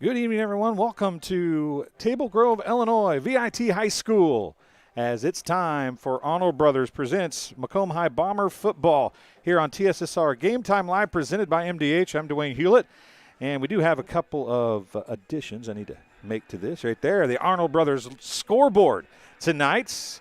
Good evening, everyone. Welcome to Table Grove, Illinois, VIT High School, as it's time for Arnold Brothers presents Macomb High Bomber football here on TSSR Game Time Live, presented by MDH. I'm Dwayne Hulett, and we do have a couple of additions I need to make to this right there. The Arnold Brothers scoreboard tonight.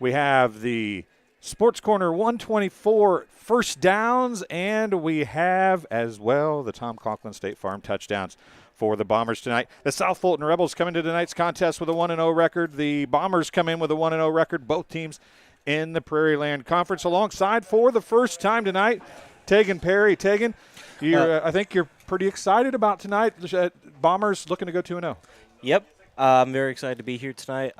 We have the Sports Corner 124 first downs, and we have as well the Tom Conklin State Farm touchdowns for the Bombers tonight. The South Fulton Rebels come into tonight's contest with a 1-0 record. The Bombers come in with a 1-0 record. Both teams in the Prairie Land Conference. Alongside for the first time tonight, Tegan Perry. Tegan, I think you're pretty excited about tonight. Bombers looking to go 2-0. Yep. I'm very excited to be here tonight.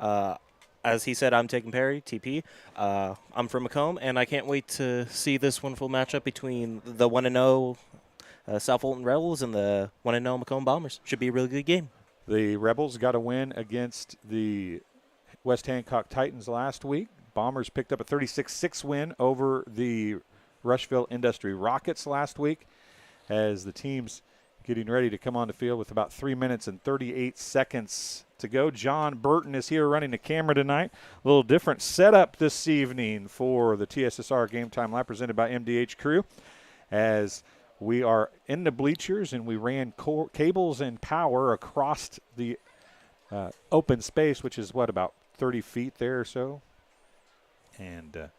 As he said, I'm Tegan Perry, TP. I'm from Macomb, and I can't wait to see this wonderful matchup between the 1-0 South Fulton Rebels and the 1-0 Macomb Bombers. Should be a really good game. The Rebels got a win against the West Hancock Titans last week. Bombers picked up a 36-6 win over the Rushville Industry Rockets last week, as the teams getting ready to come on the field with about 3 minutes and 38 seconds to go. John Burton is here running the camera tonight. A little different setup this evening for the TSSR Game Time Live presented by MDH Crew, as we are in the bleachers and we ran cables and power across the open space, which is, about 30 feet there or so. And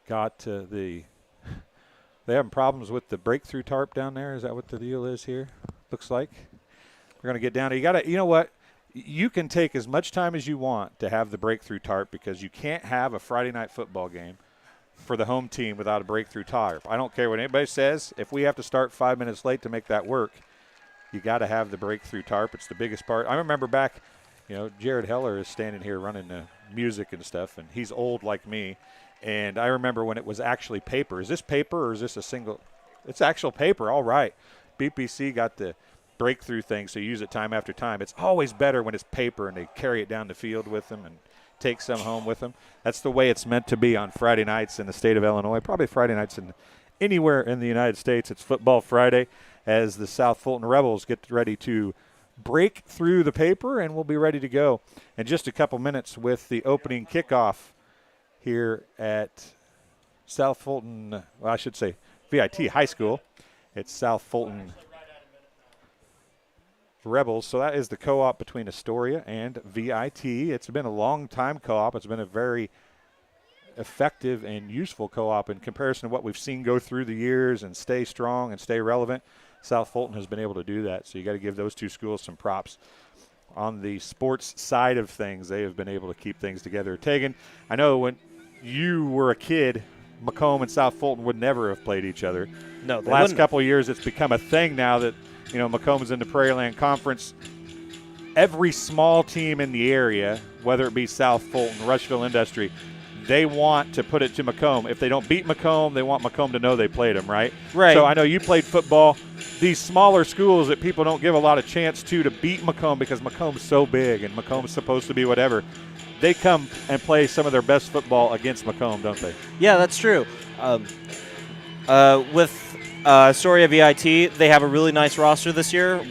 got they having problems with the breakthrough tarp down there. Is that what the deal is here? Looks like. We're going to get down there. You know what? You can take as much time as you want to have the breakthrough tarp, because you can't have a Friday night football game for the home team without a breakthrough tarp. I don't care what anybody says. If we have to start 5 minutes late to make that work, you got to have the breakthrough tarp. It's the biggest part. I remember back, Jared Heller is standing here running the music and stuff, and he's old like me. And I remember when it was actually paper. Is this paper or is this a single? It's actual paper. All right. BPC got the breakthrough thing, so you use it time after time. It's always better when it's paper and they carry it down the field with them and take some home with them. That's the way it's meant to be on Friday nights in the state of Illinois. Probably Friday nights anywhere in the United States. It's Football Friday, as the South Fulton Rebels get ready to break through the paper, and we'll be ready to go in just a couple minutes with the opening kickoff here at South Fulton, well, I should say VIT High School. It's South Fulton Rebels. So that is the co-op between Astoria and VIT. It's been a long time co-op. It's been a very effective and useful co-op in comparison to what we've seen go through the years and stay strong and stay relevant. South Fulton has been able to do that, so you got to give those two schools some props. On the sports side of things, they have been able to keep things together. Tegan, I know when you were a kid, Macomb and South Fulton would never have played each other. No, the last couple of years, it's become a thing now that Macomb's in the Prairie Land Conference. Every small team in the area, whether it be South Fulton, Rushville Industry, they want to put it to Macomb. If they don't beat Macomb, they want Macomb to know they played them, right? Right. So I know you played football. These smaller schools that people don't give a lot of chance to beat Macomb, because Macomb's so big and Macomb's supposed to be whatever, they come and play some of their best football against Macomb, don't they? Yeah, that's true. With Astoria VIT, they have a really nice roster this year,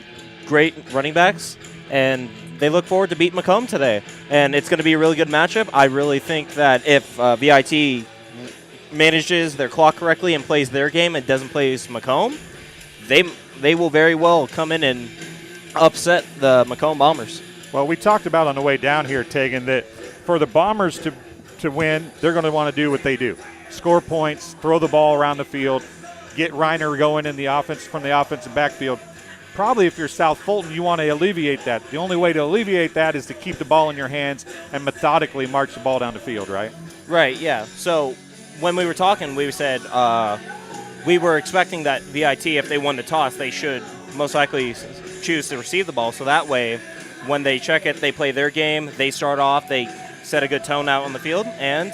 great running backs, and they look forward to beating Macomb today. And it's going to be a really good matchup. I really think that if VIT manages their clock correctly and plays their game and doesn't play Macomb, they will very well come in and upset the Macomb Bombers. Well, we talked about on the way down here, Tegan, that for the Bombers to win, they're going to want to do what they do. Score points, throw the ball around the field, get Reiner going in the offense from the offensive backfield. Probably if you're South Fulton, you want to alleviate that. The only way to alleviate that is to keep the ball in your hands and methodically march the ball down the field, right? Right, yeah. So when we were talking, we said we were expecting that VIT, if they won the toss, they should most likely choose to receive the ball. So that way, when they check it, they play their game, they start off, they set a good tone out on the field, and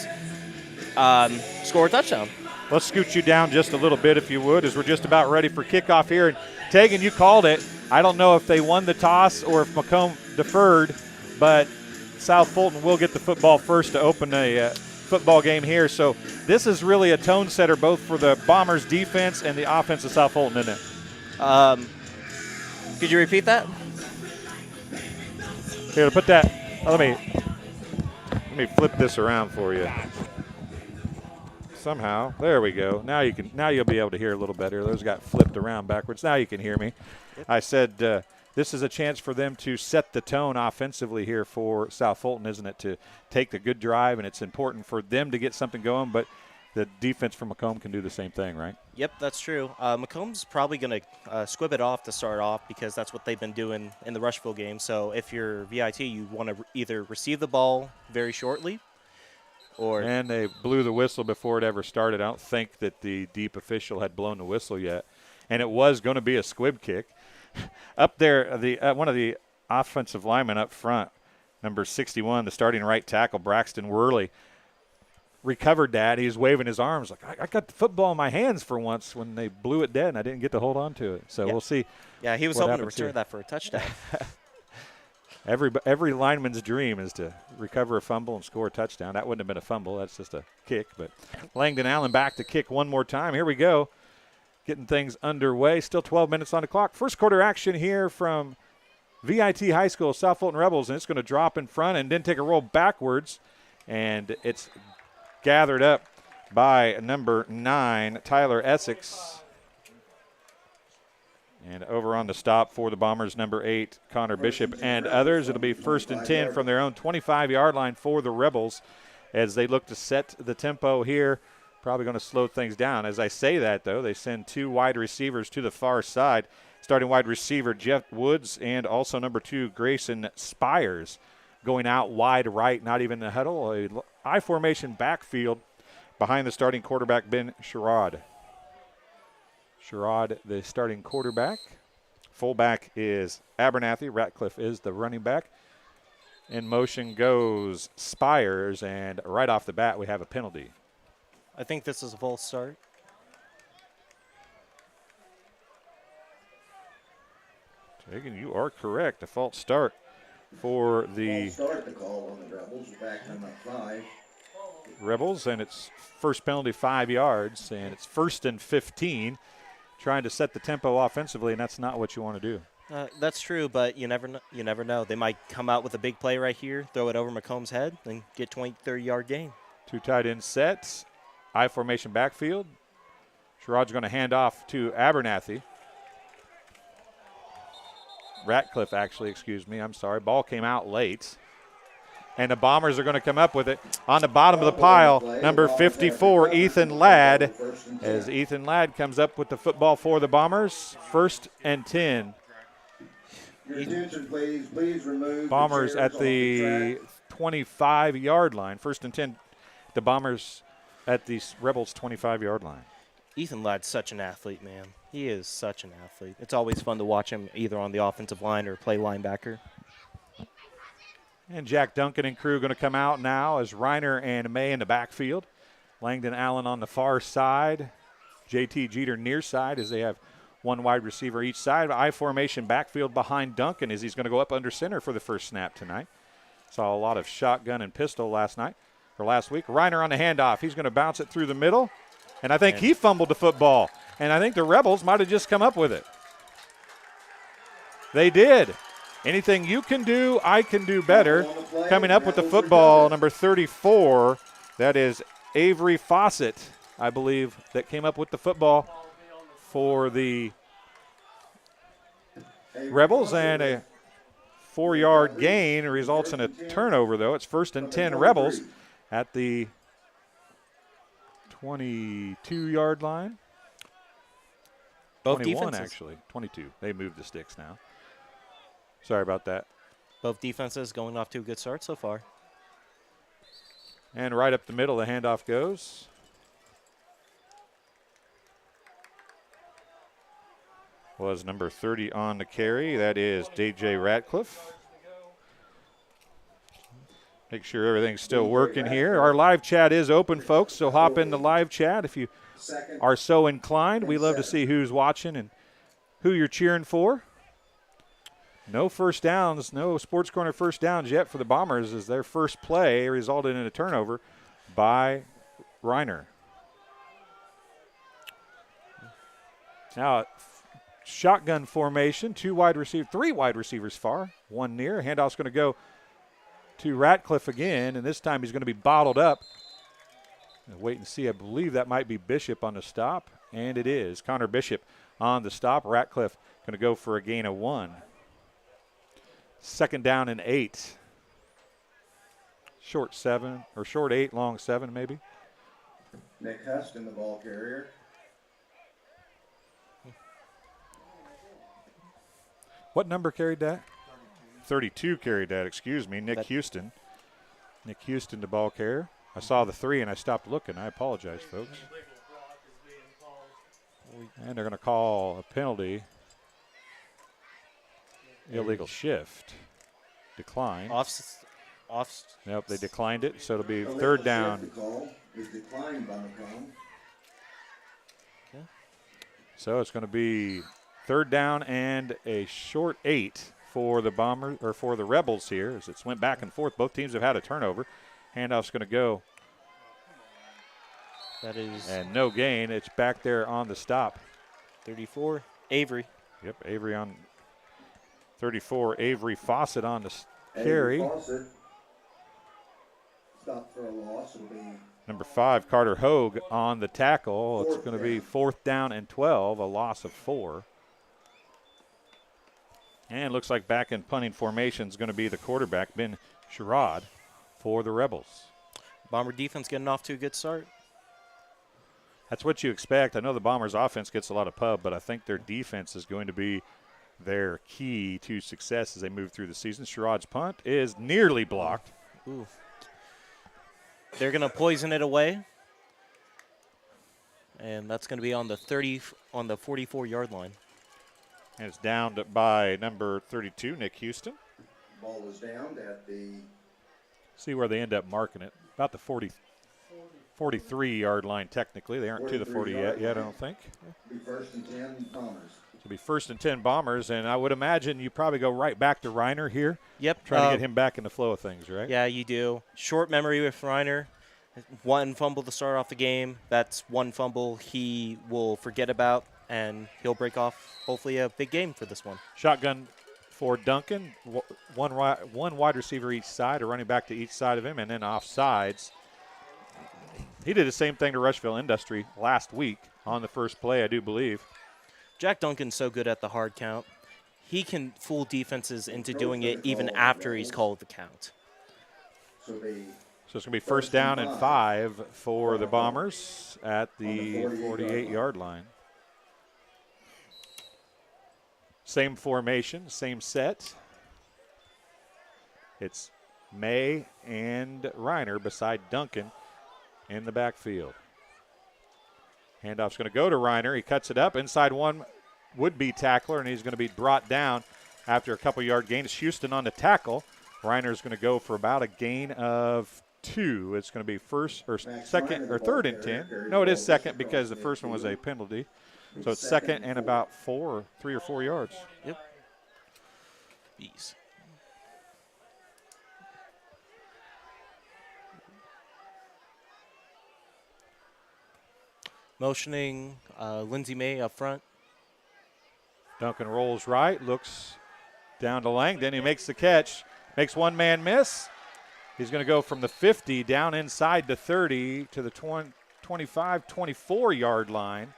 score a touchdown. Let's scoot you down just a little bit, if you would, as we're just about ready for kickoff here. And Tegan, you called it. I don't know if they won the toss or if Macomb deferred, but South Fulton will get the football first to open a football game here. So this is really a tone setter both for the Bombers defense and the offense of South Fulton, isn't it? Could you repeat that? Here, put that. Let me flip this around for you. Somehow, there we go. Now you'll be able to hear a little better. Those got flipped around backwards. Now you can hear me. Yep. I said this is a chance for them to set the tone offensively here for South Fulton, isn't it? To take the good drive, and it's important for them to get something going, but the defense from Macomb can do the same thing, right? Yep, that's true. Macomb's probably going to squib it off to start off because that's what they've been doing in the Rushville game. So if you're VIT, you want to either receive the ball very shortly or... And they blew the whistle before it ever started. I don't think that the deep official had blown the whistle yet. And it was going to be a squib kick. Up there, one of the offensive linemen up front, number 61, the starting right tackle, Braxton Worley, recovered that. He was waving his arms like, I got the football in my hands for once when they blew it dead, and I didn't get to hold on to it. So we'll see. Yeah, he was hoping to return that for a touchdown. Every lineman's dream is to recover a fumble and score a touchdown. That wouldn't have been a fumble. That's just a kick. But Langdon Allen back to kick one more time. Here we go. Getting things underway. Still 12 minutes on the clock. First quarter action here from VIT High School, South Fulton Rebels, and it's going to drop in front and then take a roll backwards. And it's gathered up by number 9, Tyler Essex. And over on the stop for the Bombers, number 8, Connor Bishop and others. It'll be 1st and 10 from their own 25-yard line for the Rebels as they look to set the tempo here. Probably going to slow things down. As I say that, though, they send 2 wide receivers to the far side. Starting wide receiver Jeff Woods and also number 2, Grayson Spires, going out wide right, not even in the huddle. A I-formation backfield behind the starting quarterback, Ben Sherrod. Sherrod, the starting quarterback. Fullback is Abernathy. Ratcliffe is the running back. In motion goes Spires, and right off the bat, we have a penalty. I think this is a false start. Jagan, you are correct. A false start for the Rebels, and it's first penalty 5 yards, and it's 1st and 15, trying to set the tempo offensively, and that's not what you want to do. That's true, but you never know. They might come out with a big play right here, throw it over Macomb's head, and get 20, 30-yard gain. 2 tight end sets. I-formation backfield. Sherrod's going to hand off to Abernathy. Ratcliffe, actually, excuse me. I'm sorry. Ball came out late. And the Bombers are going to come up with it on the bottom of the pile. Number 54, Ethan Ladd. As Ethan Ladd comes up with the football for the Bombers. 1st and 10. Your attention, please remove Bombers at the 25-yard line. 1st and 10. The Bombers at the Rebels' 25-yard line. Ethan Ladd's such an athlete, man. He is such an athlete. It's always fun to watch him either on the offensive line or play linebacker. And Jack Duncan and crew going to come out now as Reiner and May in the backfield. Langdon Allen on the far side. JT Jeter near side as they have 1 wide receiver each side. I-formation backfield behind Duncan as he's going to go up under center for the first snap tonight. Saw a lot of shotgun and pistol last week. Reiner on the handoff. He's going to bounce it through the middle. And I think he fumbled the football. And I think the Rebels might have just come up with it. They did. Anything you can do, I can do better. Coming up with the football, number 34, that is Avery Fawcett, I believe, that came up with the football for the Rebels. And a 4-yard gain results in a turnover, though. It's 1st and 10 Rebels at the 22-yard line. Both 21, defenses. actually. 22. They moved the sticks now. Sorry about that. Both defenses going off to a good start so far. And right up the middle, the handoff goes. Was number 30 on the carry. That is DJ Ratcliffe. Make sure everything's still working here. Our live chat is open, folks, so hop in the live chat if you are so inclined. We love to see who's watching and who you're cheering for. No first downs, no Sports Corner first downs yet for the Bombers as their first play resulted in a turnover by Reiner. Now shotgun formation, three wide receivers far, one near. Handoff's going to go to Ratcliffe again, and this time he's going to be bottled up. Wait and see. I believe that might be Bishop on the stop, and it is. Connor Bishop on the stop. Ratcliffe going to go for a gain of 1. 2nd down and 8. Short 8, long 7 maybe. Nick Huston, the ball carrier. What number carried that? 32 carried that, excuse me. Nick Houston. Nick Houston, the ball carrier. I saw the 3 and I stopped looking. I apologize, folks. And they're going to call a penalty. Illegal shift. Decline. Nope, they declined it, so it'll be 3rd down. The call is declined by Macomb. Okay. So it's going to be 3rd down and a short 8 for the for the Rebels here as it's went back and forth. Both teams have had a turnover. Handoff's going to go. That is. And no gain. It's back there on the stop. 34, Avery. Yep, Avery on 34. Avery Fawcett on the carry. Fawcett. Stop for a loss. It'll be Number 5, Carter Hogue on the tackle. It's going to be 4th down and 12, a loss of 4. And looks like back in punting formation is going to be the quarterback, Ben Sherrod, for the Rebels. Bomber defense getting off to a good start. That's what you expect. I know the Bombers' offense gets a lot of pub, but I think their defense is going to be their key to success as they move through the season. Sherrod's punt is nearly blocked. Ooh. They're going to poison it away. And that's going to be on the 44-yard line. And it's down by number 32, Nick Houston. ball was downed at the See where they end up marking it. About the 43-yard line technically. They aren't to the 40 yet, I don't think. be 1st and 10 Bombers. It'll be 1st and 10 Bombers, and I would imagine you probably go right back to Reiner here. Yep. Trying to get him back in the flow of things, right? Yeah, you do. Short memory with Reiner. One fumble to start off the game. That's one fumble he will forget about, and he'll break off hopefully a big game for this one. Shotgun for Duncan. One wide receiver each side, a running back to each side of him, and then off sides. He did the same thing to Rushville Industry last week on the first play, I do believe. Jack Duncan's so good at the hard count. He can fool defenses into doing it even after he's called the count. So it's going to be 1st down and 5 for the Bombers at the 48-yard line. Same formation, same set. It's May and Reiner beside Duncan in the backfield. Handoff's going to go to Reiner. He cuts it up. Inside one would-be tackler, and he's going to be brought down after a couple-yard gain. It's Houston on the tackle. Reiner's going to go for about a gain of 2. It's going to be 3rd and 10. No, it is 2nd because the first one was a penalty. So it's 2nd and about 3 or 4 yards. Yep. Bees. Motioning Lindsey May up front. Duncan rolls right, looks down to Langdon. He makes the catch, makes one man miss. He's going to go from the 50 down inside the 30 to the 25, 24-yard line.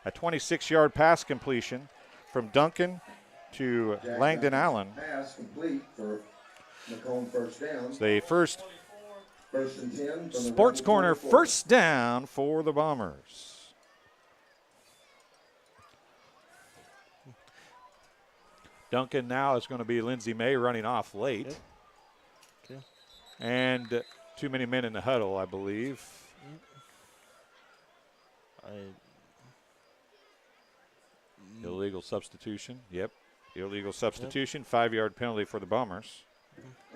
A 26-yard pass completion from Duncan to Langdon Allen. Pass complete for Macomb 1st down. It's the first 1st and 10 from the Sports Rebels Corner 44. 1st down for the Bombers. Duncan now is going to be Lindsey May running off late. Yep. Okay. And too many men in the huddle, I believe. Illegal substitution. Yep. Illegal substitution. 5-yard penalty for the Bombers.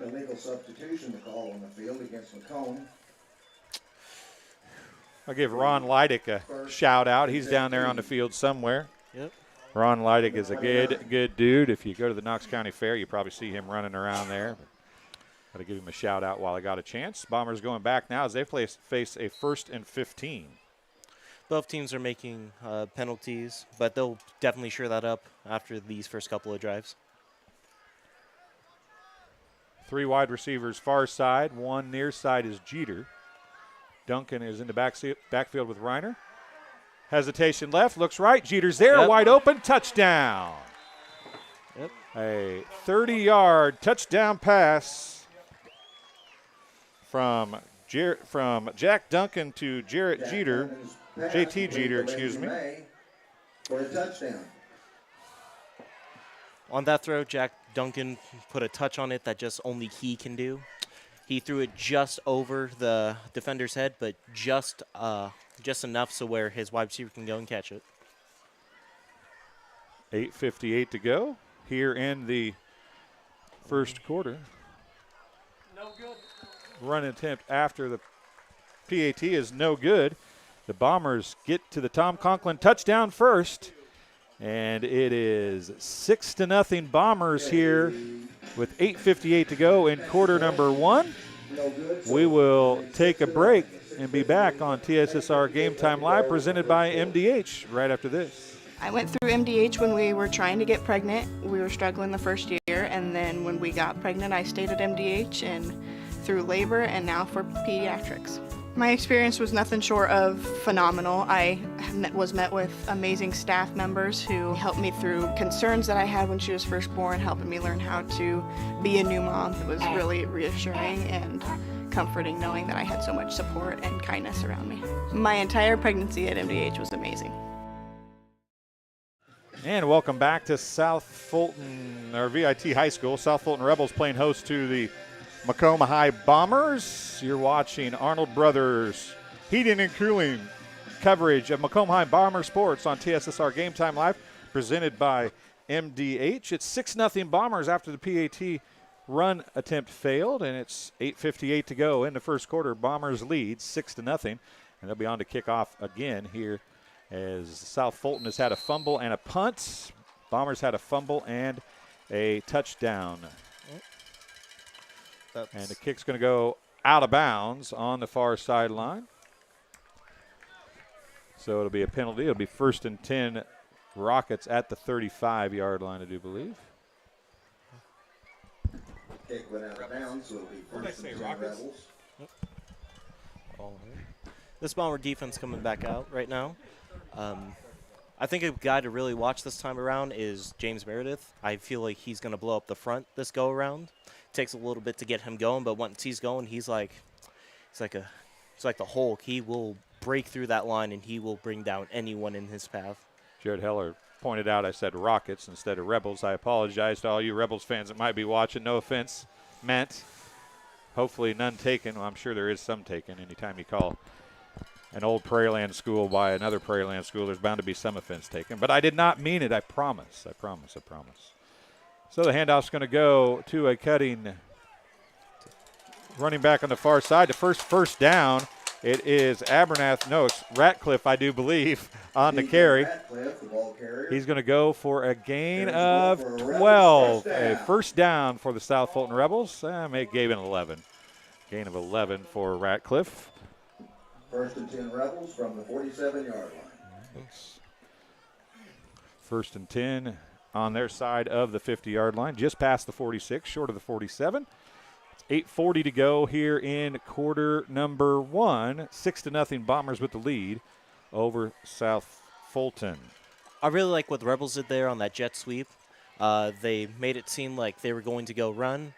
Illegal substitution to call on the field against Macomb. I'll give Ron Leidick a shout out. He's down there on the field somewhere. Yep. Ron Leidick is a good dude. If you go to the Knox County Fair, you probably see him running around there. Got to give him a shout out while I got a chance. Bombers going back now as they face a 1st and 15. Both teams are making penalties, but they'll definitely shore that up after these first couple of drives. 3 wide receivers far side, 1 near side is Jeter. Duncan is in the backfield with Reiner. Hesitation left, looks right. Jeter's there, Yep. wide open, touchdown. Yep. A 30-yard touchdown pass from Jack Duncan to Jarrett Jeter, JT Jeter, excuse me. For a touchdown. On that throw, Jack Duncan put a touch on it that just only he can do. He threw it just over the defender's head, but just enough so where his wide receiver can go and catch it. 8:58 to go here in the first quarter. No good. Run attempt after the PAT is no good. The Bombers get to the Tom Conklin touchdown first, and it is 6-0 Bombers here with 8:58 to go in quarter number 1. We will take a break and be back on TSSR Game Time Live, presented by MDH, right after this. I went through MDH when we were trying to get pregnant. We were struggling the first year, and then when we got pregnant, I stayed at MDH and through labor and now for pediatrics. My experience was nothing short of phenomenal. I was met with amazing staff members who helped me through concerns that I had when she was first born, helping me learn how to be a new mom. It was really reassuring and comforting knowing that I had so much support and kindness around me. My entire pregnancy at MDH was amazing. And welcome back to South Fulton, or VIT High School. South Fulton Rebels playing host to the Macomb High Bombers. You're watching Arnold Brothers heating and cooling coverage of Macomb High Bomber sports on TSSR Game Time Live, presented by MDH. It's 6-0 Bombers after the PAT run attempt failed, and it's 8:58 to go in the first quarter. Bombers lead 6-0, and they'll be on to kick off again here as South Fulton has had a fumble and a punt. Bombers had a fumble and a touchdown. And the kick's going to go out of bounds on the far sideline. So it'll be a penalty. It'll be 1st and 10 Rockets at the 35-yard line, I do believe. Kick went out of bounds, so it'll be first and 10 Rockets? Rebels. All right. This Bomber defense coming back out right now. I think a guy to really watch this time around is James Meredith. I feel like he's going to blow up the front this go-around. Takes a little bit to get him going, but once he's going, he's like the Hulk. He will break through that line, and he will bring down anyone in his path. Jared Heller pointed out I said Rockets instead of Rebels. I apologize to all you Rebels fans that might be watching. No offense meant. Hopefully none taken. Well, I'm sure there is some taken. Anytime you call an old Prairieland school by another Prairieland school, there's bound to be some offense taken. But I did not mean it. I promise. I promise. I promise. So the handoff's going to go to a cutting running back on the far side. The first down, it is it's Ratcliffe, I do believe, on the carry. Ratcliffe, the ball carrier. He's going to go for a gain There's the ball of for a Rebels 12. first down. A first down for the South Fulton Rebels. Gave it 11. Gain of 11 for Ratcliffe. 1st and 10 Rebels from the 47-yard line. 1st and 10 on their side of the 50-yard line, just past the 46, short of the 47. It's 8:40 to go here in quarter number 1. 6-0 Bombers with the lead over South Fulton. I really like what the Rebels did there on that jet sweep. They made it seem like they were going to go run,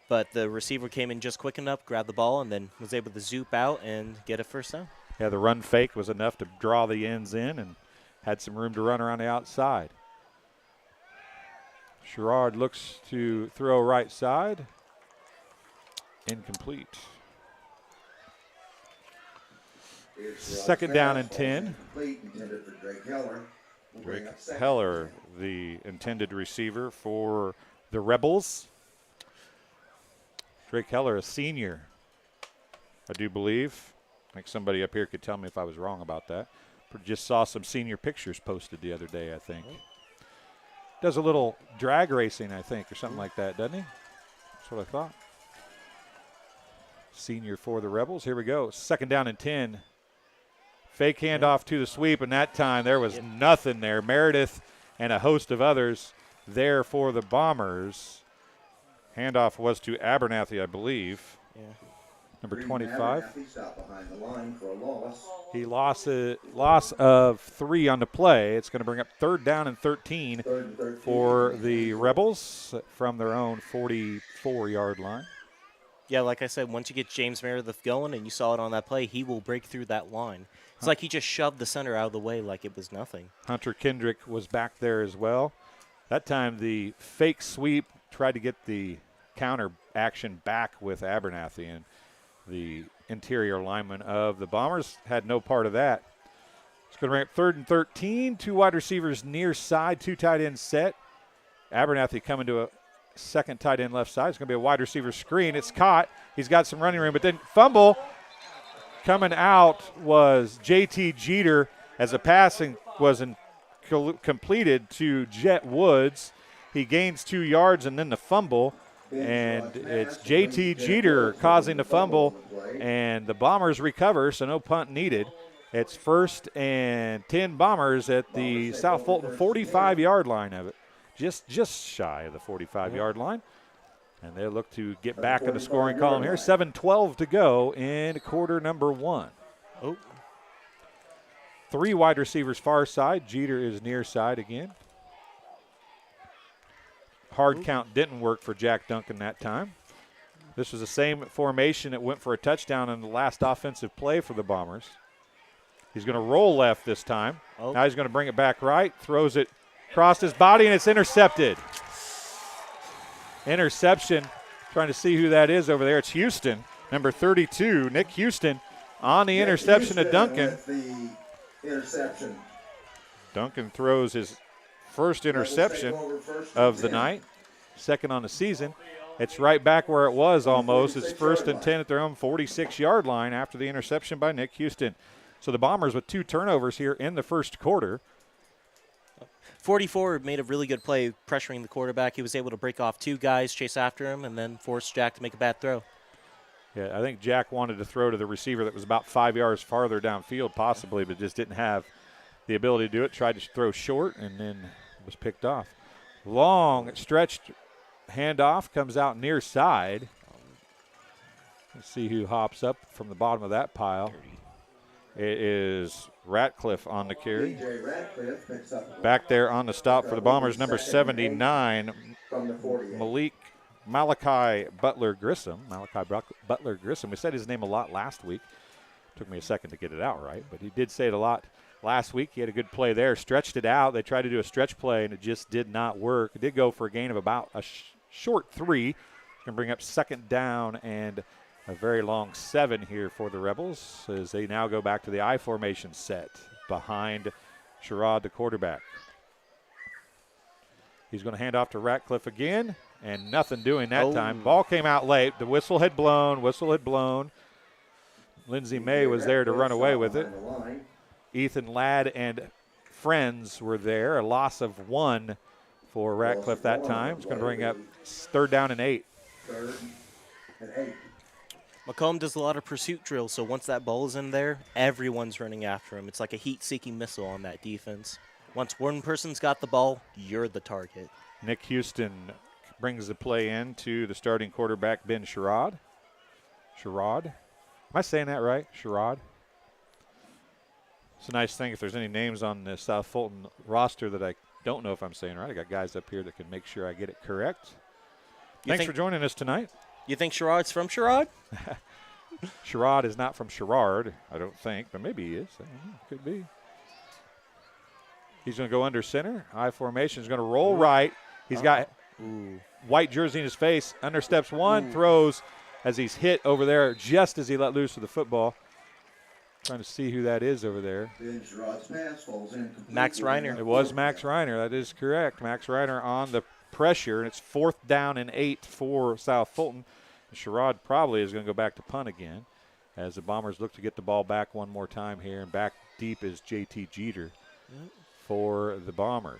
but the receiver came in just quick enough, grabbed the ball, and then was able to zoop out and get a first down. Yeah, the run fake was enough to draw the ends in and had some room to run around the outside. Sherrard looks to throw right side. Incomplete. Second down and 10. Complete, intended for Drake Heller. We'll bring Drake up second. Heller, the intended receiver for the Rebels. Drake Heller, a senior, I do believe. I think somebody up here could tell me if I was wrong about that. Just saw some senior pictures posted the other day, I think. Does a little drag racing, I think, or something like that, doesn't he? That's what I thought. Senior for the Rebels. Here we go. Second down and 10 Fake handoff to the sweep, and that time there was nothing there. Meredith and a host of others there for the Bombers. Handoff was to Abernathy, I believe. Yeah. Number 25. Abernathy stopped behind the line for a loss. He lost a loss of 3 on the play. It's going to bring up 3rd down and 13 for the Rebels from their own 44-yard line. Yeah, like I said, once you get James Meredith going, and you saw it on that play, he will break through that line. It's like he just shoved the center out of the way like it was nothing. Hunter Kendrick was back there as well. That time the fake sweep tried to get the counter action back with Abernathy, and the interior lineman of the Bombers had no part of that. It's going to bring up 3rd and 13. 2 wide receivers near side, 2 tight ends set. Abernathy coming to a second tight end left side. It's going to be a wide receiver screen. It's caught. He's got some running room, but then fumble. Coming out was J.T. Jeter as a passing was completed to Jet Woods. He gains 2 yards and then the fumble. And it's J.T. Jeter causing the fumble, and the Bombers recover, so no punt needed. It's 1st and 10 Bombers at the South Fulton 45-yard line of it, just shy of the 45-yard line. And they look to get back in the scoring column here. 7:12 to go in quarter number 1. Oh. 3 wide receivers far side. Jeter is near side again. Hard count didn't work for Jack Duncan that time. This was the same formation that went for a touchdown in the last offensive play for the Bombers. He's going to roll left this time. Oh. Now he's going to bring it back right, throws it across his body, and it's intercepted. Interception, trying to see who that is over there. It's Houston, number 32, Nick Houston, on the interception to Duncan. With the interception. Duncan throws his first interception of the night, second on the season. It's right back where it was almost. It's 1st and 10 at their own 46-yard line after the interception by Nick Houston. So the Bombers with 2 turnovers here in the first quarter. 44 made a really good play pressuring the quarterback. He was able to break off 2 guys, chase after him, and then force Jack to make a bad throw. Yeah, I think Jack wanted to throw to the receiver that was about 5 yards farther downfield possibly, but just didn't have the ability to do it. Tried to throw short and then was picked off. Long stretched handoff comes out near side. Let's see who hops up from the bottom of that pile. It is Ratcliffe on the carry. DJ Ratcliffe picks up Back there on the stop for the Bombers, number 79, from the 48. Malachi Butler Grissom. Butler Grissom. We said his name a lot last week. Took me a second to get it out right, but he did say it a lot last week. He had a good play there. Stretched it out. They tried to do a stretch play, and it just did not work. It did go for a gain of about a short 3. It's going to bring up 2nd down and a very long 7 here for the Rebels as they now go back to the I formation set behind Sherrod, the quarterback. He's going to hand off to Ratcliffe again, and nothing doing that time. Ball came out late. The whistle had blown. Lindsey May was there to run away with it. Ethan Ladd and friends were there. A loss of 1 for Ratcliffe that time. It's going to bring up 3rd down and 8. 3rd and 8. Macomb does a lot of pursuit drills, so once that ball is in there, everyone's running after him. It's like a heat-seeking missile on that defense. Once one person's got the ball, you're the target. Nick Houston brings the play in to the starting quarterback, Ben Sherrod. Am I saying that right? Sherrod? It's a nice thing if there's any names on the South Fulton roster that I don't know if I'm saying right. I got guys up here that can make sure I get it correct. Thanks for joining us tonight. You think Sherrod's from Sherrod? Sherrod is not from Sherrard, I don't think, but maybe he is. I don't know. Could be. He's going to go under center. I formation is going to roll right. He's got white jersey in his face. Under steps 1, throws as he's hit over there just as he let loose of the football. Trying to see who that is over there. Max Reiner. It was Max Reiner. That is correct. Max Reiner on the pressure, and it's 4th down and 8 for South Fulton. Sherrod probably is going to go back to punt again as the Bombers look to get the ball back one more time here, and back deep is J.T. Jeter for the Bombers.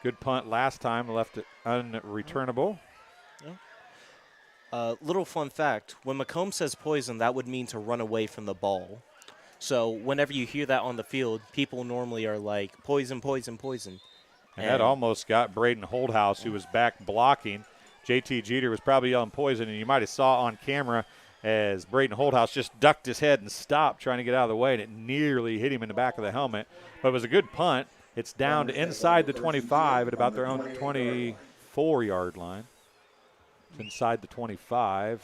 Good punt last time, left it unreturnable. Little fun fact, when Macomb says poison, that would mean to run away from the ball. So whenever you hear that on the field, people normally are like, poison, poison, poison. And that almost got Braden Holdhouse, who was back blocking. JT Jeter was probably yelling poison, and you might have saw on camera as Braden Holdhouse just ducked his head and stopped trying to get out of the way, and it nearly hit him in the back of the helmet. But it was a good punt. It's down to inside the 25 at about their own 24-yard line. It's inside the 25,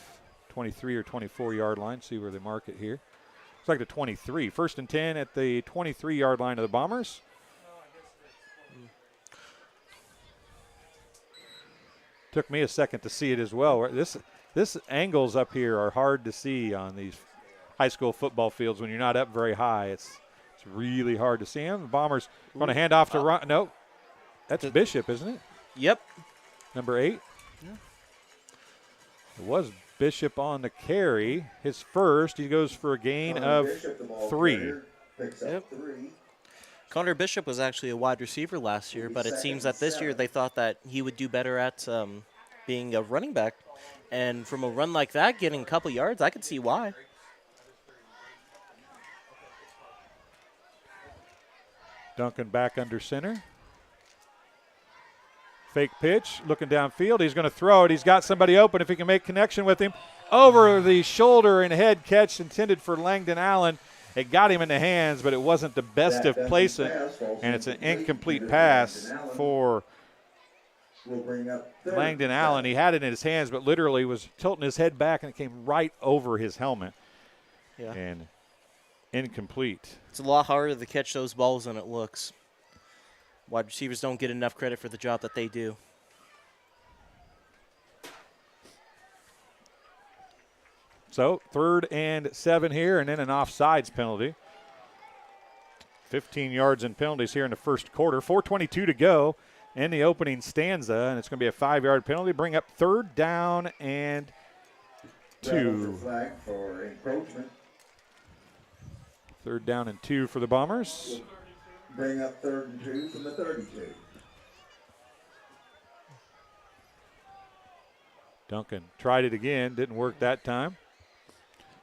23 or 24-yard line. See where they mark it here. Looks like the 23. 1st and 10 at the 23-yard line of the Bombers. Took me a second to see it as well. This angles up here are hard to see on these high school football fields when you're not up very high. It's really hard to see them. The Bombers going to hand off to Ron. Nope. That's Bishop, isn't it? Yep. Number 8. Yeah. It was Bishop on the carry. His first. He goes for a gain of 3. Yep. Connor Bishop was actually a wide receiver last year, but it seems that this year they thought that he would do better at being a running back. And from a run like that, getting a couple yards, I could see why. Duncan back under center. Fake pitch, looking downfield. He's going to throw it. He's got somebody open if he can make connection with him. Over the shoulder and head catch intended for Langdon Allen. It got him in the hands, but it wasn't the best of placement, and it's an incomplete pass for Langdon Allen. He had it in his hands, but literally was tilting his head back, and it came right over his helmet. Yeah. And incomplete. It's a lot harder to catch those balls than it looks. Wide receivers don't get enough credit for the job that they do. So 3rd and 7 here, and then an offsides penalty. 15 yards in penalties here in the first quarter. 4:22 to go in the opening stanza, and it's going to be a 5-yard penalty. Bring up 3rd down and 2. Flag for encroachment. 3rd down and 2 for the Bombers. Bring up 3rd and 2 from the 32. Duncan tried it again, didn't work that time.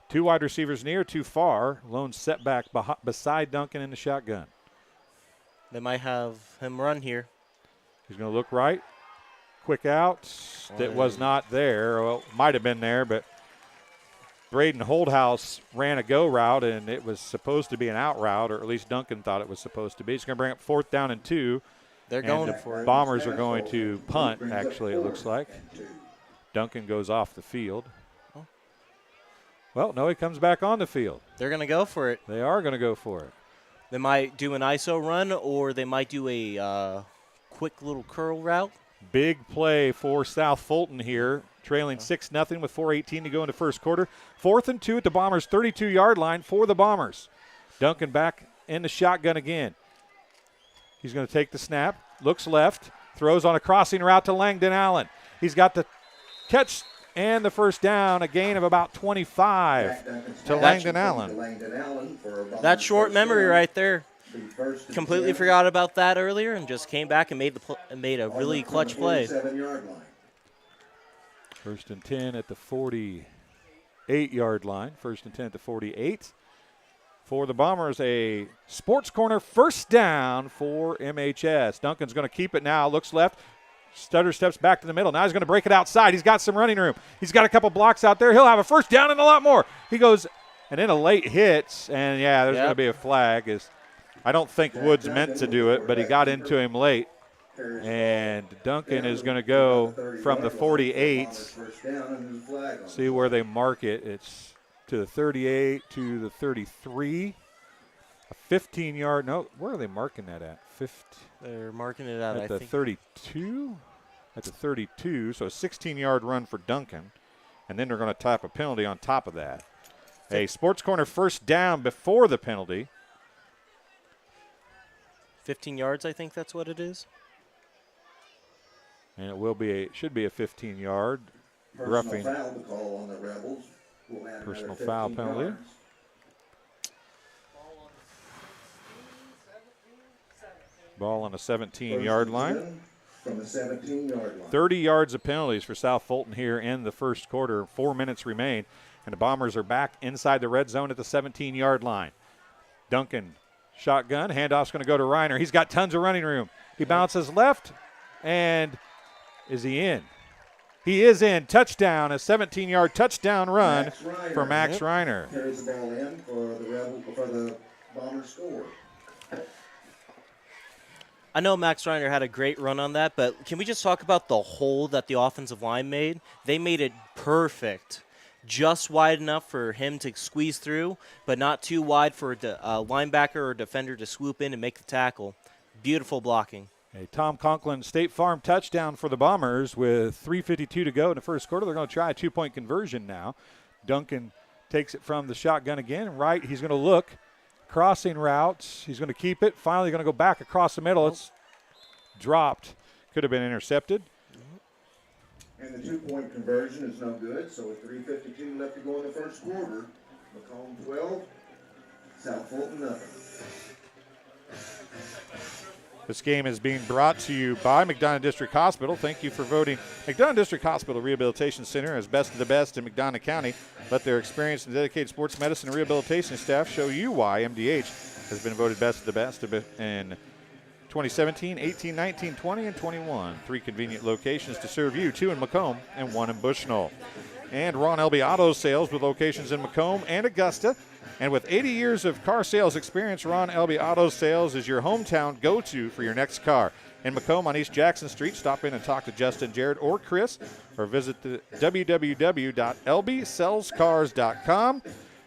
2 wide receivers near, 2 far. Lone setback beside Duncan in the shotgun. They might have him run here. He's going to look right. Quick out. That was not there. Well, might have been there, but Braden Holdhouse ran a go route, and it was supposed to be an out route, or at least Duncan thought it was supposed to be. He's going to bring up 4th down and 2. They're going for it. Bombers are going to punt, actually, it looks like. Duncan goes off the field. Well, no, he comes back on the field. They're going to go for it. They are going to go for it. They might do an ISO run, or they might do a quick little curl route. Big play for South Fulton here, trailing 6-0 with 4:18 to go in the first quarter. 4th and 2 at the Bombers' 32-yard line for the Bombers. Duncan back in the shotgun again. He's going to take the snap, looks left, throws on a crossing route to Langdon Allen. He's got the catch and the first down, a gain of about 25 to Langdon Allen. That short memory right there. Completely forgot about that earlier and just came back and made a really clutch play. 1st and 10 at the 48-yard line. 1st and 10 at the 48. For the Bombers, a sports corner first down for MHS. Duncan's going to keep it now, looks left. Stutter steps back to the middle. Now he's going to break it outside. He's got some running room. He's got a couple blocks out there. He'll have a first down and a lot more. He goes, and then a late hit, and yeah, there's going to be a flag. I don't think Woods meant to do it, but he got into him late. And Duncan is going to go from the 48. See where they mark it. It's to the 38, to the 33. A 15-yard. No, where are they marking that at? 50. They're marking it out, At the 32? At the 32. So a 16-yard run for Duncan. And then they're going to tap a penalty on top of that. A sports corner first down before the penalty. 15 yards, I think that's what it is. And it should be a 15-yard roughing. Personal foul penalty. Ball on a 17-yard line. from the 17-yard line. 30 yards of penalties for South Fulton here in the first quarter. 4 minutes remain, and the Bombers are back inside the red zone at the 17-yard line. Duncan, shotgun. Handoff's going to go to Reiner. He's got tons of running room. He bounces left, and is he in? He is in. Touchdown, a 17-yard touchdown run for Max Reiner. Carries the ball in for the Bombers score. I know Max Reiner had a great run on that, but can we just talk about the hole that the offensive line made? They made it perfect, just wide enough for him to squeeze through, but not too wide for a linebacker or defender to swoop in and make the tackle. Beautiful blocking. A Tom Conklin State Farm touchdown for the Bombers with 3:52 to go in the first quarter. They're going to try a two-point conversion now. Duncan takes it from the shotgun again. Right, he's going to look. Crossing routes. He's going to keep it. Finally going to go back across the middle. It's dropped. Could have been intercepted. And the two-point conversion is no good, so with 3:52 left to go in the first quarter, Macomb 12, South Fulton nothing. This game is being brought to you by McDonough District Hospital. Thank you for voting McDonough District Hospital Rehabilitation Center as best of the best in McDonough County. Let their experienced and dedicated sports medicine and rehabilitation staff show you why MDH has been voted best of the best in 2017, 18, 19, 20, and 21. 3 convenient locations to serve you, 2 in Macomb and 1 in Bushnell. And Ron Elby Auto Sales with locations in Macomb and Augusta. And with 80 years of car sales experience, Ron Elby Auto Sales is your hometown go-to for your next car. In Macomb on East Jackson Street, stop in and talk to Justin, Jared, or Chris, or visit the www.lbsellscars.com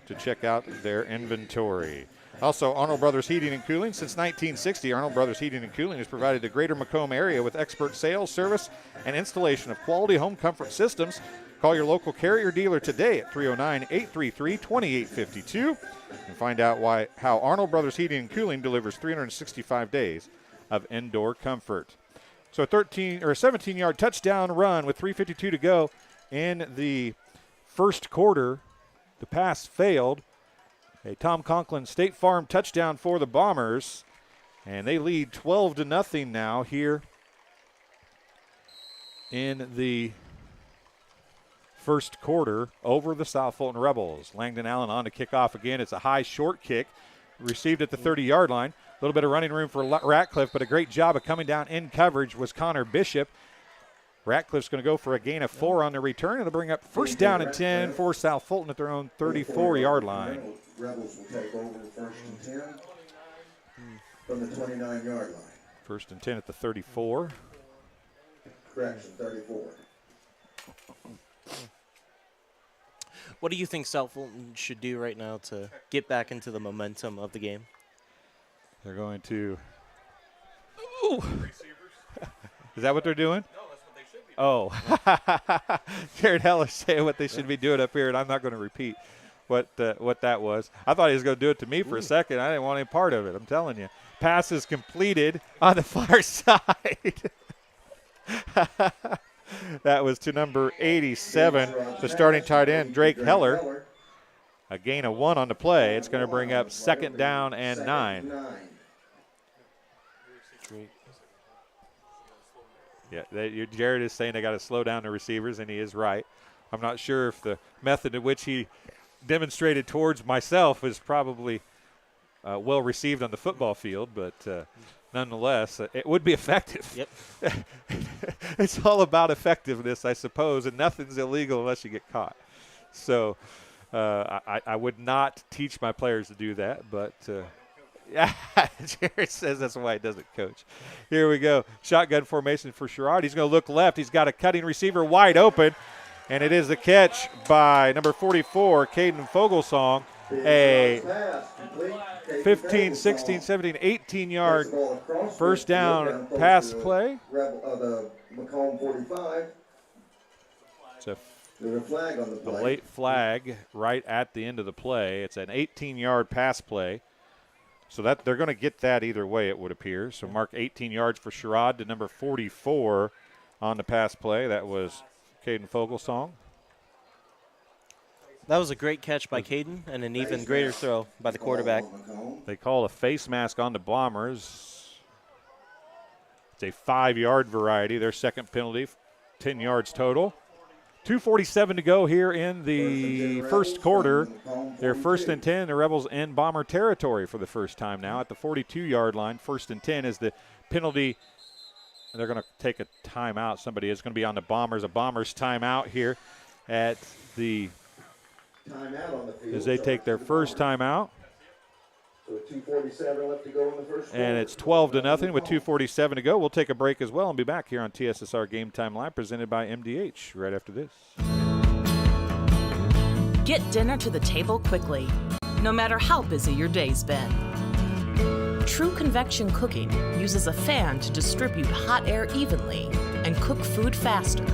to check out their inventory. Also, Arnold Brothers Heating and Cooling. Since 1960, Arnold Brothers Heating and Cooling has provided the greater Macomb area with expert sales, service, and installation of quality home comfort systems. Call your local Carrier dealer today at 309-833-2852 and find out how Arnold Brothers Heating and Cooling delivers 365 days of indoor comfort. So a 17-yard touchdown run with 3:52 to go in the first quarter. The pass failed. A Tom Conklin State Farm touchdown for the Bombers, and they lead 12-0 now here in the first quarter over the South Fulton Rebels. Langdon Allen on to kick off again. It's a high short kick received at the 30-yard line. A little bit of running room for Ratcliffe, but a great job of coming down in coverage was Connor Bishop. Ratcliffe's going to go for a gain of 4 on the return. It'll bring up first down and 10 for South Fulton at their own 34-yard line. Rebels will take over first and 10 from the 29-yard line. First and 10 at the 34. Correction, 34. What do you think South Fulton should do right now to get back into the momentum of the game? They're going to. Ooh. Is that what they're doing? No, that's what they should be doing. Oh. Jared Heller saying what they should be doing up here, and I'm not going to repeat what that was. I thought he was going to do it to me for a second. I didn't want any part of it. I'm telling you. Pass is completed on the far side. That was to number 87, the starting tight end, Drake Heller. A gain of 1 on the play. It's going to bring up second down and 9. Yeah, Jared is saying they got to slow down the receivers, and he is right. I'm not sure if the method in which he demonstrated towards myself is probably well received on the football field, but nonetheless, it would be effective. Yep. It's all about effectiveness, I suppose, and nothing's illegal unless you get caught. So I would not teach my players to do that, but yeah, Jared says that's why he doesn't coach. Here we go. Shotgun formation for Sherrod. He's going to look left. He's got a cutting receiver wide open, and it is the catch by number 44, Caden Fogelsong. A 15, 16, 17, 18-yard first down pass play. The Macomb 45. It's a flag on the play. late flag right at the end of the play. It's an 18-yard pass play. So that they're going to get that either way, it would appear. So mark 18 yards for Sherrod to number 44 on the pass play. That was Caden Fogelsong. That was a great catch by Caden and an even greater throw by the quarterback. They call a face mask on the Bombers. It's a 5-yard variety. Their second penalty, 10 yards total. 2:47 to go here in the first quarter. They're 1st and 10. The Rebels in Bomber territory for the first time now at the 42-yard line. 1st and 10 is the penalty. They're going to take a timeout. Somebody is going to be on the Bombers. A Bombers timeout here at the as they take their first timeout. So 2:47 left to go in the first quarter. And it's 12-0 with 2:47 to go. We'll take a break as well and be back here on TSSR Game Time Live, presented by MDH right after this. Get dinner to the table quickly, no matter how busy your day's been. True Convection Cooking uses a fan to distribute hot air evenly and cook food faster.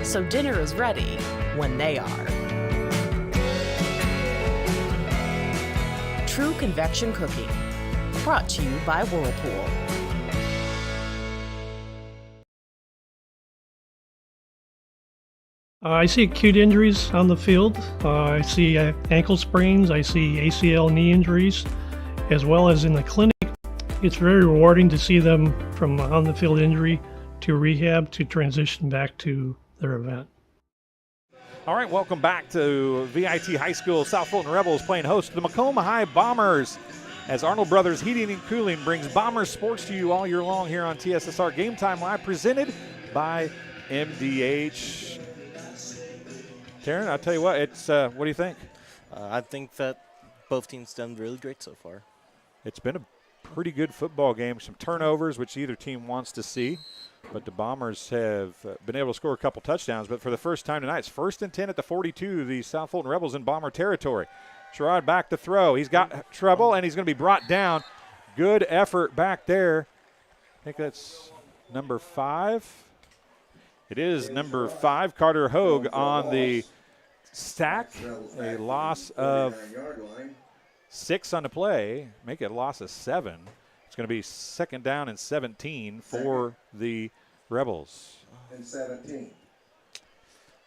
So dinner is ready when they are. True Convection Cooking, brought to you by Whirlpool. I see acute injuries on the field. I see ankle sprains. I see ACL knee injuries, as well as in the clinic. It's very rewarding to see them from on-the-field injury to rehab to transition back to their event. All right, welcome back to VIT High School. South Fulton Rebels playing host to the Macomb High Bombers as Arnold Brothers Heating and Cooling brings Bombers sports to you all year long here on TSSR Game Time Live, presented by MDH. Taryn, I'll tell you what, it's what do you think? I think that both teams done really great so far. It's been a pretty good football game. Some turnovers, which either team wants to see. But the Bombers have been able to score a couple touchdowns. But for the first time tonight, it's 1st and 10 at the 42. The South Fulton Rebels in Bomber territory. Sherrod back to throw. He's got trouble, and he's going to be brought down. Good effort back there. I think that's number 5. It is number 5, Carter Hogue, on the sack. A loss of 6 on the play. Make it a loss of 7. It's going to be 2nd down and 17 for the Rebels. And 17.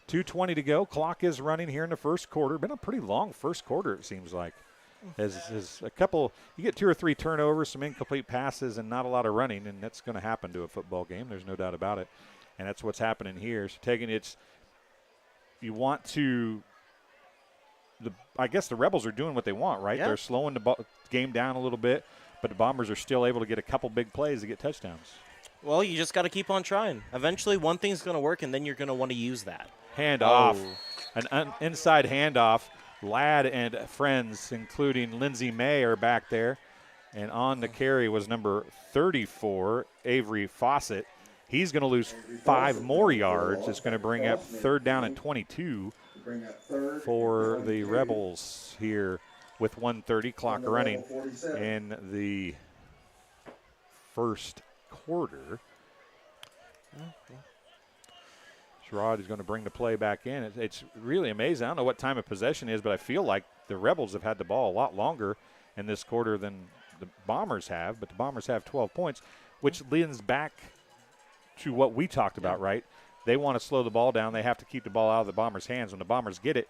2:20 to go. Clock is running here in the first quarter. Been a pretty long first quarter, it seems like. As a couple, you get 2 or 3 turnovers, some incomplete passes, and not a lot of running, and that's going to happen to a football game. There's no doubt about it. And that's what's happening here. So you want to, I guess the Rebels are doing what they want, right? Yeah. They're slowing the game down a little bit, but the Bombers are still able to get a couple big plays to get touchdowns. Well, you just got to keep on trying. Eventually, one thing's going to work, and then you're going to want to use that. Handoff, an inside handoff. Ladd and friends, including Lindsey May, are back there. And on the carry was number 34, Avery Fawcett. He's going to lose 5 more yards. It's going to bring up 3rd down and 22 for the Rebels here with 1:30 clock running in the first quarter. Sherrod is going to bring the play back in. It's really amazing. I don't know what time of possession is, but I feel like the Rebels have had the ball a lot longer in this quarter than the Bombers have, but the Bombers have 12 points, which leans back to what we talked about, right? They want to slow the ball down. They have to keep the ball out of the Bombers' hands. When the Bombers get it,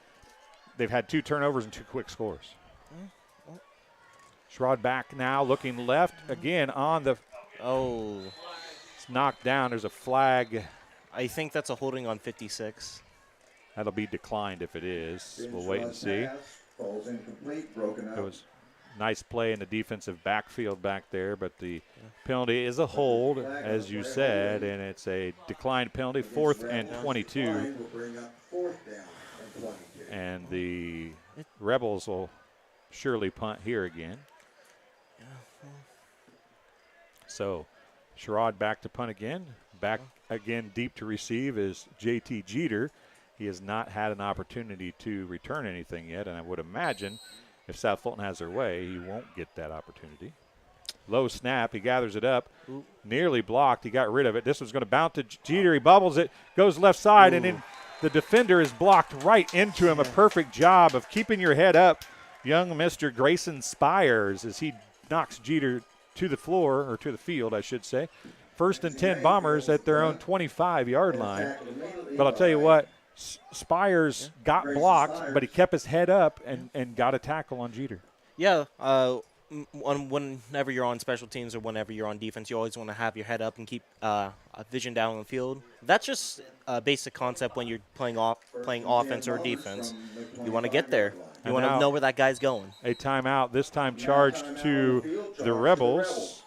they've had 2 turnovers and 2 quick scores. Sherrod back now, looking left again on the. It's knocked down. There's a flag. I think that's a holding on 56. That'll be declined if it is. We'll wait and see. Falls incomplete, broken up. It was nice play in the defensive backfield back there, but the penalty is a hold, as you said, and it's a declined penalty, 4th and 22. And the Rebels will surely punt here again. So Sherrod back to punt again. Back again deep to receive is JT Jeter. He has not had an opportunity to return anything yet, and I would imagine if South Fulton has their way, he won't get that opportunity. Low snap. He gathers it up. Nearly blocked. He got rid of it. This was going to bounce to Jeter. He bubbles it, goes left side, and then the defender is blocked right into him. A perfect job of keeping your head up, young Mr. Grayson Spires, as he knocks Jeter to the floor, or to the field, I should say. 1st and 10 Bombers at their own 25-yard line. But I'll tell you what, Spires got blocked, but he kept his head up and got a tackle on Jeter. Yeah, whenever you're on special teams or whenever you're on defense, you always want to have your head up and keep vision down on the field. That's just a basic concept when you're playing offense or defense. You want to get there. You want to know where that guy's going. A timeout, this time charged to the Rebels.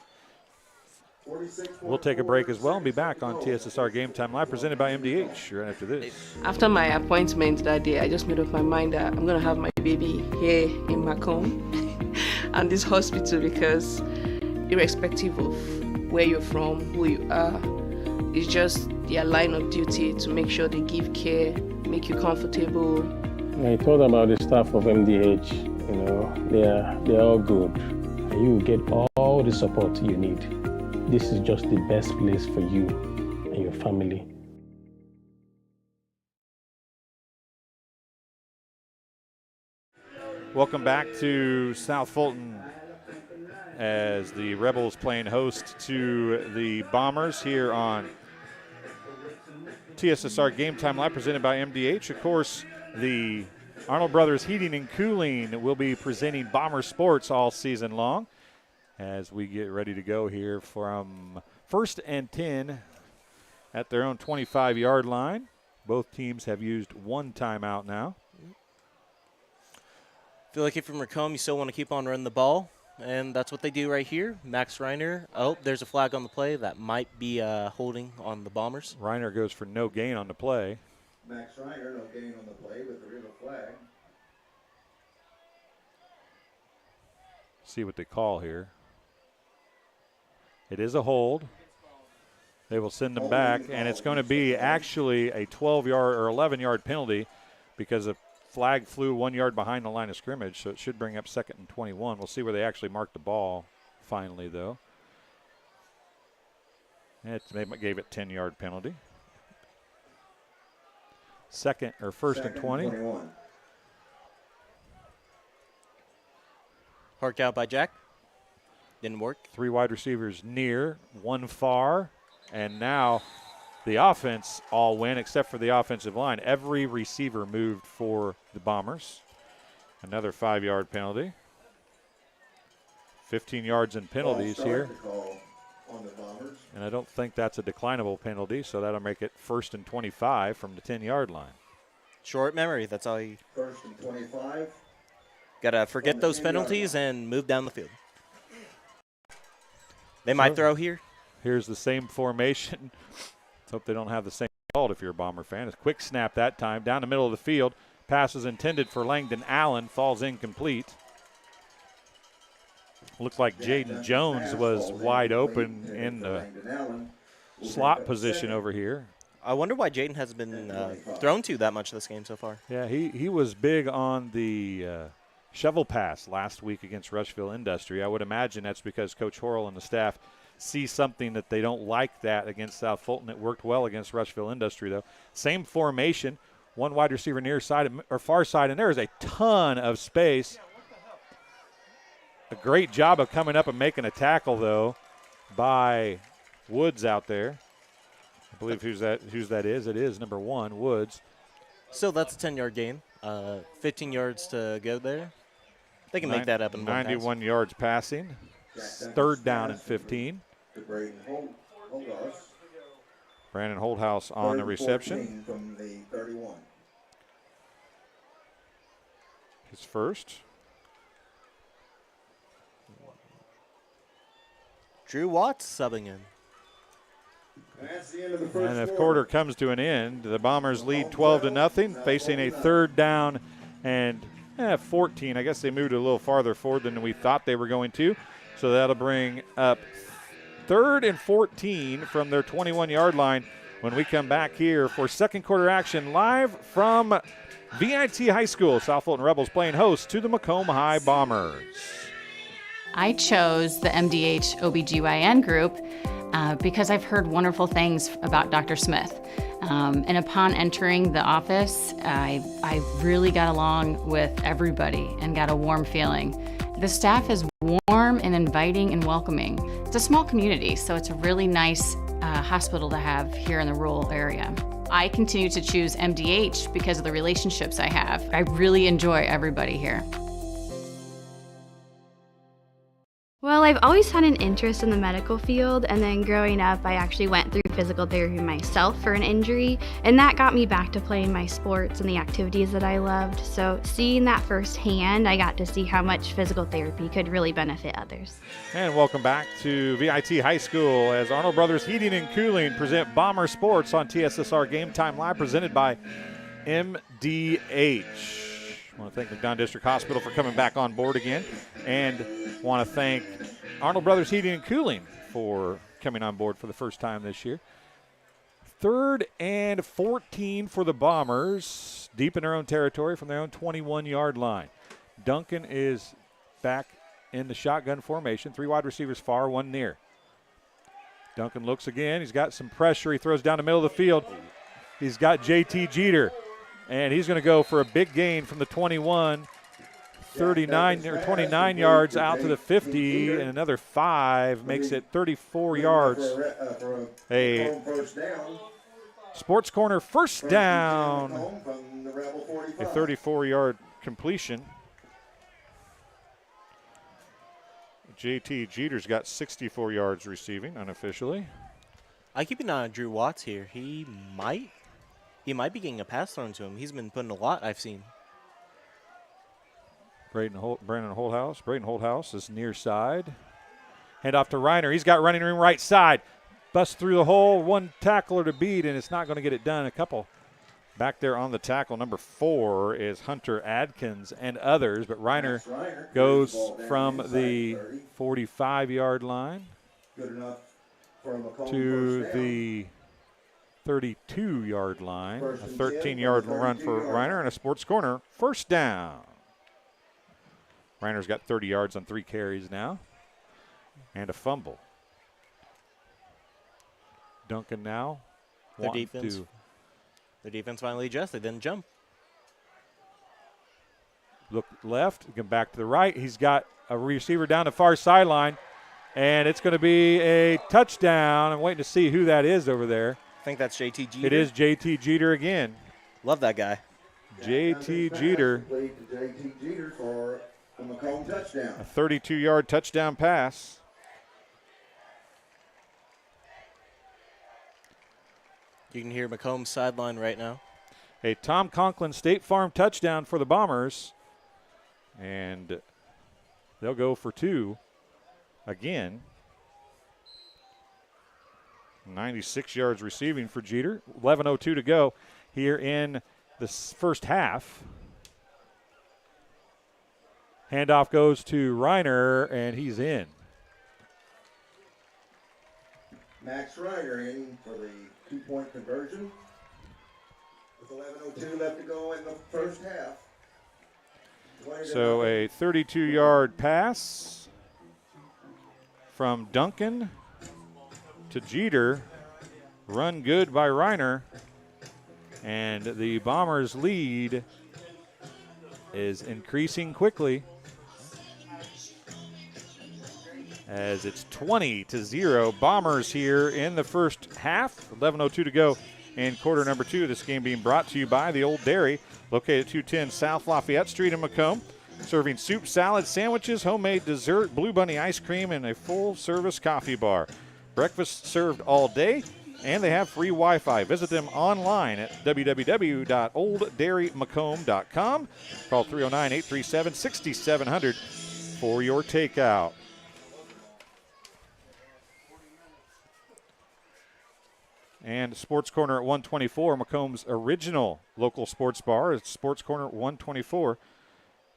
We'll take a break as well and be back on TSSR Game Time Live, presented by MDH right after this. After my appointment that day, I just made up my mind that I'm going to have my baby here in Macomb and this hospital, because irrespective of where you're from, who you are, it's just their line of duty to make sure they give care, make you comfortable. I thought about the staff of MDH, they're all good. And you will get all the support you need. This is just the best place for you and your family. Welcome back to South Fulton as the Rebels playing host to the Bombers here on TSSR Game Time Live, presented by MDH. Of course, the Arnold Brothers Heating and Cooling will be presenting Bomber Sports all season long as we get ready to go here from 1st and 10 at their own 25-yard line. Both teams have used one timeout now. Feel like if you're Macomb, you still want to keep on running the ball, and that's what they do right here. Max Reiner. Oh, there's a flag on the play. That might be holding on the Bombers. Reiner goes for no gain on the play. Max Reiner, no gain on the play, but there is a flag. See what they call here. It is a hold. They will send them back, and it's going to be actually a 12-yard or 11-yard penalty because the flag flew 1 yard behind the line of scrimmage, so it should bring up 2nd and 21. We'll see where they actually mark the ball finally, though. They gave it 10-yard penalty. First and 20. 21. Harked out by Jack. Didn't work. 3 wide receivers near, 1 far, and now the offense all win except for the offensive line. Every receiver moved for the Bombers. Another 5-yard penalty. 15 yards in penalties here. On the Bombers. And I don't think that's a declinable penalty, so that'll make it 1st and 25 from the 10-yard line. Short memory, that's all you. 1st and 25. Got to forget those penalties and move down the field. They might throw here. Here's the same formation. Let's hope they don't have the same result if you're a Bomber fan. It's a quick snap that time. Down the middle of the field. Pass is intended for Langdon Allen. Falls incomplete. Looks like Jaden Jones was wide open in the slot position over here. I wonder why Jaden hasn't been thrown to that much this game so far. Yeah, he was big on the shovel pass last week against Rushville Industry. I would imagine that's because Coach Horrell and the staff see something that they don't like that against South Fulton. It worked well against Rushville Industry, though. Same formation, 1 wide receiver near side or far side, and there is a ton of space. A great job of coming up and making a tackle, though, by Woods out there. I believe who's that is. It is number 1, Woods. So that's a 10-yard gain. 15 yards to go there. They can make that up in 91 yards passing. 3rd down and 15. Brandon Holdhouse on the reception. From the 31. His first. Drew Watts subbing in. That's the end of the first And if quarter comes to an end, the Bombers lead 12-0, facing a 3rd down and 14. I guess they moved a little farther forward than we thought they were going to. So that'll bring up 3rd and 14 from their 21-yard line when we come back here for second quarter action live from VIT High School. South Fulton Rebels playing host to the Macomb High Bombers. I chose the MDH OBGYN group because I've heard wonderful things about Dr. Smith. And upon entering the office, I really got along with everybody and got a warm feeling. The staff is warm and inviting and welcoming. It's a small community, so it's a really nice hospital to have here in the rural area. I continue to choose MDH because of the relationships I have. I really enjoy everybody here. I've always had an interest in the medical field, and then growing up, I actually went through physical therapy myself for an injury, and that got me back to playing my sports and the activities that I loved. So seeing that firsthand, I got to see how much physical therapy could really benefit others. And welcome back to VIT High School as Arnold Brothers Heating and Cooling present Bomber Sports on TSSR Game Time Live, presented by MDH. I want to thank McDonough District Hospital for coming back on board again, and want to thank Arnold Brothers Heating and Cooling for coming on board for the first time this year. 3rd and 14 for the Bombers, deep in their own territory from their own 21-yard line. Duncan is back in the shotgun formation. 3 wide receivers far, 1 near. Duncan looks again. He's got some pressure. He throws down the middle of the field. He's got JT Jeter, and he's going to go for a big gain from the 21. 39 or 29 yards out to the 50, and another 5 makes it 34 yards. A Sports Corner first down. A 34-yard completion. JT Jeter's got 64 yards receiving unofficially. I keep an eye on Drew Watts here. He might be getting a pass thrown to him. He's been putting a lot, I've seen. Braden Holthouse is near side. Hand off to Reiner. He's got running room right side. Busts through the hole. 1 tackler to beat, and it's not going to get it done. A couple back there on the tackle. Number 4 is Hunter Adkins and others, but Reiner goes from the 45-yard line to the 32-yard line. A 13-yard run for Reiner and a Sports Corner first down. Reiner's got 30 yards on 3 carries now. And a fumble. Duncan now. The defense finally adjusted, didn't jump. Look left, again back to the right. He's got a receiver down the far sideline. And it's going to be a touchdown. I'm waiting to see who that is over there. I think that's JT Jeter. It is JT Jeter again. Love that guy. JT Jeter. JT Jeter for a Macomb touchdown. A 32-yard touchdown pass. You can hear Macomb's sideline right now. A Tom Conklin State Farm touchdown for the Bombers. And they'll go for 2 again. 96 yards receiving for Jeter. 11:02 to go here in the first half. Handoff goes to Reiner, and he's in. Max Reiner in for the 2-point conversion with 11:02 left to go in the first half. So a 32-yard pass from Duncan to Jeter. Run good by Reiner. And the Bombers' lead is increasing quickly as it's 20-0. Bombers here in the first half. 11:02 to go in quarter number 2. This game being brought to you by the Old Dairy, located at 210 South Lafayette Street in Macomb. Serving soup, salad, sandwiches, homemade dessert, Blue Bunny ice cream, and a full-service coffee bar. Breakfast served all day, and they have free Wi-Fi. Visit them online at www.olddairymacomb.com. Call 309-837-6700 for your takeout. And Sports Corner at 124, Macomb's original local sports bar. It's Sports Corner at 124.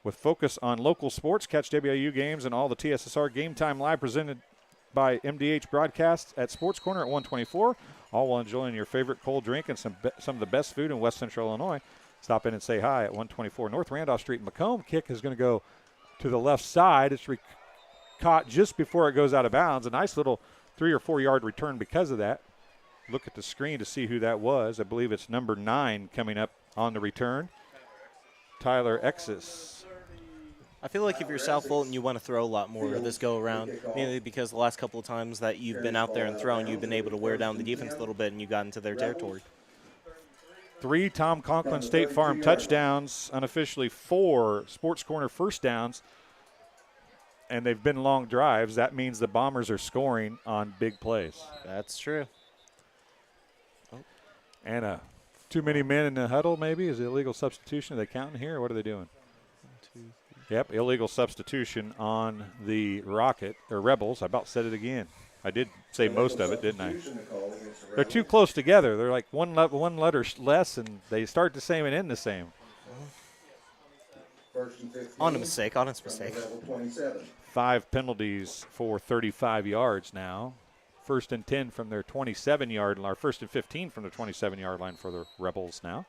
With focus on local sports, catch WIU games and all the TSSR Game Time Live presented by MDH broadcasts at Sports Corner at 124, all while enjoying your favorite cold drink and some of the best food in West Central Illinois. Stop in and say hi at 124 North Randolph Street in Macomb. Kick is going to go to the left side. It's caught just before it goes out of bounds. A nice little 3 or 4 yard return because of that. Look at the screen to see who that was. I believe it's number 9 coming up on the return. Tyler Exis. I feel like if you're South Fulton, you want to throw a lot more this go around, mainly because the last couple of times that you've been out there and thrown, you've been able to wear down the defense a little bit and you got into their territory. 3 Tom Conklin State Farm touchdowns, unofficially 4 Sports Corner first downs. and they've been long drives, that means the Bombers are scoring on big plays. That's true. And too many men in the huddle, maybe? Is it illegal substitution? Are they counting here, or what are they doing? 1, 2, 3. Yep, illegal substitution on the Rocket, or Rebels. I about said it again. I did say most of it, didn't I? They're too close together. They're like one letter less, and they start the same and end the same. Honest mistake. 5 penalties for 35 yards now. 1st and 10 from their 27-yard line, or 1st and 15 from the 27-yard line for the Rebels now.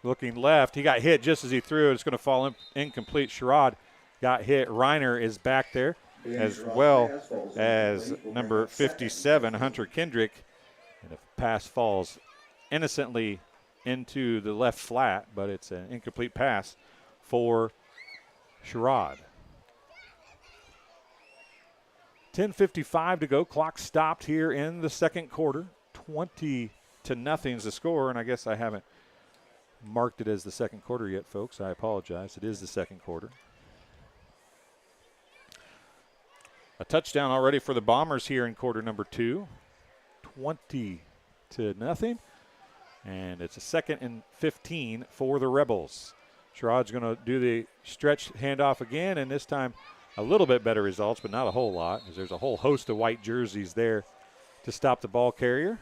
Looking left, he got hit just as he threw it. It's going to fall incomplete. Sherrod got hit. Reiner is back there, as well as number 57, Hunter Kendrick. And a pass falls innocently into the left flat, but it's an incomplete pass for Sherrod. 10:55 to go. Clock stopped here in the second quarter. 20-0 is the score, and I guess I haven't marked it as the second quarter yet, folks. I apologize. It is the second quarter. A touchdown already for the Bombers here in quarter number 2. 20-0. And it's a 2nd and 15 for the Rebels. Sherrod's going to do the stretch handoff again, and this time a little bit better results, but not a whole lot, as there's a whole host of white jerseys there to stop the ball carrier.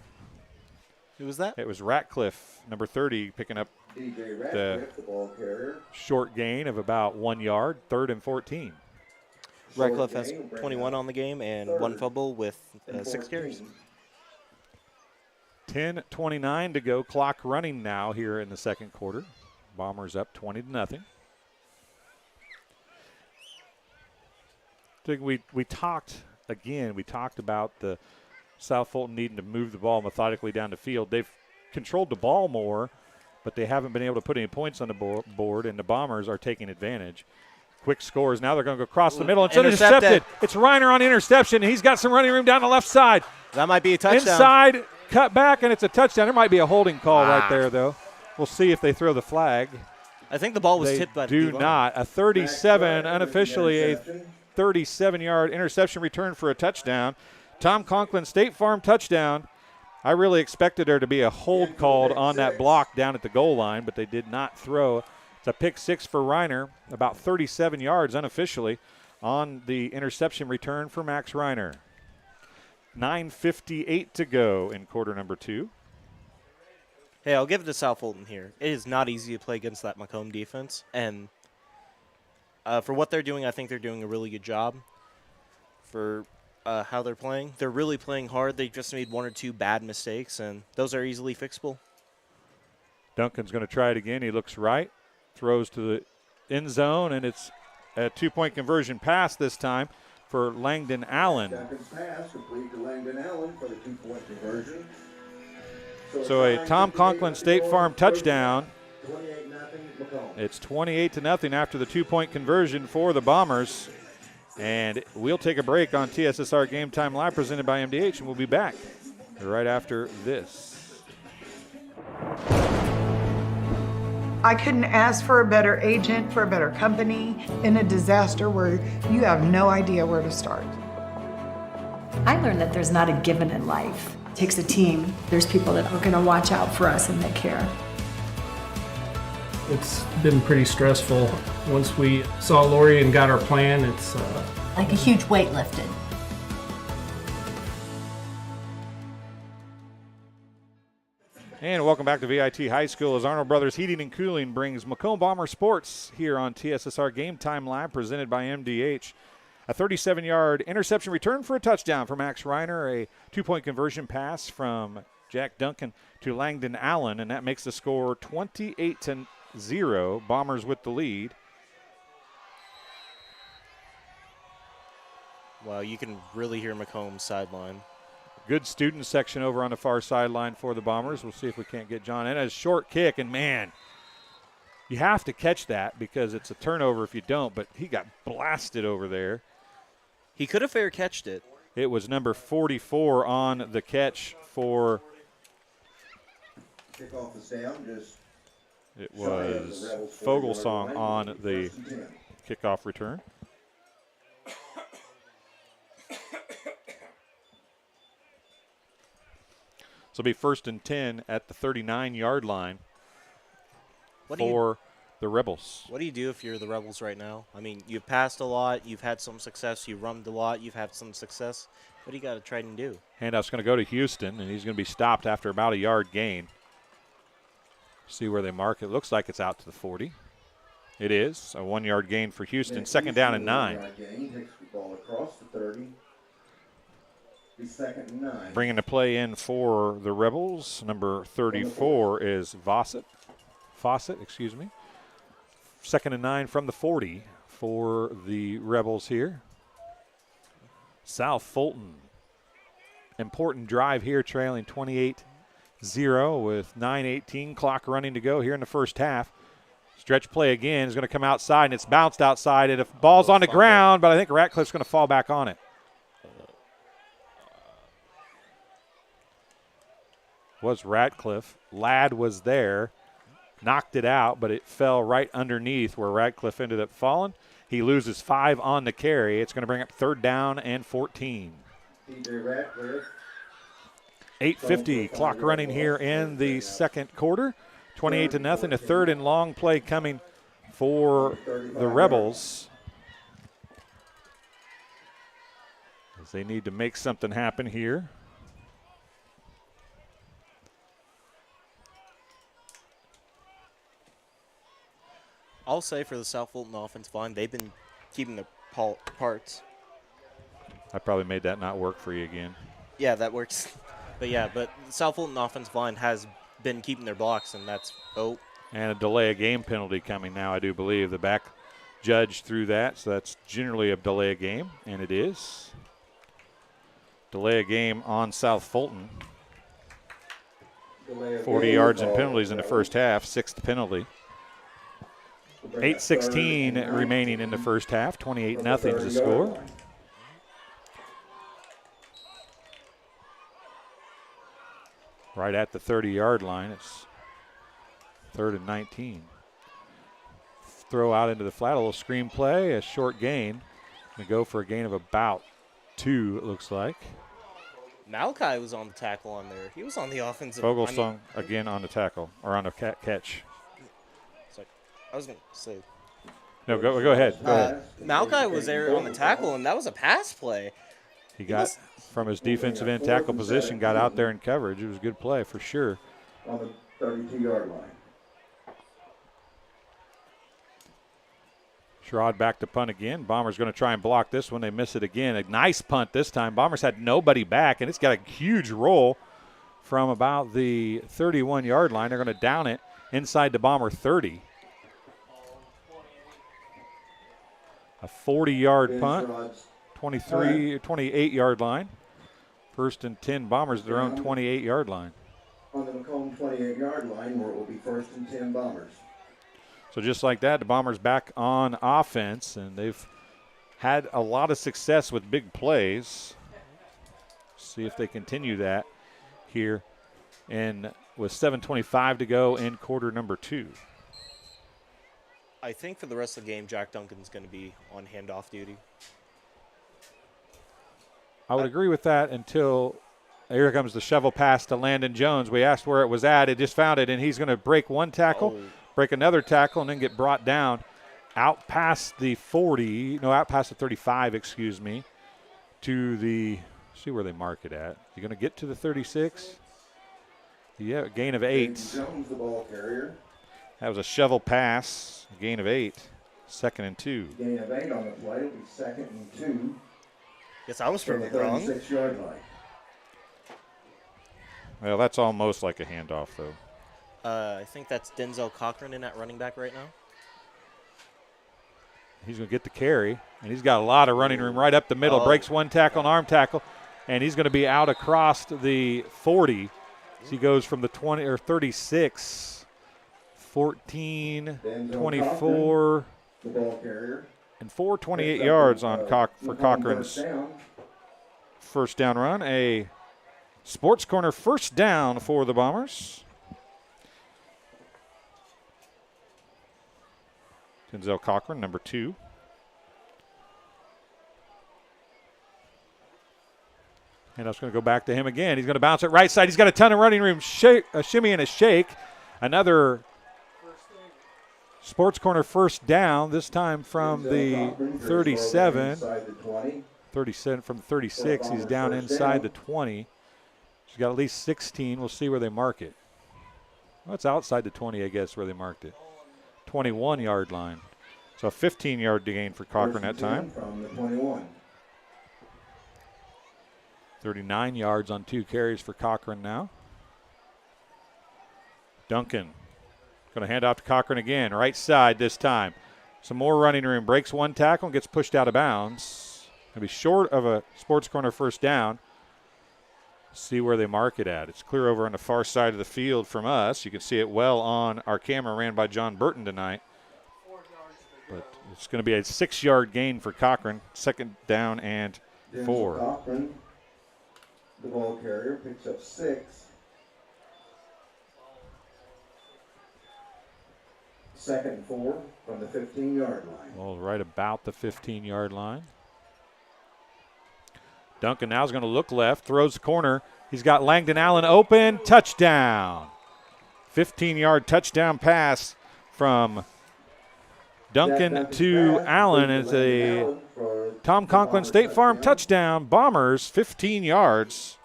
Who was that? It was Ratcliffe, number 30, picking up the ball carrier. Short gain of about 1 yard, 3rd and 14. Ratcliffe has 21 on the game and 1 fumble with 6 carries. 10:29 to go. Clock running now here in the second quarter. Bombers up 20-0. I think we talked about the South Fulton needing to move the ball methodically down the field. They've controlled the ball more, but they haven't been able to put any points on the board, and the Bombers are taking advantage. Quick scores. Now they're going to go across the middle. It's intercepted. It's Reiner on the interception. He's got some running room down the left side. That might be a touchdown. Inside, cut back, and it's a touchdown. There might be a holding call right there, though. We'll see if they throw the flag. I think the ball was tipped by the do not. A 37, unofficially a 37-yard interception return for a touchdown. Tom Conklin, State Farm touchdown. I really expected there to be a hold called on that block down at the goal line, but they did not throw. It's a pick 6 for Reiner, about 37 yards unofficially on the interception return for Max Reiner. 9:58 to go in quarter number 2. Hey, I'll give it to South Fulton here. It is not easy to play against that Macomb defense, and for what they're doing, I think they're doing a really good job for how they're playing. They're really playing hard. They just made 1 or 2 bad mistakes, and those are easily fixable. Duncan's going to try it again. He looks right, throws to the end zone, and it's a 2-point conversion pass this time for Langdon Allen. Duncan's pass complete to Langdon Allen for the 2-point conversion. So a Tom Conklin State Farm touchdown. 28-0 Macomb. It's 28-0 after the 2-point conversion for the Bombers. And we'll take a break on TSSR Game Time Live presented by MDH, and we'll be back right after this. I couldn't ask for a better agent, for a better company in a disaster where you have no idea where to start. I learned that there's not a given in life. It takes a team. There's people that are going to watch out for us and that care. It's been pretty stressful. Once we saw Lori and got our plan, it's like a huge weight lifted. And welcome back to VIT High School as Arnold Brothers Heating and Cooling brings Macomb Bomber Sports here on TSSR Game Time Live presented by MDH. A 37-yard interception return for a touchdown for Max Reiner, a 2-point conversion pass from Jack Duncan to Langdon Allen, and that makes the score 28-0. Bombers with the lead. Wow, you can really hear Macomb's sideline. Good student section over on the far sideline for the Bombers. We'll see if we can't get John. And a short kick, and man, you have to catch that because it's a turnover if you don't, but he got blasted over there. He could have fair catched it. It was number 44 on the catch for Kickoff is down, just It was Fogelsong on the kickoff return. So it'll be 1st and 10 at the 39-yard line for the Rebels. What do you do if you're the Rebels right now? I mean, you've passed a lot, you've had some success, you've run a lot, you've had some success. What do you got to try and do? Handoff's going to go to Houston, and he's going to be stopped after about a yard gain. See where they mark it. Looks like it's out to the 40. It is a 1-yard gain for Houston. 2nd down and 9. Gain, takes the ball across the 30. Be 2nd and 9. Bringing the play in for the Rebels. Number 34 is Fawcett, excuse me. 2nd and 9 from the 40 for the Rebels here. South Fulton. Important drive here, trailing 28-0 with 9:18 clock running to go here in the first half. Stretch play again is going to come outside, and it's bounced outside. And if ball's on the ground, but I think Ratcliffe's going to fall back on it. Was Ratcliffe. Ladd was there. Knocked it out, but it fell right underneath where Ratcliffe ended up falling. He loses 5 on the carry. It's going to bring up 3rd down and 14. 8:50 clock running here in the second quarter. 28-0. A 3rd and long play coming for the Rebels, as they need to make something happen here. I'll say for the South Fulton offensive line, they've been keeping the parts. I probably made that not work for you again. Yeah, that works. But the South Fulton offensive line has been keeping their blocks, and that's And a delay of game penalty coming now, I do believe. The back judge threw that, so that's generally a delay of game, and it is. Delay of game on South Fulton. 40 yards and penalties in the first half, 6th penalty. 8:16 remaining in the first half, 28-0 is the score. Right at the 30-yard line, it's 3rd and 19. Throw out into the flat, a little screen play, a short gain. Going to go for a gain of about 2, it looks like. Malachi was on the tackle on there. He was on the offensive. Fogelsong again on the tackle, or on the catch. I was going to say. No, go ahead. Go ahead. Malachi was there on the tackle, and that was a pass play. He got from his defensive end tackle position, got out there in coverage. It was a good play for sure. On the 32-yard line. Sherrod back to punt again. Bombers going to try and block this one. They miss it again. A nice punt this time. Bombers had nobody back, and it's got a huge roll from about the 31-yard line. They're going to down it inside the Bomber 30. A 40-yard punt, 28-yard line. 1st and 10 Bombers at their own 28-yard line. On the Macomb 28-yard line, where it will be 1st and 10 Bombers. So just like that, the Bombers back on offense, and they've had a lot of success with big plays. See if they continue that here with 7:25 to go in quarter number 2. I think for the rest of the game, Jack Duncan's going to be on handoff duty. I would agree with that until here comes the shovel pass to Landon Jones. We asked where it was at. It just found it, and he's going to break one tackle, break another tackle, and then get brought down out past the 35, excuse me, to the – see where they mark it at. You're going to get to the 36? Yeah, gain of 8. Jones, the ball carrier. That was a shovel pass, gain of 8, 2nd and 2. Gain of 8 on the play will be 2nd and 2. Yes, I was probably wrong. 36-yard line. Well, that's almost like a handoff, though. I think that's Denzel Cochran in at running back right now. He's going to get the carry, and he's got a lot of running room right up the middle. Breaks one tackle, an arm tackle, and he's going to be out across the 40. So he goes from the 20 or 36, 14, 24, the ball carrier, and 28 yards on for Cochran's first down run. A Sports Corner first down for the Bombers. Denzel Cochran, number 2. And I was going to go back to him again. He's going to bounce it right side. He's got a ton of running room. A shimmy and a shake. Another Sports Corner first down, this time from the 37. 37 from 36. He's down inside the 20. He's got at least 16. We'll see where they mark it. Well, it's outside the 20, I guess, where they marked it. 21-yard line. So a 15-yard gain for Cochran that time. From the 21. 39 yards on 2 carries for Cochran now. Duncan going to hand off to Cochran again, right side this time. Some more running room. Breaks one tackle and gets pushed out of bounds. Going to be short of a Sports Corner first down. See where they mark it at. It's clear over on the far side of the field from us. You can see it well on our camera ran by John Burton tonight. But it's going to be a 6-yard gain for Cochran. 2nd down and 4. Cochran, the ball carrier, picks up 6. 2nd and 4 from the 15-yard line. Well, right about the 15-yard line. Duncan now is going to look left, throws the corner. He's got Langdon Allen open. Touchdown. 15-yard touchdown pass from Duncan to Allen. It's a Tom Conklin State Farm touchdown. Bombers, 15 yards.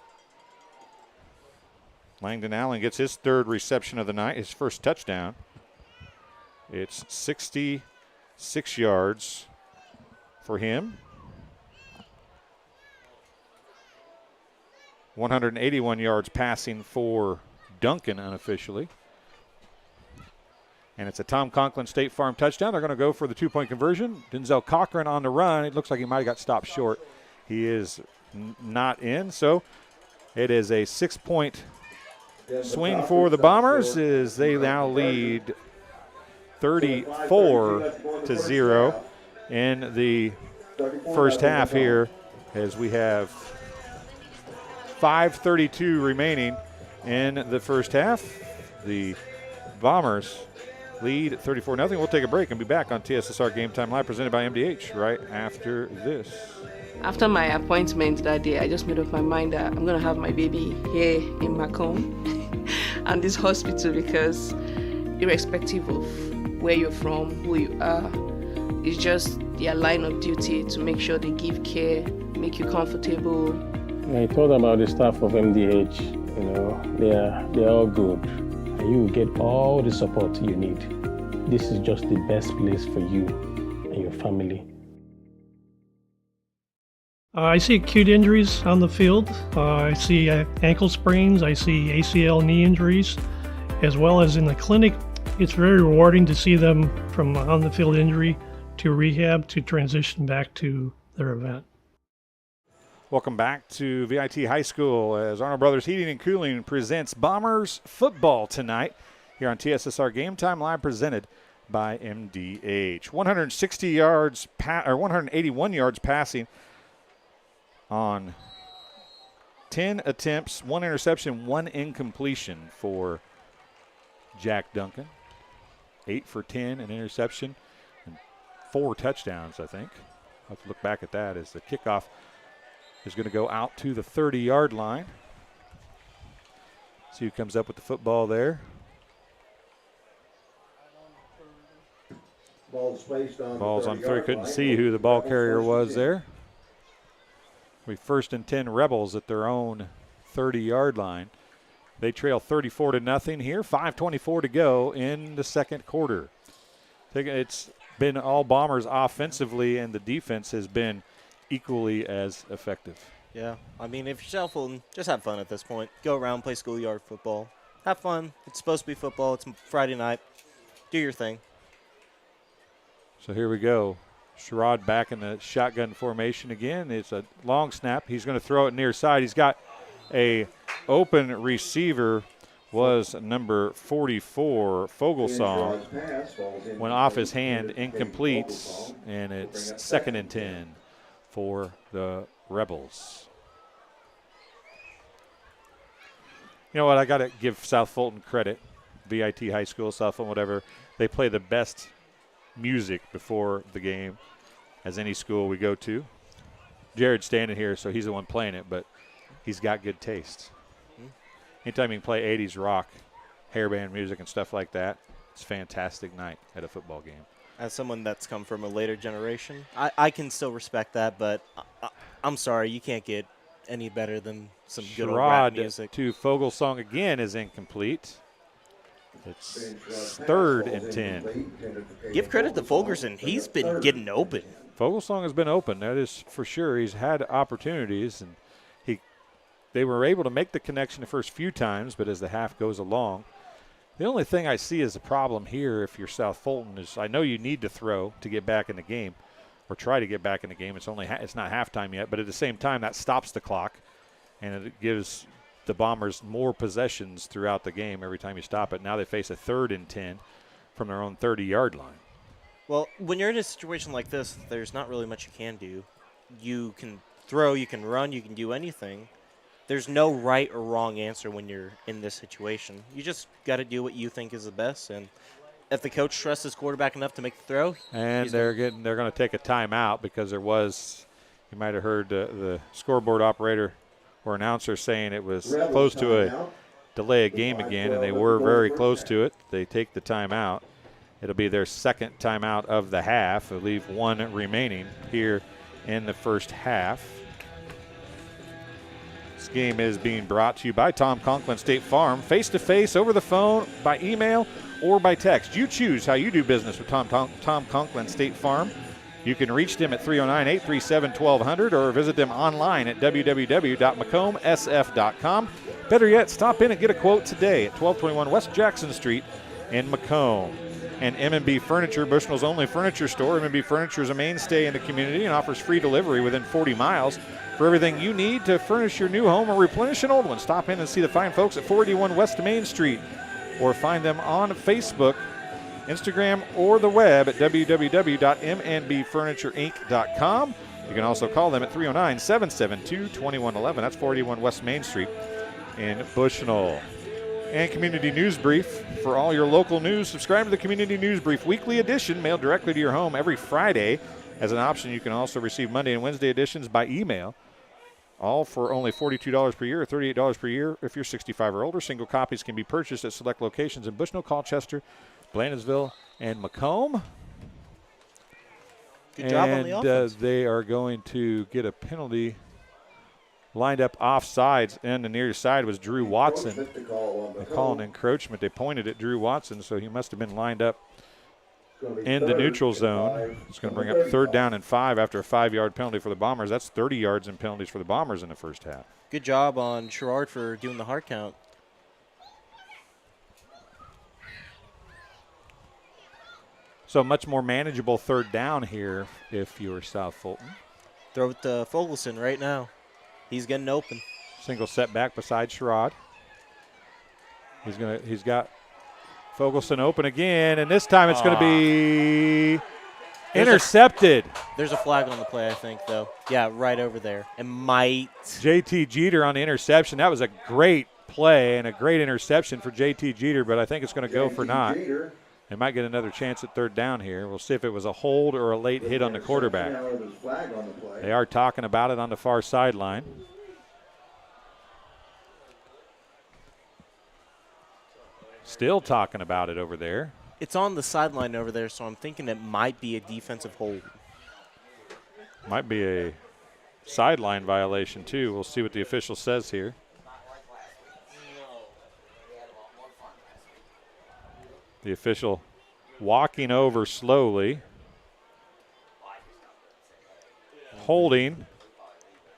Langdon Allen gets his 3rd reception of the night, his first touchdown. It's 66 yards for him. 181 yards passing for Duncan unofficially. And it's a Tom Conklin State Farm touchdown. They're going to go for the 2-point conversion. Denzel Cochran on the run. It looks like he might have got stopped short. He is not in, so it is a 6-point swing for the Bombers as they now lead 34-0 in the first half here, as we have 5:32 remaining in the first half. The Bombers lead 34-0. We'll take a break and be back on TSSR Game Time Live, presented by MDH, right after this. After my appointment that day, I just made up my mind that I'm going to have my baby here in Macomb and this hospital, because irrespective of where you're from, who you are, it's just their line of duty to make sure they give care, make you comfortable. I told about the staff of MDH. You know, they're all good. And you will get all the support you need. This is just the best place for you and your family. I see acute injuries on the field. I see ankle sprains. I see ACL knee injuries, as well as in the clinic. It's very rewarding to see them from on-the-field injury to rehab to transition back to their event. Welcome back to VIT High School as Arnold Brothers Heating and Cooling presents Bombers football tonight here on TSSR Game Time Live, presented by MDH. 160 yards, 181 yards passing on 10 attempts, 1 interception, 1 incompletion for Jack Duncan. 8 for 10, an interception, and 4 touchdowns, I think. I'll have to look back at that as the kickoff is going to go out to the 30-yard line. See who comes up with the football there. Ball's placed on Ball's the on 30-yard 30. Couldn't line. see who the ball carrier First was and 10. there. We 1st and 10 Rebels at their own 30-yard line. They trail 34-0 here. 5:24 to go in the second quarter. It's been all Bombers offensively, and the defense has been equally as effective. Yeah, I mean, if you're South Fulton, just have fun at this point. Go around, play schoolyard football. Have fun. It's supposed to be football. It's Friday night. Do your thing. So here we go. Sherrod back in the shotgun formation again. It's a long snap. He's going to throw it near side. He's got a open receiver, was number 44, Fogelsong. Went off his hand, incomplete, and it's 2nd and 10 for the Rebels. You know what? I got to give South Fulton credit. VIT High School, South Fulton, whatever. They play the best music before the game, as any school we go to. Jared's standing here, so he's the one playing it, but he's got good taste. Anytime you can play 80s rock, hairband music and stuff like that, it's a fantastic night at a football game. As someone that's come from a later generation, I can still respect that, but I'm sorry, you can't get any better than some good old rap music. To Fogelsong again is incomplete. It's 3rd and 10. Give credit to Fulgerson. He's been getting open. Fogelsong has been open. That is for sure. He's had opportunities, and they were able to make the connection the first few times, but as the half goes along, the only thing I see as a problem here if you're South Fulton is I know you need to throw to get back in the game or try to get back in the game. It's not halftime yet, but at the same time that stops the clock, and it gives the Bombers more possessions throughout the game every time you stop it. Now they face a 3rd and 10 from their own 30-yard line. Well, when you're in a situation like this, there's not really much you can do. You can throw, you can run, you can do anything. There's no right or wrong answer when you're in this situation. You just got to do what you think is the best. And if the coach trusts his quarterback enough to make the throw, and they're going to take a timeout because there was, you might have heard the scoreboard operator or announcer saying it was close to a delay a game again, and they were very close to it. They take the timeout. It'll be their second timeout of the half. They'll leave one remaining here in the first half. This game is being brought to you by Tom Conklin State Farm, face-to-face, over the phone, by email, or by text. You choose how you do business with Tom Conklin State Farm. You can reach them at 309-837-1200 or visit them online at www.macombsf.com. Better yet, stop in and get a quote today at 1221 West Jackson Street in Macomb. And M&B Furniture, Bushnell's only furniture store. M&B Furniture is a mainstay in the community and offers free delivery within 40 miles. For everything you need to furnish your new home or replenish an old one, stop in and see the fine folks at 481 West Main Street, or find them on Facebook, Instagram, or the web at www.mnbfurniturinc.com. You can also call them at 309-772-2111. That's 481 West Main Street in Bushnell. And Community News Brief. For all your local news, subscribe to the Community News Brief weekly edition, mailed directly to your home every Friday. As an option, you can also receive Monday and Wednesday editions by email, all for only $42 per year or $38 per year if you're 65 or older. Single copies can be purchased at select locations in Bushnell, Colchester, Blandesville, and Macomb. Good job on the offense. They are going to get a penalty. Lined up offsides, and the near side was Drew Watson. They call an encroachment. They pointed at Drew Watson, so he must have been lined up in the neutral zone. It's going to bring up 3rd down and 5 after a 5-yard penalty for the Bombers. That's 30 yards in penalties for the Bombers in the first half. Good job on Sherrard for doing the hard count. So much more manageable 3rd down here if you're South Fulton. Throw it to Fogelson right now. He's getting open. Single setback beside Sherrod. He's got Fogelson open again, and this time it's going to be intercepted. There's a flag on the play, I think, though. Yeah, right over there. It might. JT Jeter on the interception. That was a great play and a great interception for JT Jeter, but I think it's going to go for naught. They might get another chance at 3rd down here. We'll see if it was a hold or a late hit on the quarterback. They are talking about it on the far sideline. Still talking about it over there. It's on the sideline over there, so I'm thinking it might be a defensive hold. Might be a sideline violation, too. We'll see what the official says here. The official walking over slowly. Holding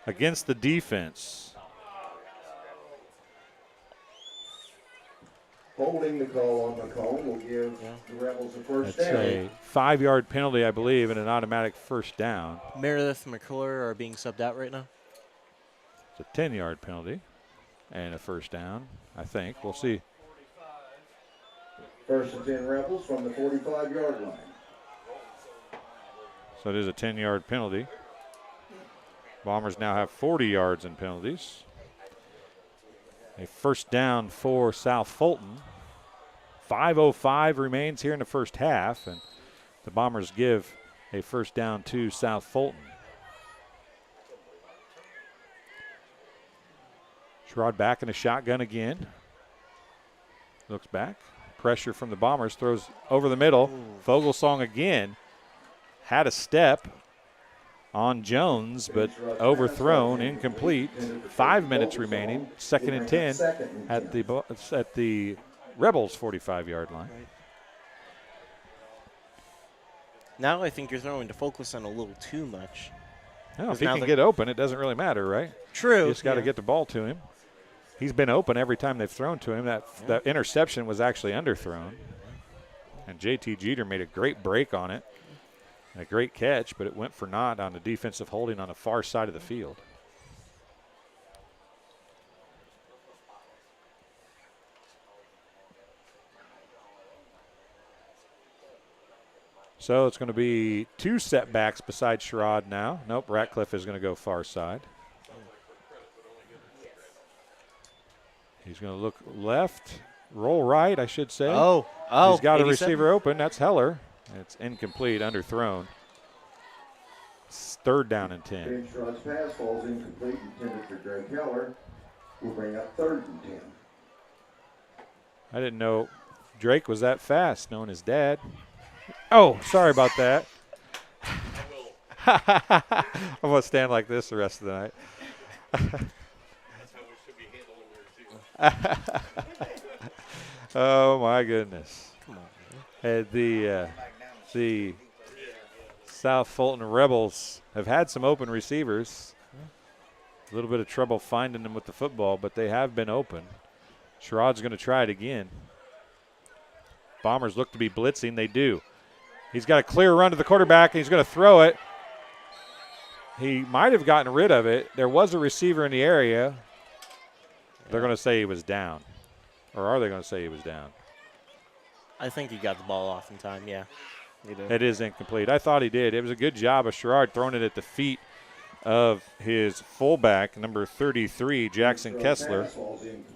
against the defense. Holding the call on Macomb will give the Rebels a first down. It's a 5-yard penalty, I believe, and an automatic first down. Meredith and McClure are being subbed out right now. It's a 10-yard penalty and a first down, I think. We'll see. 1st and 10 Rebels from the 45-yard line. So it is a 10-yard penalty. Bombers now have 40 yards in penalties. A first down for South Fulton. 5:05 remains here in the first half, and the Bombers give a first down to South Fulton. Sherrod back in a shotgun again. Looks back. Pressure from the Bombers. Throws over the middle. Vogelsong again. Had a step on Jones, but overthrown, incomplete. 5 minutes remaining. 2nd and 10 at the Rebels' 45-yard line. Now I think you're throwing to Fulton a little too much. No, if he can get open, it doesn't really matter, right? True. You just got to get the ball to him. He's been open every time they've thrown to him. That interception was actually underthrown. And JT Jeter made a great break on it. A great catch, but it went for naught on the defensive holding on the far side of the field. So it's going to be 2 setbacks beside Sherrod now. Nope, Ratcliffe is going to go far side. He's going to look left, roll right, I should say. Oh, he's got 87. a receiver open. That's Heller. It's incomplete, underthrown. It's 3rd down and 10. Ben Sherrod's pass falls incomplete, intended for Greg Heller. Will bring up 3rd and 10. I didn't know Drake was that fast, knowing his dad. Oh, sorry about that. I'm going to stand like this the rest of the night. Oh, my goodness. Come on, Had the South Fulton Rebels have had some open receivers. A little bit of trouble finding them with the football, but they have been open. Sherrod's going to try it again. Bombers look to be blitzing. They do. He's got a clear run to the quarterback, and he's going to throw it. He might have gotten rid of it. There was a receiver in the area. They're going to say he was down. Or are they going to say he was down? I think he got the ball off in time, yeah. He did. It is incomplete. I thought he did. It was a good job of Sherrod throwing it at the feet of his fullback, number 33, Jackson Kessler.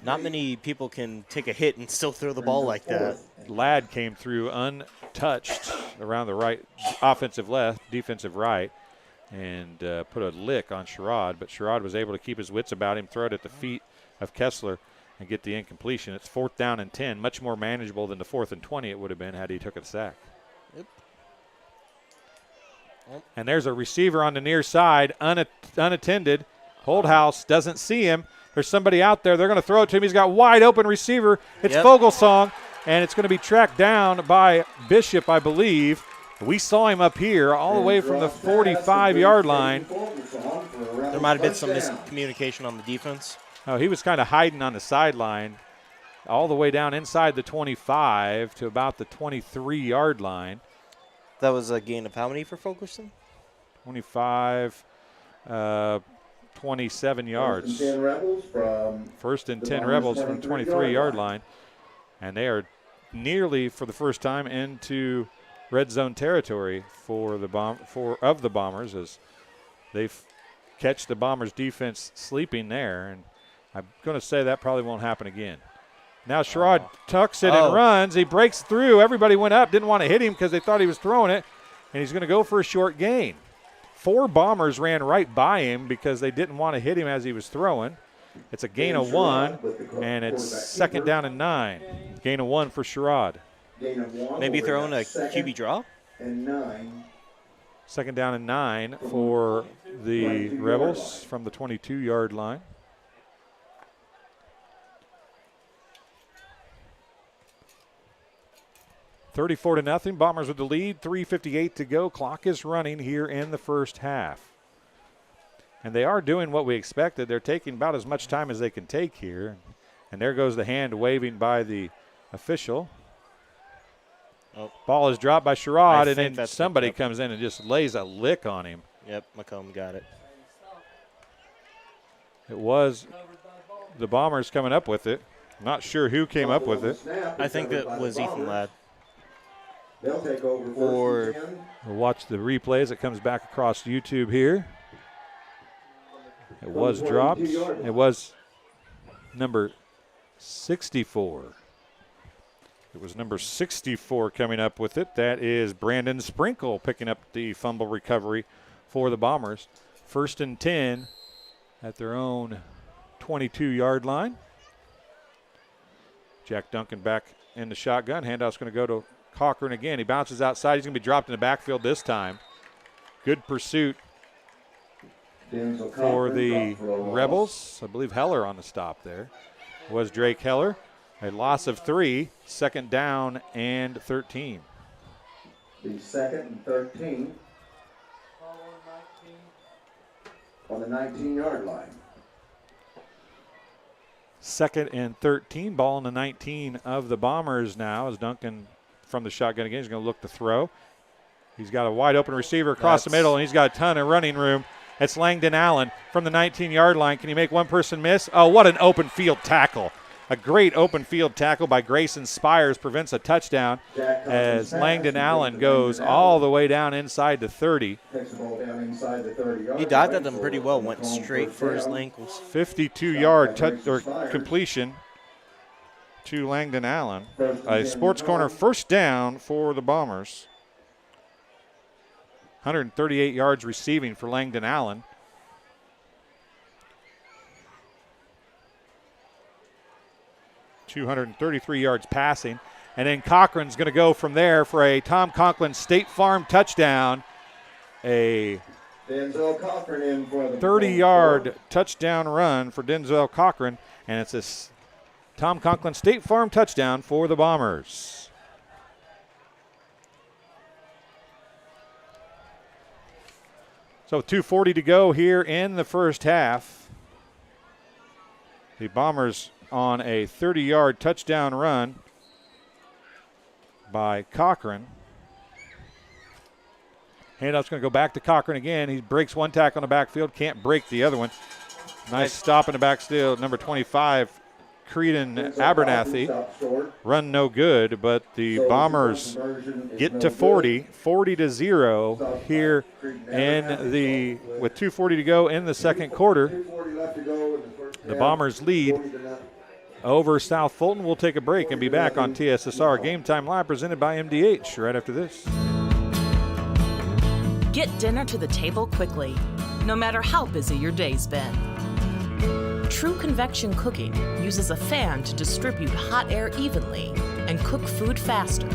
Not many people can take a hit and still throw the ball like that. Ladd came through untouched around the right, offensive left, defensive right, and put a lick on Sherrod. But Sherrod was able to keep his wits about him, throw it at the feet of Kessler, and get the incompletion. It's 4th down and 10, much more manageable than the 4th and 20 it would have been had he took a sack. Yep. And there's a receiver on the near side, unattended. Holdhouse doesn't see him. There's somebody out there. They're going to throw it to him. He's got wide open receiver. It's Vogelsong, and it's going to be tracked down by Bishop, I believe. We saw him up here all the way from the 45-yard line. There might have been some miscommunication on the defense. Oh, he was kind of hiding on the sideline all the way down inside the 25 to about the 23-yard line. That was a gain of how many for Fulton? 25, 27 yards. First and 10 Rebels from 23-yard line. And they are nearly, for the first time, into red zone territory for the Bombers as they catch the Bombers defense sleeping there. And I'm going to say that probably won't happen again. Now Sherrod tucks it and runs. He breaks through. Everybody went up, didn't want to hit him because they thought he was throwing it, and he's going to go for a short gain. 4 Bombers ran right by him because they didn't want to hit him as he was throwing. It's a gain of 1, and it's 2nd down and 9. Gain of 1 for Sherrod. Maybe throwing a QB draw? And 9. 2nd down and 9 for the Rebels from the 22-yard line. $34-0. Bombers with the lead. 3:58 to go. Clock is running here in the first half. And they are doing what we expected. They're taking about as much time as they can take here. And there goes the hand waving by the official. Ball is dropped by Sherrod, and then somebody comes in and just lays a lick on him. Yep, Macomb got it. It was the Bombers coming up with it. Not sure who came up with it. I think that was Ethan Ladd. They'll take over Or we'll watch the replay as it comes back across YouTube here. It was dropped. It was number 64. It was number 64 coming up with it. That is Brandon Sprinkle picking up the fumble recovery for the Bombers. 1st and 10 at their own 22-yard line. Jack Duncan back in the shotgun. Handoff's going to go to Cochran again. He bounces outside. He's going to be dropped in the backfield this time. Good pursuit for the Rebels. I believe Heller on the stop there. Was Drake Heller. A loss of 3, 2nd down and 13. The 2nd and 13 on the 19-yard line. 2nd and 13, ball on the 19 of the Bombers now as Duncan from the shotgun again. He's going to look to throw. He's got a wide open receiver across the middle, and he's got a ton of running room. It's Langdon Allen from the 19-yard line. Can he make one person miss? Oh, what an open field tackle. A great open field tackle by Grayson Spires prevents a touchdown as Langdon Allen goes all the way down inside the 30. He dived at them pretty well, went straight for his ankles. 52-yard completion to Langdon Allen. A Sports Corner first down for the Bombers. 138 yards receiving for Langdon Allen. .233 yards passing. And then Cochran's going to go from there for a Tom Conklin State Farm touchdown. A 30-yard touchdown run for Denzel Cochran. And it's a Tom Conklin State Farm touchdown for the Bombers. So 2:40 to go here in the first half. The Bombers on a 30-yard touchdown run by Cochran. Handoff's going to go back to Cochran again. He breaks one tackle in the backfield, can't break the other one. Nice stop in the backfield, number 25, Creedon Abernathy. Run no good, but the Bombers get to 40-0 here with 2:40 to go in the second quarter. The Bombers lead over South Fulton. We'll take a break and be back on TSSR Game Time Live, presented by MDH, right after this. Get dinner to the table quickly, no matter how busy your day's been. True convection cooking uses a fan to distribute hot air evenly and cook food faster.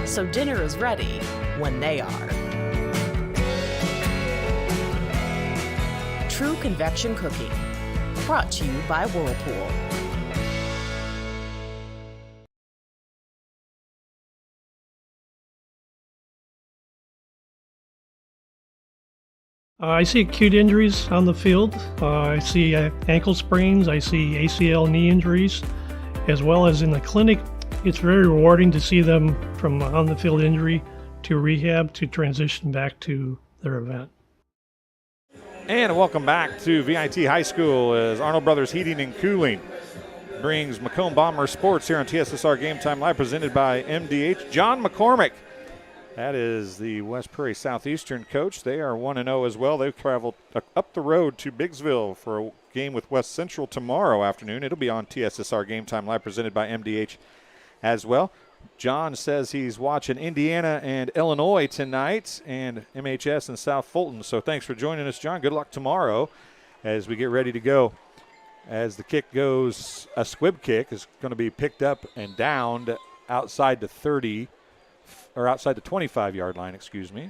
So dinner is ready when they are. True Convection Cooking, brought to you by Whirlpool. I see acute injuries on the field. I see ankle sprains. I see ACL knee injuries, as well as in the clinic. It's very rewarding to see them from on-the-field injury to rehab to transition back to their event. And welcome back to VIT High School as Arnold Brothers Heating and Cooling brings Macomb Bomber Sports here on TSSR Game Time Live, presented by MDH. John McCormick, that is the West Prairie Southeastern coach. They are 1-0 as well. They've traveled up the road to Biggsville for a game with West Central tomorrow afternoon. It'll be on TSSR Game Time Live, presented by MDH as well. John says he's watching Indiana and Illinois tonight and MHS and South Fulton. So thanks for joining us, John. Good luck tomorrow as we get ready to go. As the kick goes, a squib kick is going to be picked up and downed outside the 30, or outside the 25-yard line, excuse me.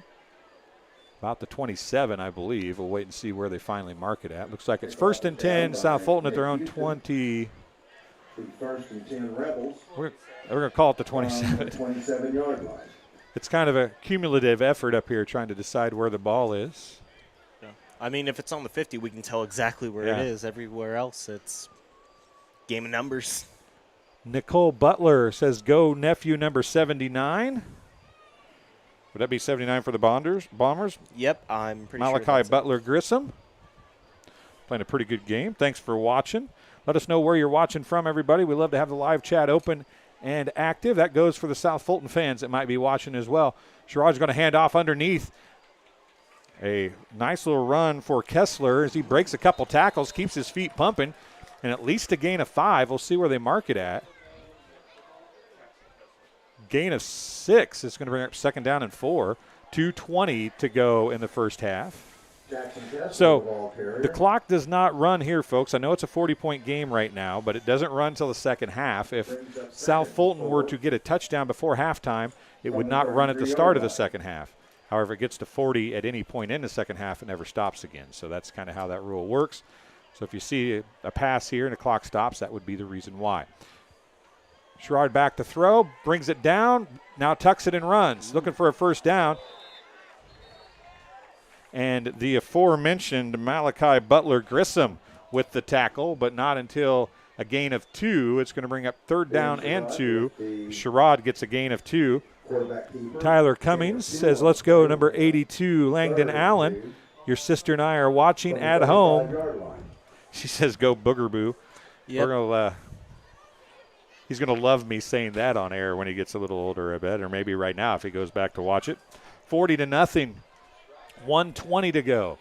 About the 27, I believe. We'll wait and see where they finally mark it at. Looks like it's 1st and 10, South Fulton at their own 20. 1st and 10 Rebels. We're going to call it the 27. 27-yard line. It's kind of a cumulative effort up here trying to decide where the ball is. Yeah. I mean, if it's on the 50, we can tell exactly where it is. Everywhere else, it's game of numbers. Nicole Butler says, go nephew number 79. Would that be 79 for the Bombers? Yep, I'm pretty sure. Malachi Butler Grissom playing a pretty good game. Thanks for watching. Let us know where you're watching from, everybody. We love to have the live chat open and active. That goes for the South Fulton fans that might be watching as well. Sherrod's going to hand off underneath. A nice little run for Kessler as he breaks a couple tackles, keeps his feet pumping. and at least a gain of 5. We'll see where they mark it at. Gain of 6 is going to bring up 2nd down and 4. 2:20 to go in the first half. So the clock does not run here, folks. I know it's a 40-point game right now, but it doesn't run until the second half. If South Fulton were to get a touchdown before halftime, it would not run at the start of the second half. However, it gets to 40 at any point in the second half, it never stops again. So that's kind of how that rule works. So if you see a pass here and the clock stops, that would be the reason why. Sherrod back to throw, brings it down, now tucks it and runs, looking for a first down. And the aforementioned Malachi Butler Grissom with the tackle, but not until a gain of 2. It's going to bring up 3rd down and 2. Sherrod gets a gain of 2. Tyler Cummings says, let's go, number 82, Langdon Allen. Your sister and I are watching at home. She says, go Boogerboo. Yep. We're gonna, he's going to love me saying that on air when he gets a little older, I bet, or maybe right now if he goes back to watch it. 40-0. 1:20 to go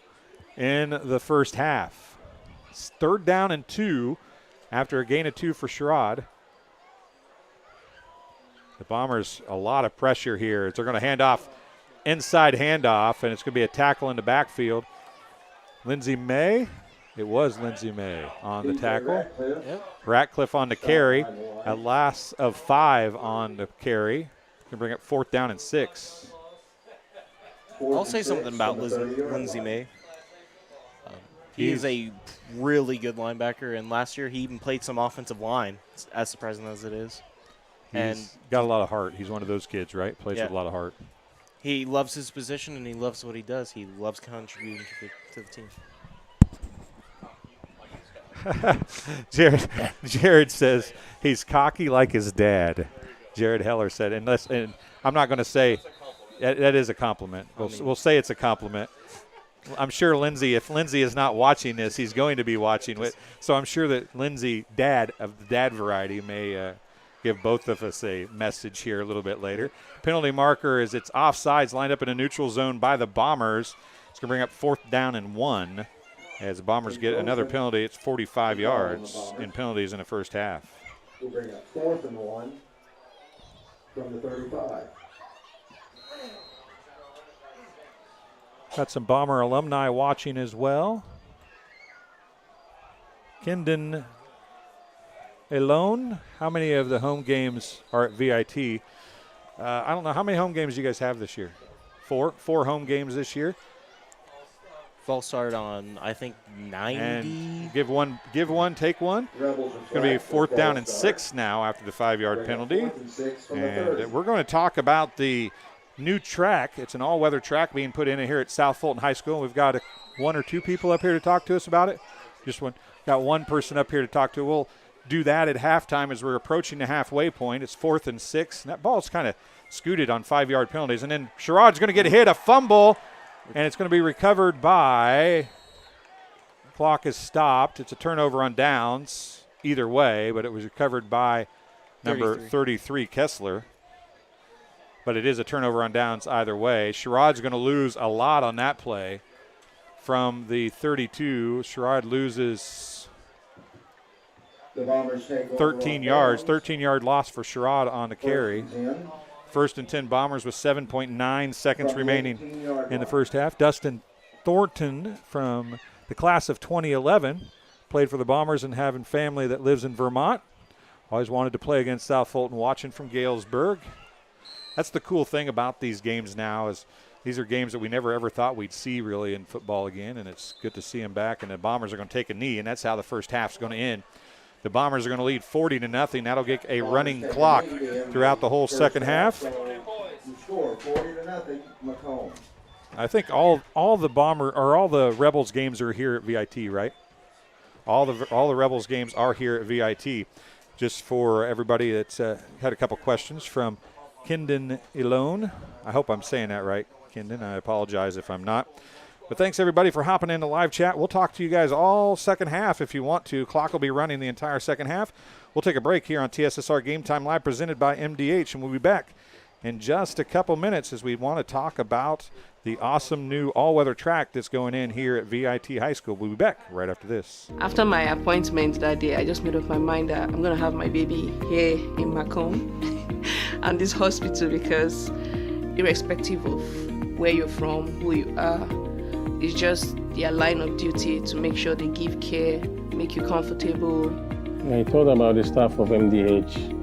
in the first half. 3rd down and 2 after a gain of 2 for Sherrod. The Bombers, a lot of pressure here. They're going to hand off, inside handoff, and it's going to be a tackle in the backfield. Lindsey May. It was Lindsey May on the tackle. Ratcliffe on the carry. A loss of 5 on the carry. Can bring up 4th down and 6. I'll say something about Lindsey May. He is a really good linebacker, and last year he even played some offensive line, as surprising as it is. He's got a lot of heart. He's one of those kids, right? Plays with a lot of heart. He loves his position, and he loves what he does. He loves contributing to the team. Jared says he's cocky like his dad. Jared Heller said, and I'm not going to say that is a compliment. We'll say it's a compliment. I'm sure Lindsey, if Lindsey is not watching this, he's going to be watching it. So I'm sure that Lindsey, dad of the dad variety, may give both of us a message here a little bit later. Penalty marker is it's offsides, lined up in a neutral zone by the Bombers. It's going to bring up 4th down and 1. As the Bombers get another penalty, it's 45 yards in penalties in the first half. We'll bring up 4th and 1 from the 35. Got some Bomber alumni watching as well. Kendon alone. How many of the home games are at VIT? I don't know. How many home games do you guys have this year? 4? 4 home games this year. Fall started on, I think, 90. And give one, take one. It's going to be 4th down and 6 now after the 5-yard penalty. And we're going to talk about the new track. It's an all-weather track being put in here at South Fulton High School. We've got 1 or 2 people up here to talk to us about it. Just got one person up here to talk to. We'll do that at halftime as we're approaching the halfway point. It's 4th and 6. And that ball's kind of scooted on 5-yard penalties. And then Sherrod's going to get hit, a fumble, and it's going to be recovered by – clock is stopped. It's a turnover on downs either way, but it was recovered by number 33 Kessler. But it is a turnover on downs either way. Sherrod's going to lose a lot on that play from the 32. Sherrod loses 13 yards. 13-yard loss for Sherrod on the carry. 1st and 10 Bombers with 7.9 seconds remaining in the first half. Dustin Thornton from the class of 2011 played for the Bombers and having family that lives in Vermont. Always wanted to play against South Fulton, watching from Galesburg. That's the cool thing about these games now is these are games that we never ever thought we'd see really in football again, and it's good to see them back. And the Bombers are going to take a knee, and that's how the first half's going to end. The Bombers are going to lead 40-0. That'll get a running clock throughout the whole second half. I think all the Rebels games are here at VIT, right? All the Rebels games are here at VIT. Just for everybody that's had a couple questions from Kendon Elone. I hope I'm saying that right, Kendon. I apologize if I'm not. But thanks, everybody, for hopping in the live chat. We'll talk to you guys all second half if you want to. Clock will be running the entire second half. We'll take a break here on TSSR Game Time Live presented by MDH, and we'll be back in just a couple minutes as we want to talk about the awesome new all-weather track that's going in here at VIT High School. We'll be back right after this. After my appointment that day, I just made up my mind that I'm going to have my baby here in Macomb and this hospital, because irrespective of where you're from, who you are, it's just their line of duty to make sure they give care, make you comfortable. I thought about the staff of MDH.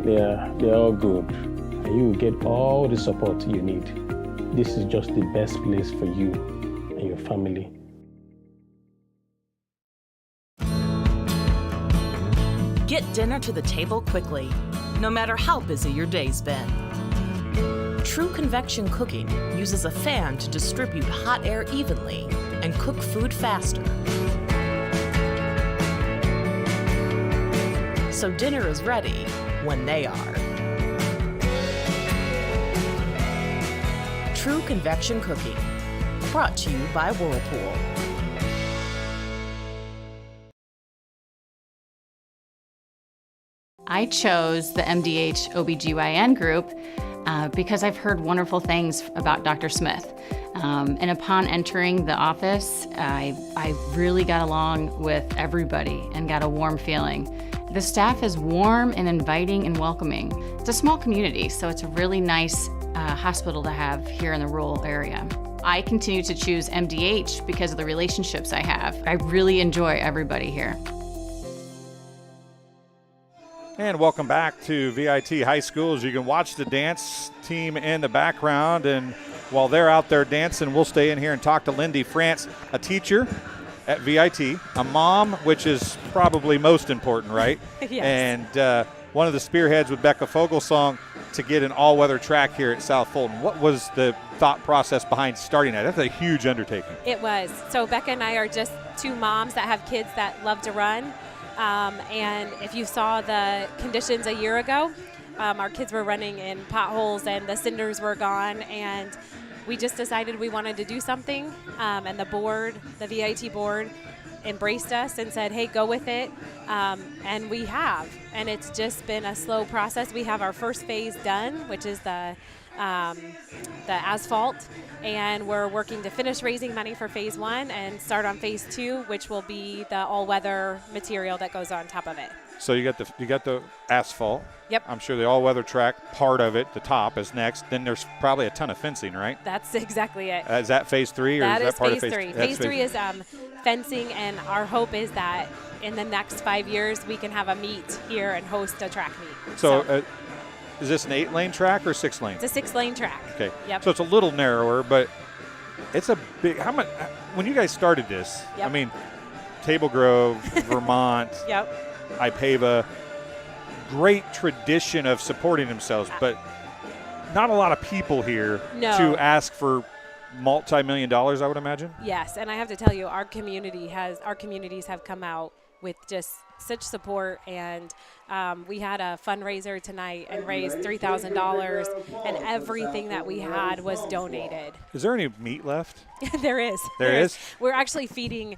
They're all good. And you will get all the support you need. This is just the best place for you and your family. Get dinner to the table quickly, no matter how busy your day's been. True convection cooking uses a fan to distribute hot air evenly and cook food faster. So dinner is ready when they are. True convection cooking, brought to you by Whirlpool. I chose the MDH OBGYN group because I've heard wonderful things about Dr. Smith. And upon entering the office, I really got along with everybody and got a warm feeling. The staff is warm and inviting and welcoming. It's a small community, so it's a really nice hospital to have here in the rural area. I continue to choose MDH because of the relationships I have. I really enjoy everybody here. And welcome back to VIT High School. As you can watch the dance team in the background, and while they're out there dancing, we'll stay in here and talk to Lindy France, a teacher at VIT, a mom, which is probably most important, right? Yes. And one of the spearheads with Becca Fogelsong to get an all-weather track here at South Fulton. What was the thought process behind starting that? That's a huge undertaking. It was. So Becca and I are just two moms that have kids that love to run. And if you saw the conditions a year ago, our kids were running in potholes and the cinders were gone, and we just decided we wanted to do something. And the board, the VIT board, embraced us and said, hey, go with it. And we have. And it's just been a slow process. We have our first phase done, which is the asphalt, and we're working to finish raising money for phase 1 and start on phase 2, which will be the all-weather material that goes on top of it. So you got the asphalt. Yep. I'm sure the all-weather track, part of it, the top is next. Then there's probably a ton of fencing, right? That's exactly it. Is that phase 3 or is that part of phase 3? That's Phase 3 is fencing, and our hope is that in the next 5 years we can have a meet here and host a track meet. So is this an 8-lane track or 6-lane? It's a 6-lane track. Okay. Yep. So it's a little narrower, but it's a big. How much? When you guys started this, Yep. I mean, Table Grove, Vermont, Yep. IPAVA, great tradition of supporting themselves, but not a lot of people here No. to ask for multi-million dollars, I would imagine. Yes, and I have to tell you, our communities have come out with just such support, and we had a fundraiser tonight and raised $3,000, and everything that we had was donated. Is there any meat left? There is. There is? We're actually feeding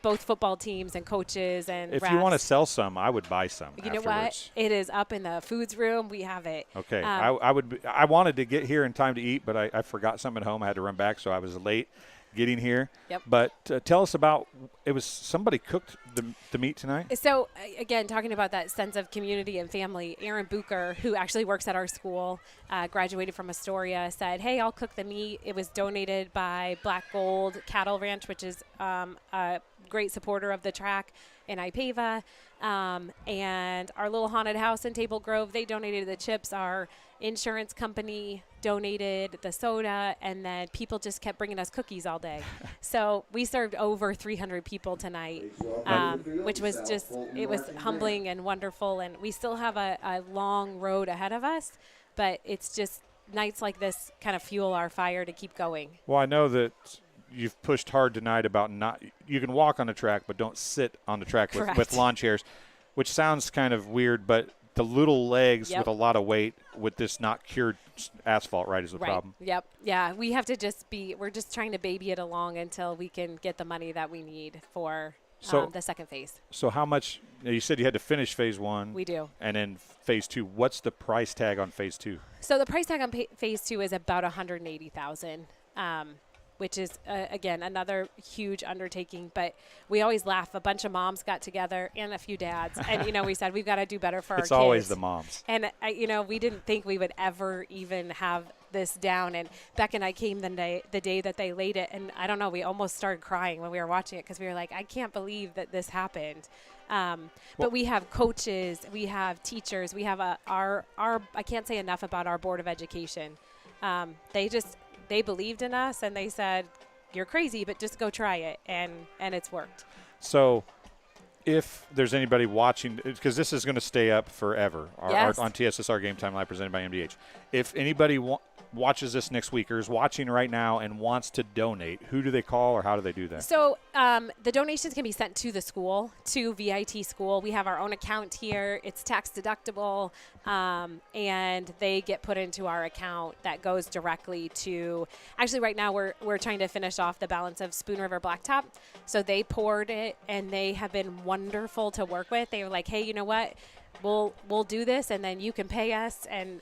both football teams and coaches and If refs. you want to sell some, I would buy some You know afterwards. what? It is up in the foods room. We have it. Okay. I wanted to get here in time to eat, but I forgot something at home. I had to run back, so I was late getting here. Yep. But tell us about, it was somebody cooked the meat tonight? So, again, talking about that sense of community and family, Aaron Bucher, who actually works at our school, graduated from Astoria, said, hey, I'll cook the meat. It was donated by Black Gold Cattle Ranch, which is a great supporter of the track in IPAVA. And our little haunted house in Table Grove, they donated the chips. Our insurance company donated the soda, and then people just kept bringing us cookies all day. So we served over 300 people tonight, which was it was humbling and wonderful. And we still have a long road ahead of us, but it's just nights like this kind of fuel our fire to keep going. Well, I know that you've pushed hard tonight about you can walk on the track, but don't sit on the track with lawn chairs, which sounds kind of weird, but the little legs with a lot of weight with this not cured asphalt, right, is the problem. Yep. Yeah, we have to we're just trying to baby it along until we can get the money that we need for the second phase. So how much? You said you had to finish phase 1. We do. And then phase 2. What's the price tag on phase 2? So the price tag on phase 2 is about $180,000, which is again another huge undertaking. But we always laugh. A bunch of moms got together and a few dads, and we said we've got to do better for our kids. It's always the moms. And we didn't think we would ever even have this down. And Beck and I came the day that they laid it, and I don't know, we almost started crying when we were watching it because we were like, I can't believe that this happened. But we have coaches, we have teachers, we have our I can't say enough about our Board of Education. They believed in us, and they said, you're crazy, but just go try it, and it's worked. So if there's anybody watching, because this is going to stay up forever Yes. on TSSR Game Time Live presented by MDH. If anybody watches this next week or is watching right now and wants to donate, who do they call or how do they do that? So the donations can be sent to the school, to VIT school. We have our own account here. It's tax deductible, and they get put into our account that goes directly to, actually right now we're trying to finish off the balance of Spoon River Blacktop. So they poured it, and they have been wonderful to work with. They were like, hey, you know what? We'll do this, and then you can pay us. And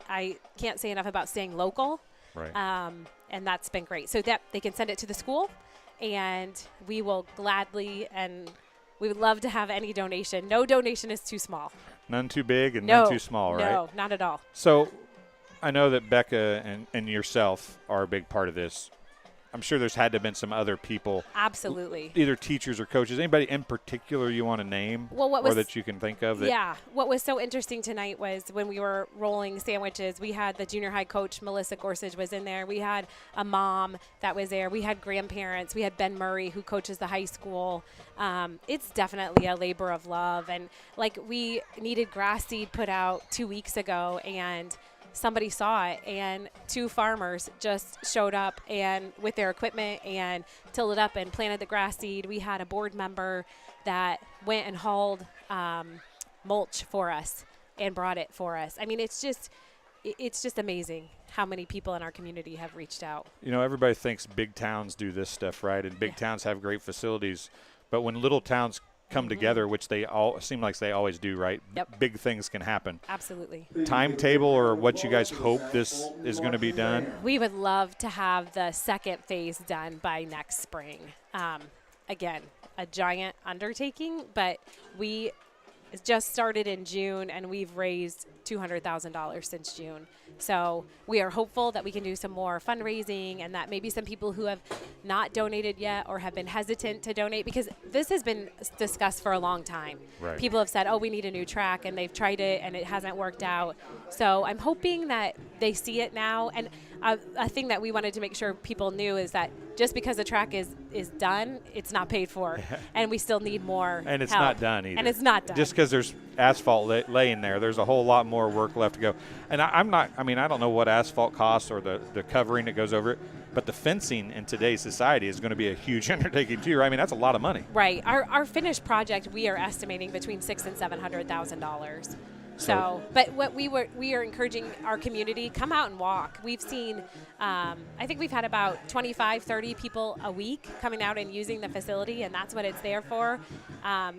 I can't say enough about staying local. Right. And that's been great. So that they can send it to the school, and we will gladly, and we would love to have any donation. No donation is too small. None too big and none too small, right? No, not at all. So I know that Becca and yourself are a big part of this. I'm sure there's had to have been some other people. Absolutely. Either teachers or coaches. Anybody in particular you want to name or that you can think of? What was so interesting tonight was when we were rolling sandwiches, we had the junior high coach, Melissa Gorsuch, was in there. We had a mom that was there. We had grandparents. We had Ben Murray, who coaches the high school. It's definitely a labor of love. And, we needed grass seed put out 2 weeks ago, and somebody saw it, and 2 farmers just showed up and with their equipment and tilled it up and planted the grass seed. We had a board member that went and hauled mulch for us and brought it for us. I mean, it's just amazing how many people in our community have reached out. Everybody thinks big towns do this stuff, right? And big towns have great facilities, but when little towns come together, which they all seem like they always do, right? Yep. Big things can happen. Absolutely. Timetable or what you guys hope this is going to be done? We would love to have the second phase done by next spring. Again, a giant undertaking, but we just started in June, and we've raised $200,000 since June. So we are hopeful that we can do some more fundraising, and that maybe some people who have not donated yet or have been hesitant to donate, because this has been discussed for a long time. Right. People have said, we need a new track, and they've tried it and it hasn't worked out. So I'm hoping that they see it now. And a thing that we wanted to make sure people knew is that just because the track is done, it's not paid for. And we still need more And it's help. not done either. And it's not done. Just because there's asphalt laying there's a whole lot more work left to go. And I don't know what asphalt costs or the covering that goes over it, but the fencing in today's society is going to be a huge undertaking too. Right? I mean, that's a lot of money. Right. Our finished project, we are estimating between $600,000 and $700,000. So, but what we are encouraging our community, come out and walk. We've seen, I think we've had about 25, 30 people a week coming out and using the facility, and that's what it's there for.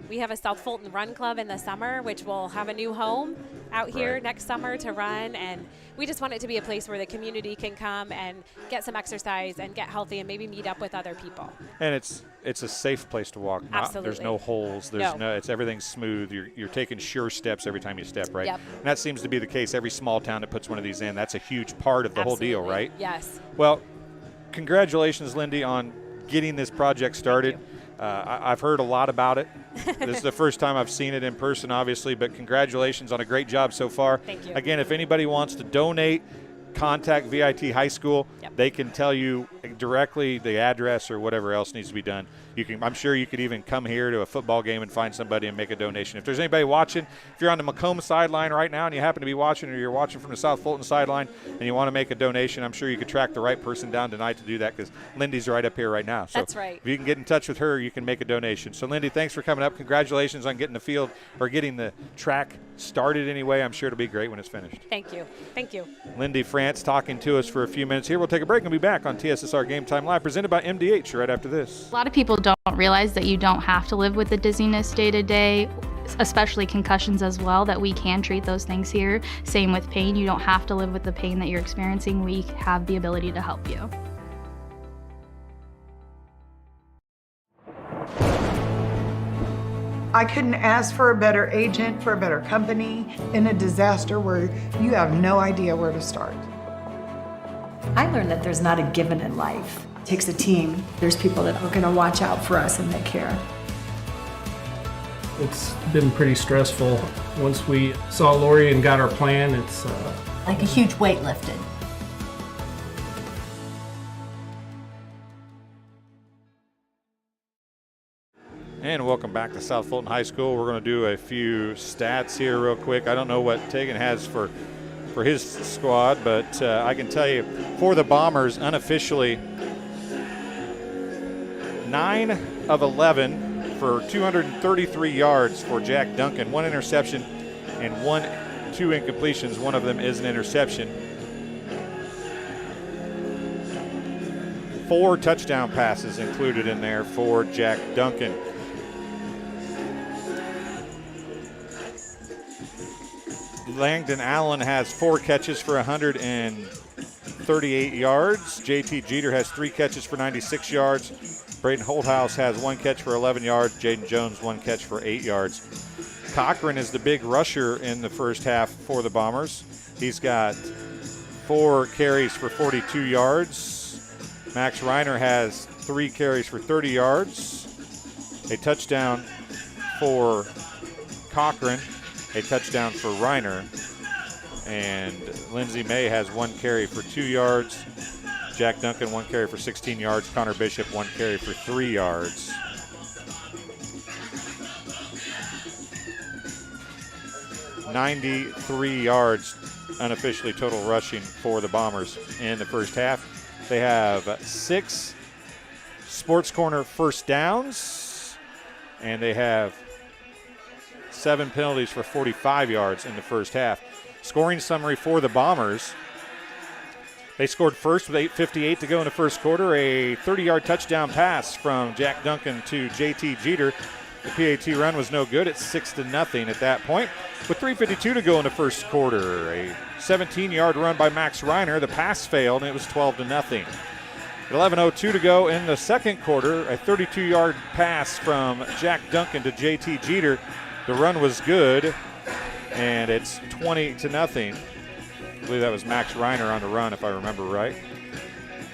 We have a South Fulton Run Club in the summer, which will have a new home out here next summer to run, and we just want it to be a place where the community can come and get some exercise and get healthy and maybe meet up with other people. And it's a safe place to walk. Absolutely. There's no holes. It's everything's smooth. You're taking sure steps every time you step, right? Yep. And that seems to be the case. Every small town that puts one of these in, that's a huge part of the whole deal, right? Yes. Well, congratulations, Lindy, on getting this project started. I've heard a lot about it. This is the first time I've seen it in person, obviously, but congratulations on a great job so far. Thank you. Again, if anybody wants to donate, contact VIT High School. Yep. They can tell you directly the address or whatever else needs to be done. I'm sure you could even come here to a football game and find somebody and make a donation. If there's anybody watching, if you're on the Macomb sideline right now and you happen to be watching, or you're watching from the South Fulton sideline and you want to make a donation, I'm sure you could track the right person down tonight to do that, because Lindy's right up here right now. So that's right. If you can get in touch with her, you can make a donation. So Lindy, thanks for coming up. Congratulations on getting the track started anyway. I'm sure it'll be great when it's finished. Thank you. Thank you. Lindy France talking to us for a few minutes here. We'll take a break and be back on TSSR Game Time Live, presented by MDH right after this. A lot of people don't realize that you don't have to live with the dizziness day to day, especially concussions as well, that we can treat those things here. Same with pain. You don't have to live with the pain that you're experiencing. We have the ability to help you. I couldn't ask for a better agent, for a better company in a disaster where you have no idea where to start. I learned that there's not a given in life. It takes a team. There's people that are going to watch out for us and that care. It's been pretty stressful. Once we saw Lori and got our plan, it's like a huge weight lifted. And welcome back to South Fulton High School. We're going to do a few stats here real quick. I don't know what Tegan has for his squad, but I can tell you for the Bombers, unofficially, 9 of 11 for 233 yards for Jack Duncan. 1 interception and 2 incompletions. One of them is an interception. 4 touchdown passes included in there for Jack Duncan. Langdon Allen has 4 catches for 138 yards. JT Jeter has 3 catches for 96 yards. Braden Holthouse has 1 catch for 11 yards. Jaden Jones 1 catch for 8 yards. Cochran is the big rusher in the first half for the Bombers. He's got 4 carries for 42 yards. Max Reiner has 3 carries for 30 yards. A touchdown for Cochran. A touchdown for Reiner. And Lindsey May has 1 carry for 2 yards. Jack Duncan 1 carry for 16 yards. Connor Bishop 1 carry for 3 yards. $93 yards unofficially total rushing for the Bombers in the first half. They have 6 Sports Corner first downs, and they have 7 penalties for 45 yards in the first half. Scoring summary for the Bombers. They scored first with 8:58 to go in the first quarter. A 30-yard touchdown pass from Jack Duncan to JT Jeter. The PAT run was no good. It's 6-0 at that point. With 3:52 to go in the first quarter, a 17-yard run by Max Reiner. The pass failed, and it was 12-0. At 11:02 to go in the second quarter, a 32-yard pass from Jack Duncan to JT Jeter. The run was good, and it's 20-0. I believe that was Max Reiner on the run, if I remember right.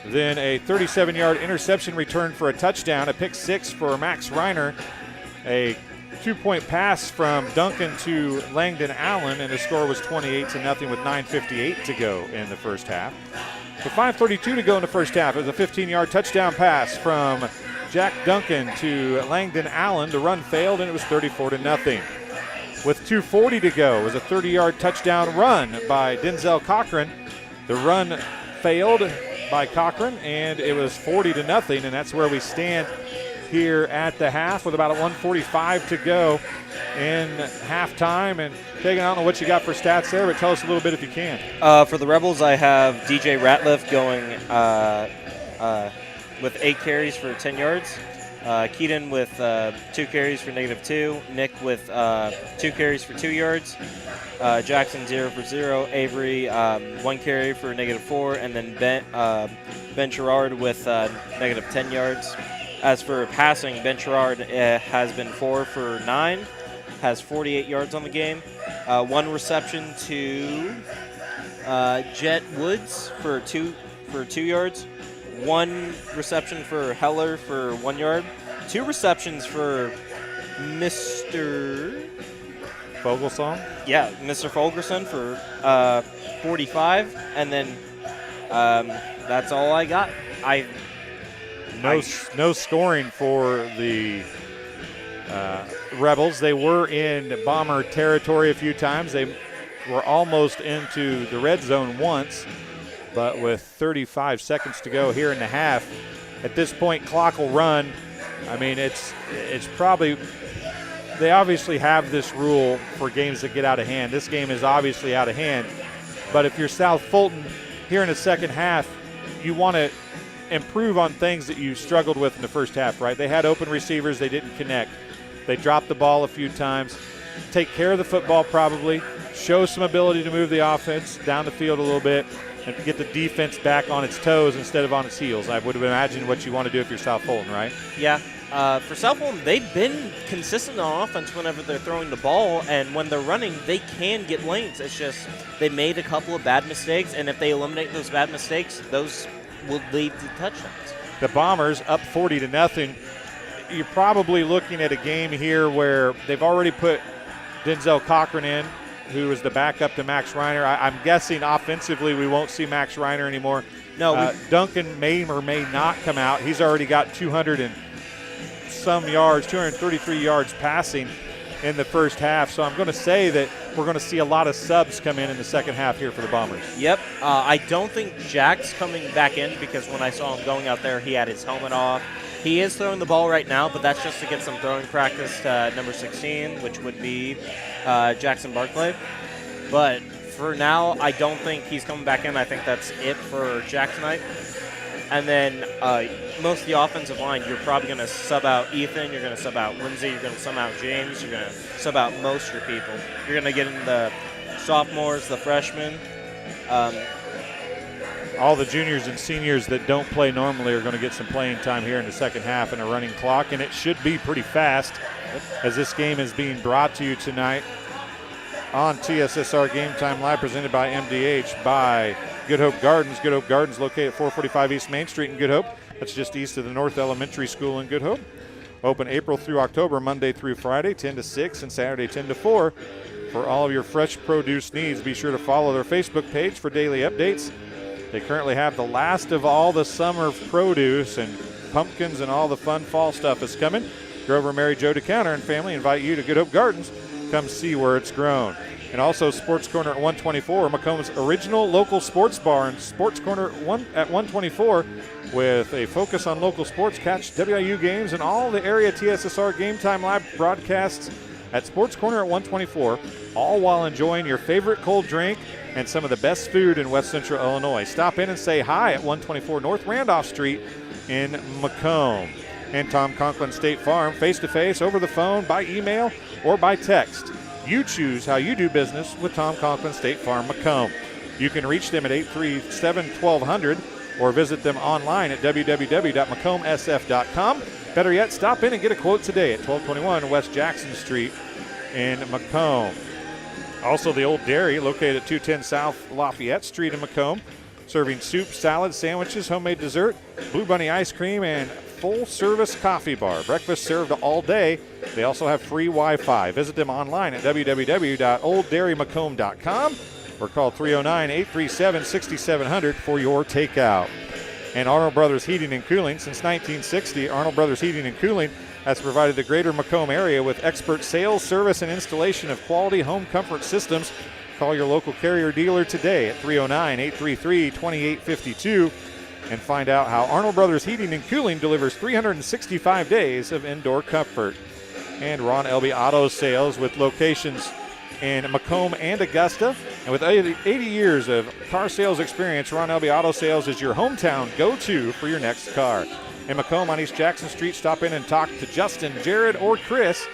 Then a 37-yard interception return for a touchdown, a pick 6 for Max Reiner. A 2-point pass from Duncan to Langdon Allen, and the score was 28-0 with 9:58 to go in the first half. With 5:32 to go in the first half, it was a 15-yard touchdown pass from Jack Duncan to Langdon Allen. The run failed, and it was 34-0. With 2:40 to go, it was a 30-yard touchdown run by Denzel Cochran. The run failed by Cochran, and it was 40-0, and that's where we stand here at the half with about a 1:45 to go in halftime. And Tegan, I don't know what you got for stats there, but tell us a little bit if you can. For the Rebels, I have DJ Ratliff going with 8 carries for 10 yards. Keaton with 2 carries for -2. Nick with 2 carries for 2 yards. Jackson 0 for 0. Avery 1 carry for -4. And then Ben Sherrard with -10 yards. As for passing, Ben Sherrard has been 4 for 9, has 48 yards on the game. 1 reception to Jet Woods for 2 yards. 1 reception for Heller for 1 yard. 2 receptions for Mr. Fogelsong? Yeah, Mr. Fulgerson for 45. And then that's all I got. No scoring for the Rebels. They were in Bomber territory a few times. They were almost into the red zone once, but with 35 seconds to go here in the half, at this point, clock will run. I mean, it's probably they obviously have this rule for games that get out of hand. This game is obviously out of hand. But if you're South Fulton here in the second half, you want to improve on things that you struggled with in the first half, right? They had open receivers. They didn't connect. They dropped the ball a few times. Take care of the football probably. Show some ability to move the offense down the field a little bit and get the defense back on its toes instead of on its heels. I would have imagined what you want to do if you're South Fulton, right? Yeah. For South Fulton, they've been consistent on offense whenever they're throwing the ball, and when they're running, they can get lanes. It's just they made a couple of bad mistakes, and if they eliminate those bad mistakes, those will lead to touchdowns. The Bombers up 40-0. You're probably looking at a game here where they've already put Denzel Cochran in, who is the backup to Max Reiner. I'm guessing offensively we won't see Max Reiner anymore. No. Duncan may or may not come out. He's already got 200 and some yards, 233 yards passing in the first half. So I'm going to say that we're going to see a lot of subs come in the second half here for the Bombers. Yep. I don't think Jack's coming back in because when I saw him going out there, he had his helmet off. He is throwing the ball right now, but that's just to get some throwing practice to number 16, which would be Jackson Barclay. But for now, I don't think he's coming back in. I think that's it for Jack tonight. And then most of the offensive line, you're probably going to sub out Ethan, you're going to sub out Lindsay, you're going to sub out James, you're going to sub out most of your people. You're going to get in the sophomores, the freshmen. All the juniors and seniors that don't play normally are going to get some playing time here in the second half and a running clock, and it should be pretty fast as this game is being brought to you tonight on TSSR Game Time Live, presented by MDH by Good Hope Gardens. Good Hope Gardens located at 445 East Main Street in Good Hope. That's just east of the North Elementary School in Good Hope. Open April through October, Monday through Friday, 10 to 6, and Saturday, 10 to 4. For all of your fresh produce needs, be sure to follow their Facebook page for daily updates. They currently have the last of all the summer produce, and pumpkins and all the fun fall stuff is coming. Grover, Mary Jo DeCounter and family invite you to Good Hope Gardens. Come see where it's grown. And also Sports Corner at 124, Macomb's original local sports bar, and Sports Corner at 124 with a focus on local sports. Catch WIU games and all the area TSSR Game Time Live broadcasts at Sports Corner at 124, all while enjoying your favorite cold drink and some of the best food in West Central Illinois. Stop in and say hi at 124 North Randolph Street in Macomb. And Tom Conklin State Farm, face-to-face, over the phone, by email, or by text. You choose how you do business with Tom Conklin State Farm Macomb. You can reach them at 837-1200 or visit them online at www.macombsf.com. Better yet, stop in and get a quote today at 1221 West Jackson Street in Macomb. Also, the Old Dairy, located at 210 South Lafayette Street in Macomb, serving soup, salad, sandwiches, homemade dessert, Blue Bunny ice cream, and full-service coffee bar. Breakfast served all day. They also have free Wi-Fi. Visit them online at www.olddairymacomb.com or call 309-837-6700 for your takeout. And Arnold Brothers Heating and Cooling. Since 1960, Arnold Brothers Heating and Cooling has provided the greater Macomb area with expert sales, service, and installation of quality home comfort systems. Call your local Carrier dealer today at 309-833-2852 and find out how Arnold Brothers Heating and Cooling delivers 365 days of indoor comfort. And Ron Elby Auto Sales, with locations in Macomb and Augusta. And with 80 years of car sales experience, Ron Elby Auto Sales is your hometown go-to for your next car. In Macomb on East Jackson Street, stop in and talk to Justin, Jared, or Chris,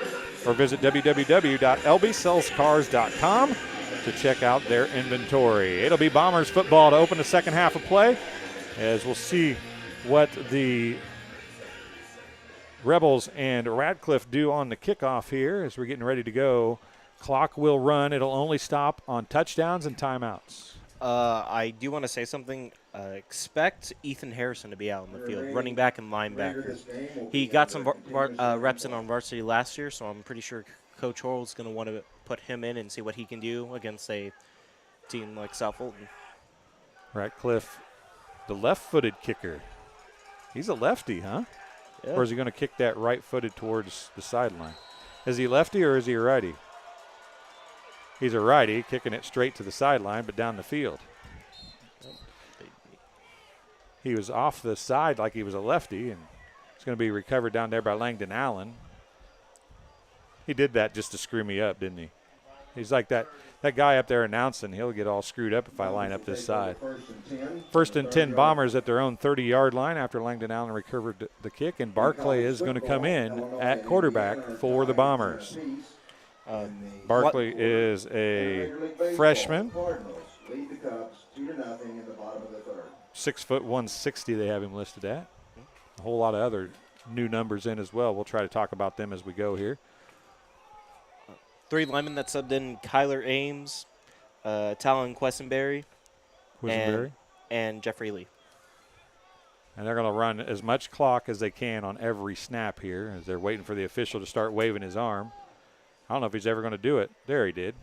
or visit www.lbsellscars.com to check out their inventory. It'll be Bombers football to open the second half of play, as we'll see what the Rebels and Radcliffe do on the kickoff here as we're getting ready to go. Clock will run. It'll only stop on touchdowns and timeouts. I do want to say something. Expect Ethan Harrison to be out in the field, running back and linebacker. He got some reps in on varsity last year, so I'm pretty sure Coach Horrell's going to want to put him in and see what he can do against a team like South Fulton. Radcliffe, the left-footed kicker. He's a lefty, huh? Yeah. Or is he going to kick that right-footed towards the sideline? Is he lefty or is he a righty? He's a righty, kicking it straight to the sideline, but down the field. He was off the side like he was a lefty, and it's going to be recovered down there by Langdon Allen. He did that just to screw me up, didn't he? He's like that guy up there announcing. He'll get all screwed up if I line up this side. First and 10 Bombers at their own 30-yard line after Langdon Allen recovered the kick, and Barclay is going to come in at quarterback for the Bombers. Barclay is a freshman. 6 foot 160 they have him listed at. A whole lot of other new numbers in as well. We'll try to talk about them as we go here. 3 linemen that subbed in: Kyler Ames, Talon Quessenberry, and Jeffrey Lee. And they're going to run as much clock as they can on every snap here as they're waiting for the official to start waving his arm. I don't know if he's ever going to do it. There he did.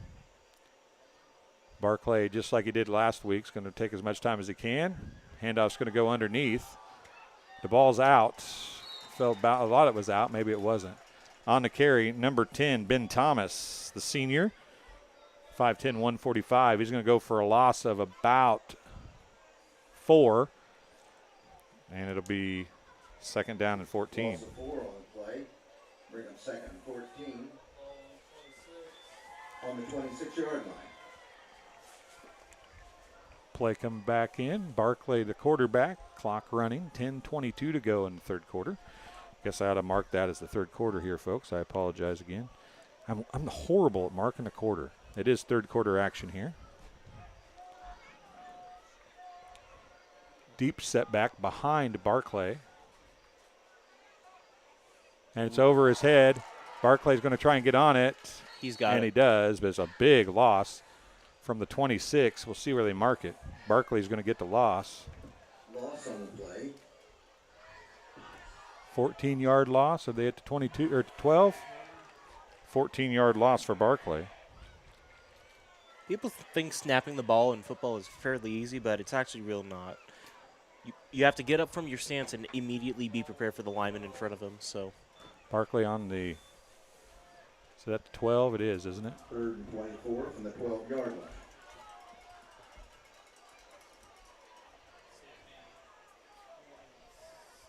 Barclay, just like he did last week, is going to take as much time as he can. Handoff's going to go underneath. The ball's out. Felt about, a lot of it was out. Maybe it wasn't. On the carry, number 10, Ben Thomas, the senior, 5'10", 145. He's going to go for a loss of about 4, and it'll be 2nd down and 14. Loss of 4 on the play. Bring up 2nd and 14 on the 26-yard line. Play come back in. Barclay, the quarterback. Clock running. 10:22 to go in the third quarter. Guess I ought to mark that as the third quarter here, folks. I apologize again. I'm horrible at marking the quarter. It is third quarter action here. Deep setback behind Barclay. And it's over his head. Barclay's going to try and get on it. He's got it. And he does, but it's a big loss from the 26. We'll see where they mark it. Barclay's going to get the loss. Loss on the play. 14-yard loss. Are they at the 22 or 12? 14-yard loss for Barclay. People think snapping the ball in football is fairly easy, but it's actually real not. You have to get up from your stance and immediately be prepared for the lineman in front of him. So Barclay on the, so that's 12 it is, isn't it? 3rd and 24 from the 12-yard line.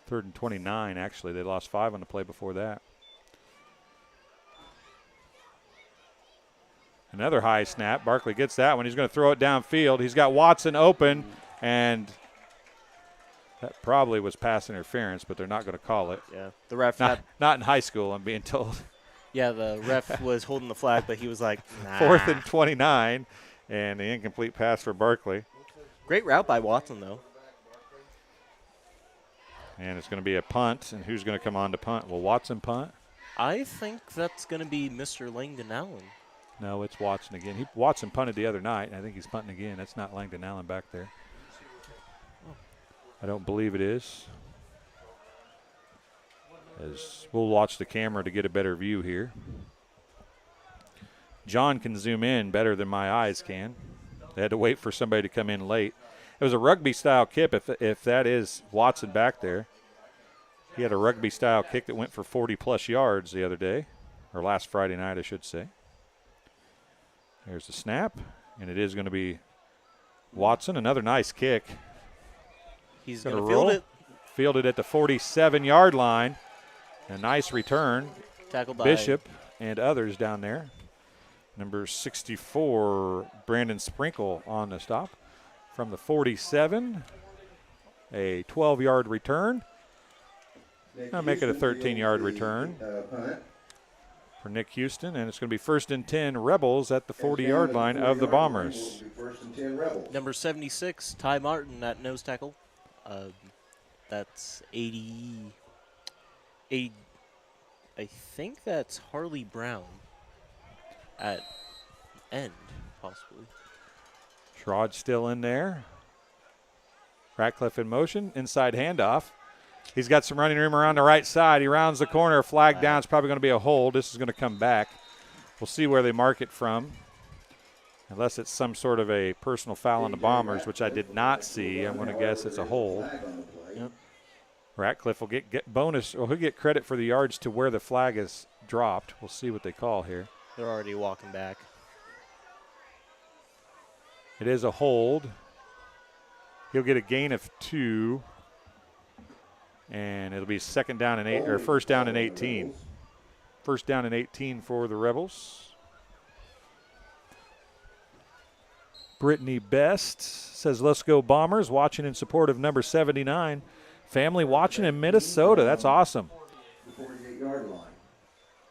Third and 29, actually. They lost 5 on the play before that. Another high snap. Barclay gets that one. He's going to throw it downfield. He's got Watson open, and that probably was pass interference, but they're not going to call it. Yeah, the ref not in high school, I'm being told. Yeah, the ref was holding the flag, but he was like, nah. 4th and 29, and the incomplete pass for Barclay. Great route by Watson, though. And it's going to be a punt, and who's going to come on to punt? Will Watson punt? I think that's going to be Mr. Langdon Allen. No, it's Watson again. Watson punted the other night, and I think he's punting again. That's not Langdon Allen back there. I don't believe it is. As we'll watch the camera to get a better view here. John can zoom in better than my eyes can. They had to wait for somebody to come in late. It was a rugby-style kick, if that is Watson back there. He had a rugby-style kick that went for 40-plus yards the other day, or last Friday night, I should say. There's the snap, and it is going to be Watson. Another nice kick. He's going to field it. Fielded at the 47-yard line. A nice return. Tackled by Bishop and others down there. Number 64, Brandon Sprinkle on the stop. From the 47, a 12-yard return. I'll make it a 13-yard return for Nick Houston, and it's going to be 1st and 10 Rebels at the 40-yard line of the Bombers. Number 76, Ty Martin at nose tackle. That's 80. I think that's Harley Brown at end, possibly. Sherrod still in there. Ratcliffe in motion. Inside handoff. He's got some running room around the right side. He rounds the corner. Flag down. It's probably going to be a hold. This is going to come back. We'll see where they mark it from. Unless it's some sort of a personal foul on the Bombers, which I did not see. I'm going to guess it's a hold. Yep. Ratcliffe will get bonus, or he'll get credit for the yards to where the flag is dropped. We'll see what they call here. They're already walking back. It is a hold. He'll get a gain of 2. And it'll be 2nd down and 8, or 1st down and 18 First down and 18 for the Rebels. Brittany Best says, let's go Bombers, watching in support of number 79. Family watching in Minnesota. That's awesome. 48-yard line.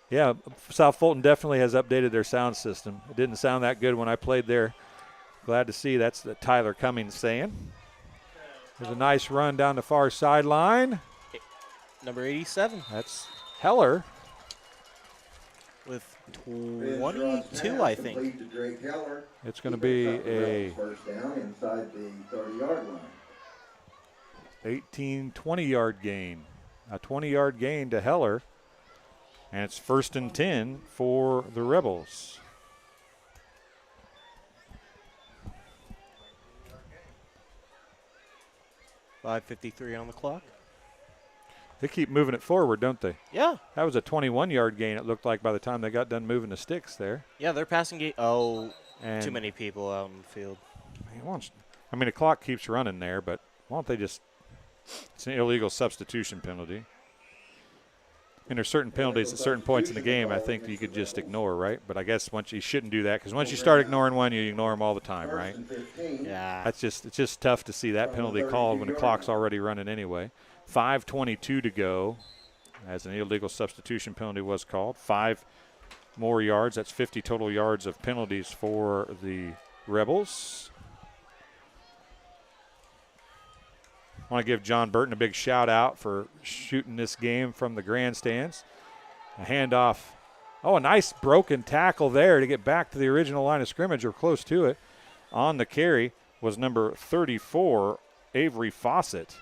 Yeah, South Fulton definitely has updated their sound system. It didn't sound that good when I played there. Glad to see that's the Tyler Cummings saying. There's a nice run down the far sideline. Number 87. That's Heller. With 22, I think. It's going to be a first down inside the 30-yard line. 18, 20-yard gain. A 20-yard gain to Heller. And it's 1st and 10 for the Rebels. .553 on the clock. They keep moving it forward, don't they? Yeah. That was a 21-yard gain, it looked like, by the time they got done moving the sticks there. Yeah, they're passing game. Oh, and too many people out in the field. I mean, the clock keeps running there, but why don't they just – it's an illegal substitution penalty. And there's certain penalties at certain points in the game I think you could just ignore, right? But I guess once you shouldn't do that because once you start ignoring one, you ignore them all the time, right? Yeah. It's just tough to see that penalty called when the clock's already running anyway. 5:22 to go as an illegal substitution penalty was called. 5 more yards. That's 50 total yards of penalties for the Rebels. I want to give John Burton a big shout out for shooting this game from the grandstands. A handoff. Oh, a nice broken tackle there to get back to the original line of scrimmage or close to it. On the carry was number 34, Avery Fawcett.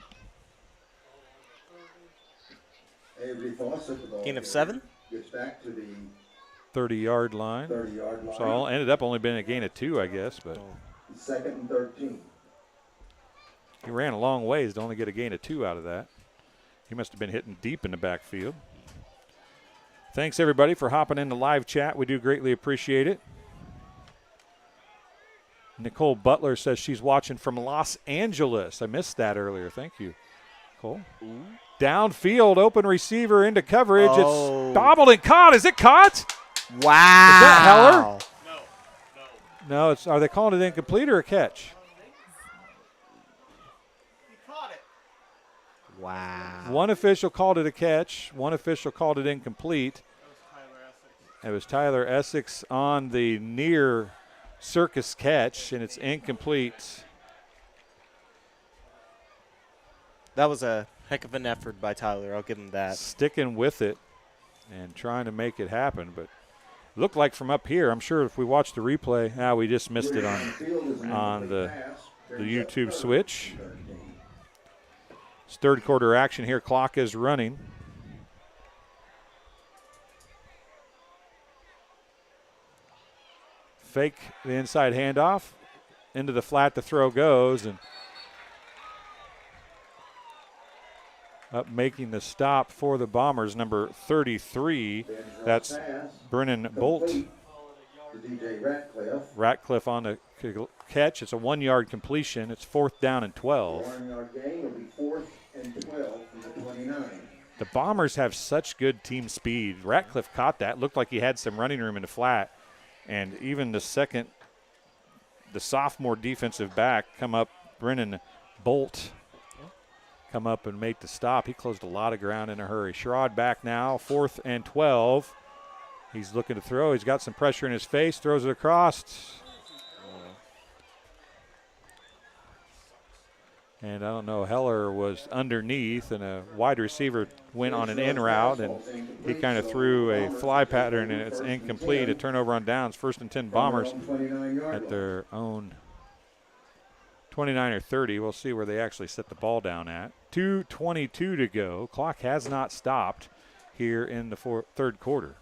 Avery Fawcett with all gain of 7. Gets back to the 30-yard line. 30-yard line. So it ended up only being a gain of 2, I guess. But 2nd and 13. He ran a long ways to only get a gain of 2 out of that. He must have been hitting deep in the backfield. Thanks, everybody, for hopping in the live chat. We do greatly appreciate it. Nicole Butler says she's watching from Los Angeles. I missed that earlier. Thank you, Nicole. Ooh. Downfield, open receiver into coverage. Oh. It's bobbled and caught. Is it caught? Wow. Is that Heller? No, are they calling it incomplete or a catch? Wow. One official called it a catch. One official called it incomplete. It was Tyler Essex on the near circus catch, and it's incomplete. That was a heck of an effort by Tyler. I'll give him that. Sticking with it and trying to make it happen, but looked like from up here, I'm sure if we watch the replay, we just missed it on the YouTube switch. It's third quarter action here. Clock is running. Fake the inside handoff. Into the flat, the throw goes. And up making the stop for the Bombers, number 33. That's Brennan Bolt. Ratcliffe on the catch. It's a 1-yard completion. It's 4th down and 12. 1-yard gain will be 4th and 12 from the 29. The Bombers have such good team speed. Ratcliffe caught that. Looked like he had some running room in the flat. And even the sophomore defensive back come up, Brennan Bolt, come up and make the stop. He closed a lot of ground in a hurry. Sherrod back now, 4th and 12. He's looking to throw. He's got some pressure in his face, throws it across. And I don't know, Heller was underneath, and a wide receiver went on an in route, and he kind of threw a fly pattern, and it's incomplete. A turnover on downs, 1st and 10 Bombers at their own 29 or 30. We'll see where they actually set the ball down at. 2:22 to go. Clock has not stopped here in the third quarter.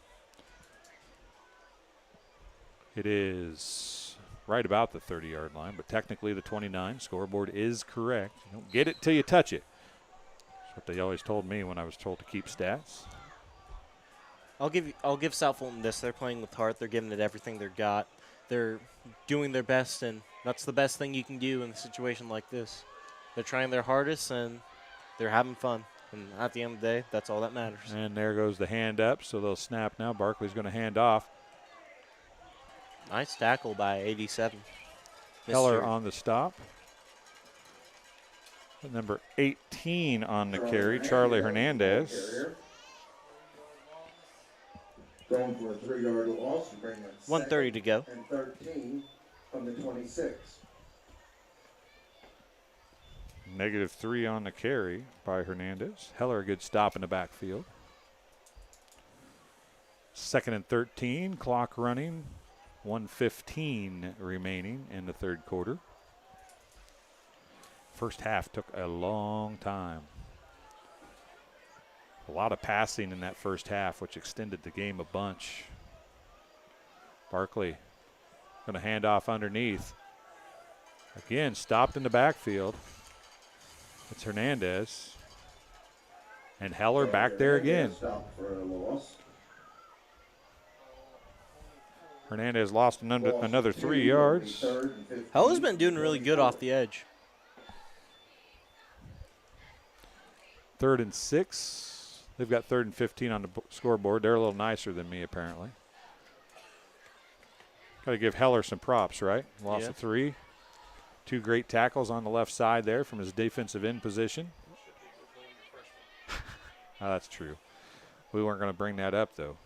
It is right about the 30-yard line, but technically the 29. Scoreboard is correct. You don't get it till you touch it. That's what they always told me when I was told to keep stats. I'll give South Fulton this. They're playing with heart. They're giving it everything they've got. They're doing their best, and that's the best thing you can do in a situation like this. They're trying their hardest, and they're having fun. And at the end of the day, that's all that matters. And there goes the hand up, so they'll snap now. Barkley's going to hand off. Nice tackle by 87. Heller on the stop. Number 18 on the carry, Charlie Hernandez. Going for a 3-yard loss to bring it 1:30 to go. And 13 from the 26. -3 on the carry by Hernandez. Heller a good stop in the backfield. 2nd and 13, clock running. 1:15 remaining in the third quarter. First half took a long time. A lot of passing in that first half, which extended the game a bunch. Barkley going to hand off underneath. Again, stopped in the backfield. It's Hernandez. And Heller back there again. Stopped for a loss. Hernandez lost another 3 yards. Heller's been doing really good off the edge. 3rd and 6. They've got 3rd and 15 on the scoreboard. They're a little nicer than me, apparently. Got to give Heller some props, right? Lost a 3. 2 great tackles on the left side there from his defensive end position. Oh, that's true. We weren't going to bring that up, though.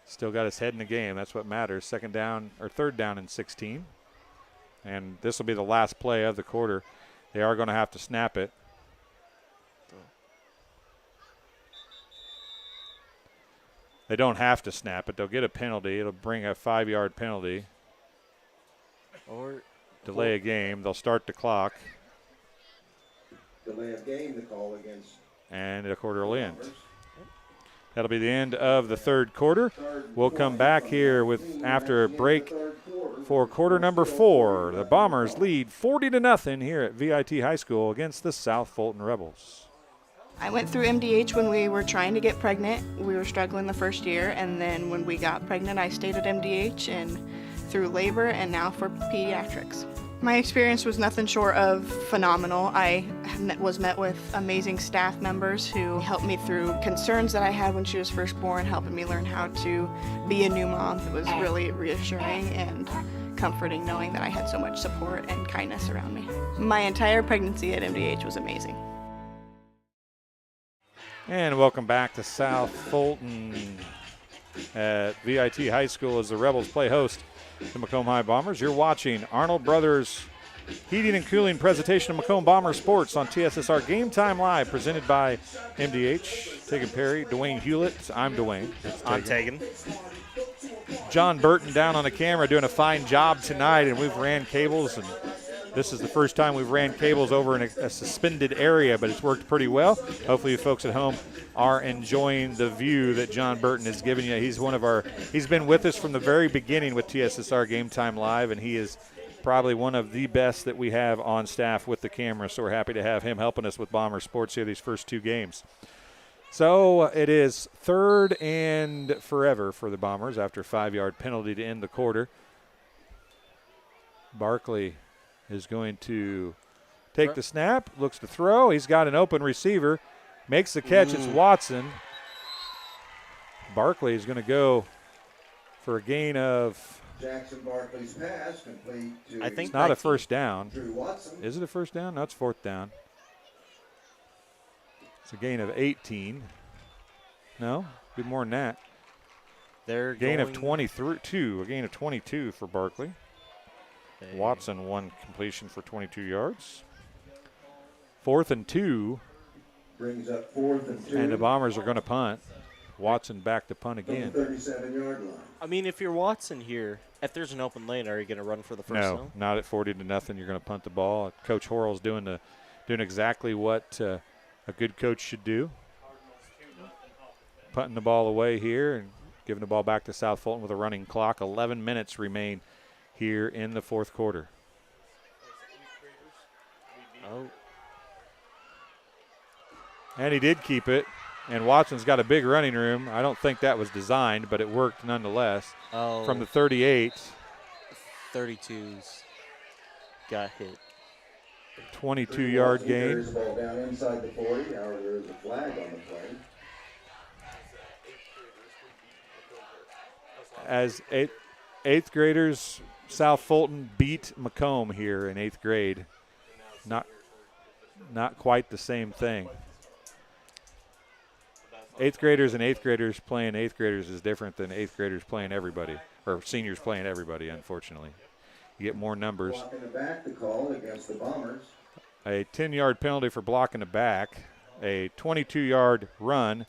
Still got his head in the game. That's what matters. 3rd down and 16. And this will be the last play of the quarter. They are going to have to snap it. They don't have to snap it. They'll get a penalty. It'll bring a 5-yard penalty. Or delay a game. They'll start the clock. Delay of game to call against. And the quarter will end. That'll be the end of the third quarter. We'll come back here after a break for quarter number 4. The Bombers lead 40-0 here at VIT High School against the South Fulton Rebels. I went through MDH when we were trying to get pregnant. We were struggling the first year, and then when we got pregnant, I stayed at MDH and through labor and now for pediatrics. My experience was nothing short of phenomenal. I was met with amazing staff members who helped me through concerns that I had when she was first born, helping me learn how to be a new mom. It was really reassuring and comforting knowing that I had so much support and kindness around me. My entire pregnancy at MDH was amazing. And welcome back to South Fulton at VIT High School as the Rebels play host to Macomb High Bombers. You're watching Arnold Brothers Heating and Cooling presentation of Macomb Bomber Sports on TSSR Game Time Live, presented by MDH. Tegan Perry, Dwayne Hulett. I'm Dwayne. I'm Tegan. John Burton down on the camera doing a fine job tonight, and we've ran cables, and this is the first time we've ran cables over in a suspended area, but it's worked pretty well. Hopefully you folks at home are enjoying the view that John Burton is giving you. He's been with us from the very beginning with TSSR Game Time Live, and he is probably one of the best that we have on staff with the camera, so we're happy to have him helping us with Bomber Sports here these first 2 games. So it is 3rd and forever for the Bombers after a 5-yard penalty to end the quarter. Barkley is going to take the snap, looks to throw. He's got an open receiver, makes the catch. It's Watson. Barkley is going to go for a gain of, Jackson Barkley's pass complete to, I think it's not 19. a first down. Drew Watson. Is it a first down? No, it's 4th down. It's a gain of 18. No, be more than that. They're gain of 22. A gain of 22 for Barkley. Watson, 1 completion for 22 yards. 4th and 2. Brings up 4th and 2. And the Bombers are going to punt. Watson back to punt again. 37-yard line. I mean, if you're Watson here, if there's an open lane, are you going to run for the first No, down? not at 40-0. You're going to punt the ball. Coach Horrell's doing exactly what a good coach should do. Punting the ball away here and giving the ball back to South Fulton with a running clock. 11 minutes remain here in the 4th quarter. Oh. And he did keep it. And Watson's got a big running room. I don't think that was designed, but it worked nonetheless. Oh. From the 38. 32's got hit. 22-yard gain. Carries the ball down inside the 40. However, there is a flag on the play. As eighth graders, South Fulton beat Macomb here in 8th grade. Not quite the same thing. 8th graders and 8th graders playing 8th graders is different than 8th graders playing everybody, or seniors playing everybody, unfortunately. You get more numbers. Blocking the back, the call against the Bombers. A 10-yard penalty for blocking the back. A 22-yard run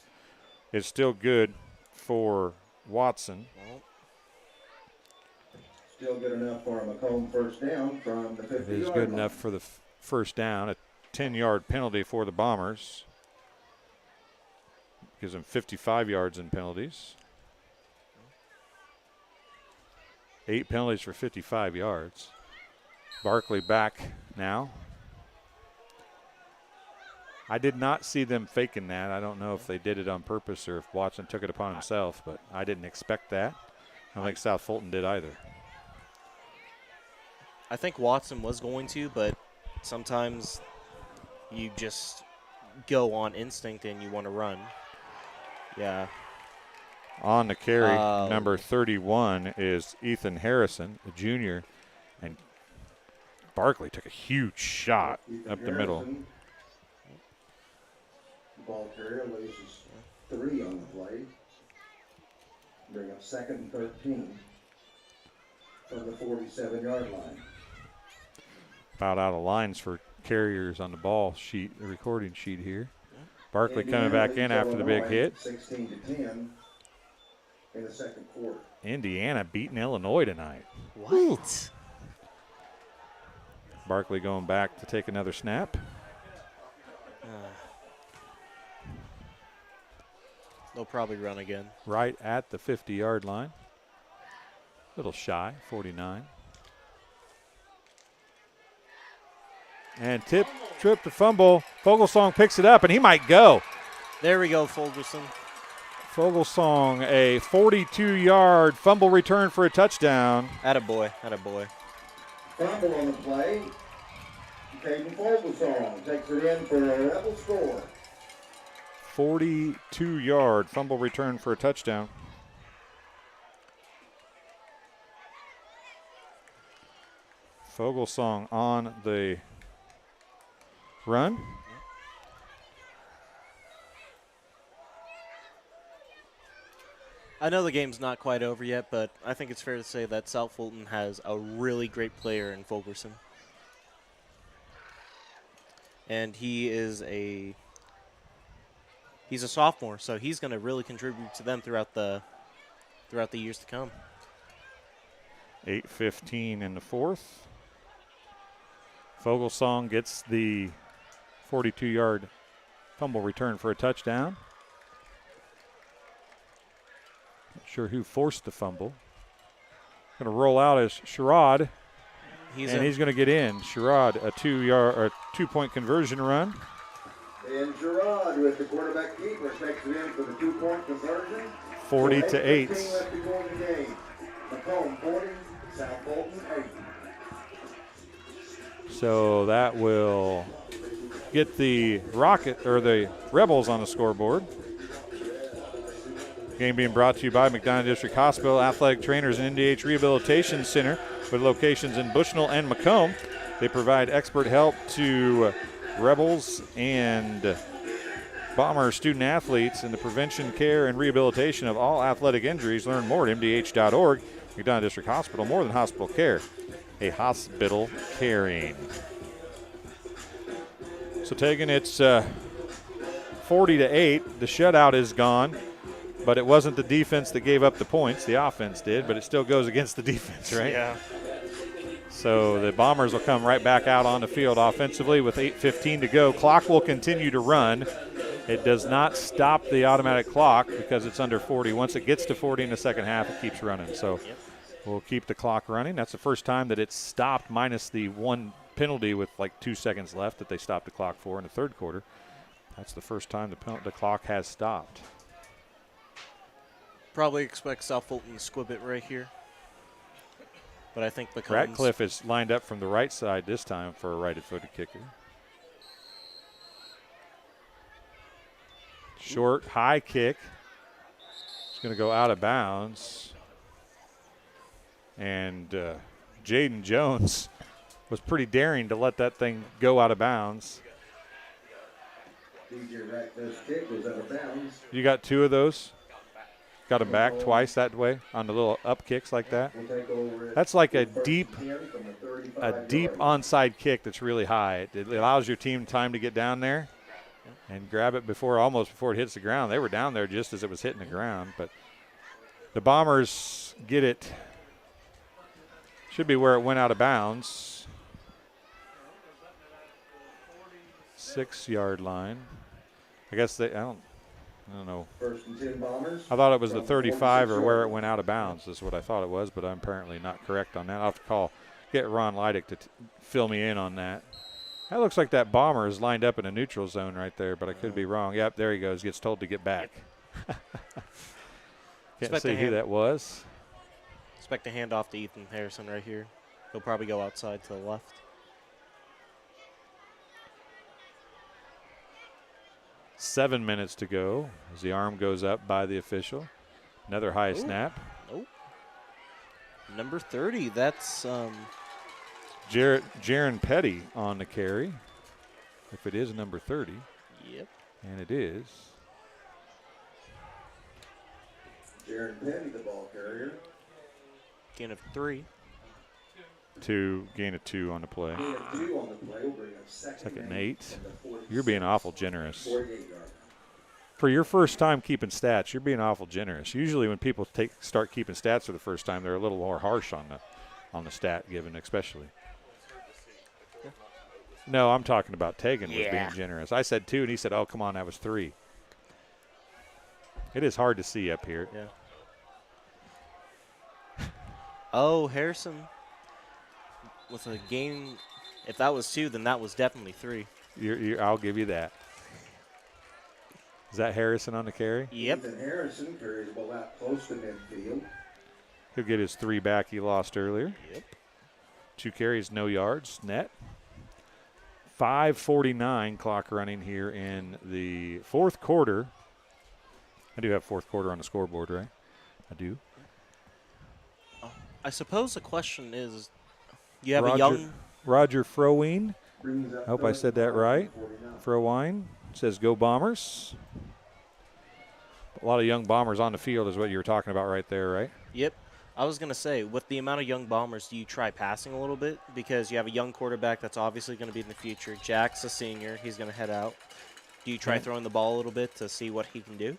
is still good for Watson. Still good enough for a Macomb first down from the 50-yard line. It is good enough for the first down. A 10-yard penalty for the Bombers. Gives them 55 yards in penalties. 8 penalties for 55 yards. Barkley back now. I did not see them faking that. I don't know if they did it on purpose or if Watson took it upon himself, but I didn't expect that. I don't think South Fulton did either. I think Watson was going to, but sometimes you just go on instinct and you want to run. Yeah. On the carry, number 31 is Ethan Harrison, a junior, and Barkley took a huge shot up the middle. Ball carrier laces 3 on the play. Bring up 2nd and 13 from the 47-yard line. About out of lines for carriers on the ball sheet, the recording sheet here. Barkley coming back in after the big hit. 16-10 in the 2nd quarter. Indiana beating Illinois tonight. What? Barkley going back to take another snap. They'll probably run again. Right at the 50-yard line. Little shy, 49. And trip to fumble. Fogelsong picks it up, and he might go. There we go, Fulgerson. Fogelsong, a 42-yard fumble return for a touchdown. Attaboy, attaboy. Fumble on the play. Caden Fogelsong takes it in for a Rebel score. 42-yard fumble return for a touchdown. Fogelsong on the run. I know the game's not quite over yet, but I think it's fair to say that South Fulton has a really great player in Fulgerson. And he's a sophomore, so he's going to really contribute to them throughout the years to come. 8:15 in the 4th. Fogelsong gets the 42-yard fumble return for a touchdown. Not sure who forced the fumble. Going to roll out as Sherrod, and he's going to get in. Sherrod, a 2-point conversion run. And Gerard with the quarterback keeper takes it in for the 2-point conversion. 40-8. 15 left to go in the game. Macomb 40, South Fulton 8. So that will get the Rebels on the scoreboard. Game being brought to you by McDonough District Hospital, Athletic Trainers and NDH Rehabilitation Center with locations in Bushnell and Macomb. They provide expert help to Rebels and Bomber student athletes in the prevention, care, and rehabilitation of all athletic injuries. Learn more at mdh.org. McDonough District Hospital, more than hospital care, a hospital caring. So Tegan, it's 40-8. The shutout is gone, but it wasn't the defense that gave up the points. The offense did, but it still goes against the defense, right? Yeah. So the Bombers will come right back out on the field offensively with 8:15 to go. Clock will continue to run. It does not stop the automatic clock because it's under 40. Once it gets to 40 in the second half, it keeps running. So we'll keep the clock running. That's the first time that it's stopped, minus the one penalty with like 2 seconds left that they stopped the clock for in the third quarter. That's the first time the clock has stopped. Probably expect South Fulton to squib it right here. but I think Macomb's Ratcliffe is lined up from the right side this time for a right-footed kicker. Short, high kick. It's going to go out of bounds. And Jaden Jones was pretty daring to let that thing go out of bounds. DJ Ratcliffe's kick goes out of bounds. You got 2 of those? Got them back twice that way on the little up kicks like that? That's like a deep onside kick that's really high. It allows your team time to get down there and grab it almost before it hits the ground. They were down there just as it was hitting the ground, but the Bombers get it. Should be where it went out of bounds. 6-yard line. I guess I don't know. First and 10 Bombers. I thought it was the 35 or where it went out of bounds is what I thought it was, but I'm apparently not correct on that. I'll have to get Ron Leidick to fill me in on that. That looks like that Bomber is lined up in a neutral zone right there, but I could be wrong. Yep, there he goes. Gets told to get back. Can't see who that was. Expect a handoff to Ethan Harrison right here. He'll probably go outside to the left. Seven minutes to go as the arm goes up by the official. Another high snap. Nope. Number 30, that's Jaron Petty on the carry. If it is number 30. Yep. And it is. Jaron Petty, the ball carrier. Gain of 3. Gain of 2 on the play. Gain of 2 on the play will bring up second and 8. You're being awful generous. For your first time keeping stats, you're being awful generous. Usually when people start keeping stats for the first time, they're a little more harsh on the stat given, especially. No, I'm talking about Tegan was being generous. I said 2, and he said, oh, come on, that was 3. It is hard to see up here. Yeah. Oh, Harrison with a gain. If that was 2, then that was definitely 3. I'll give you that. Is that Harrison on the carry? Yep. Ethan Harrison carries the ball out close to midfield. He'll get his 3 back he lost earlier. Yep. 2 carries, no yards, net. 5:49 clock running here in the fourth quarter. I do have fourth quarter on the scoreboard, right? I do. I suppose the question is, you have a young Roger Frowine. I hope I said that right. Frowine says go Bombers. A lot of young Bombers on the field is what you were talking about right there, right? Yep. I was going to say, with the amount of young Bombers, do you try passing a little bit? Because you have a young quarterback that's obviously going to be in the future. Jack's a senior. He's going to head out. Do you try throwing the ball a little bit to see what he can do?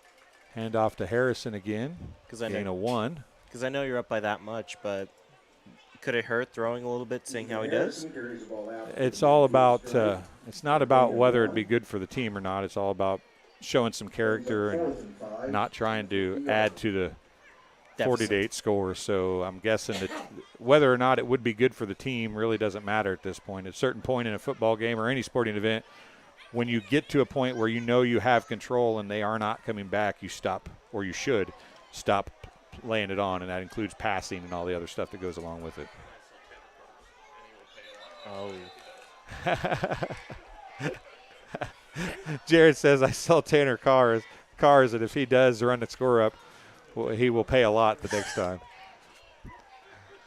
Hand off to Harrison again. Gain of 1. Because I know you're up by that much, but could it hurt throwing a little bit, seeing how he does? It's all about, it's not about whether it'd be good for the team or not. It's all about showing some character and not trying to add to the 40-8 score. So I'm guessing that whether or not it would be good for the team really doesn't matter at this point. At a certain point in a football game or any sporting event, when you get to a point where you know you have control and they are not coming back, you stop, or you should stop laying it on, and that includes passing and all the other stuff that goes along with it. Oh. Jared says, I sell Tanner cars, and if he does run the score up, he will pay a lot the next time.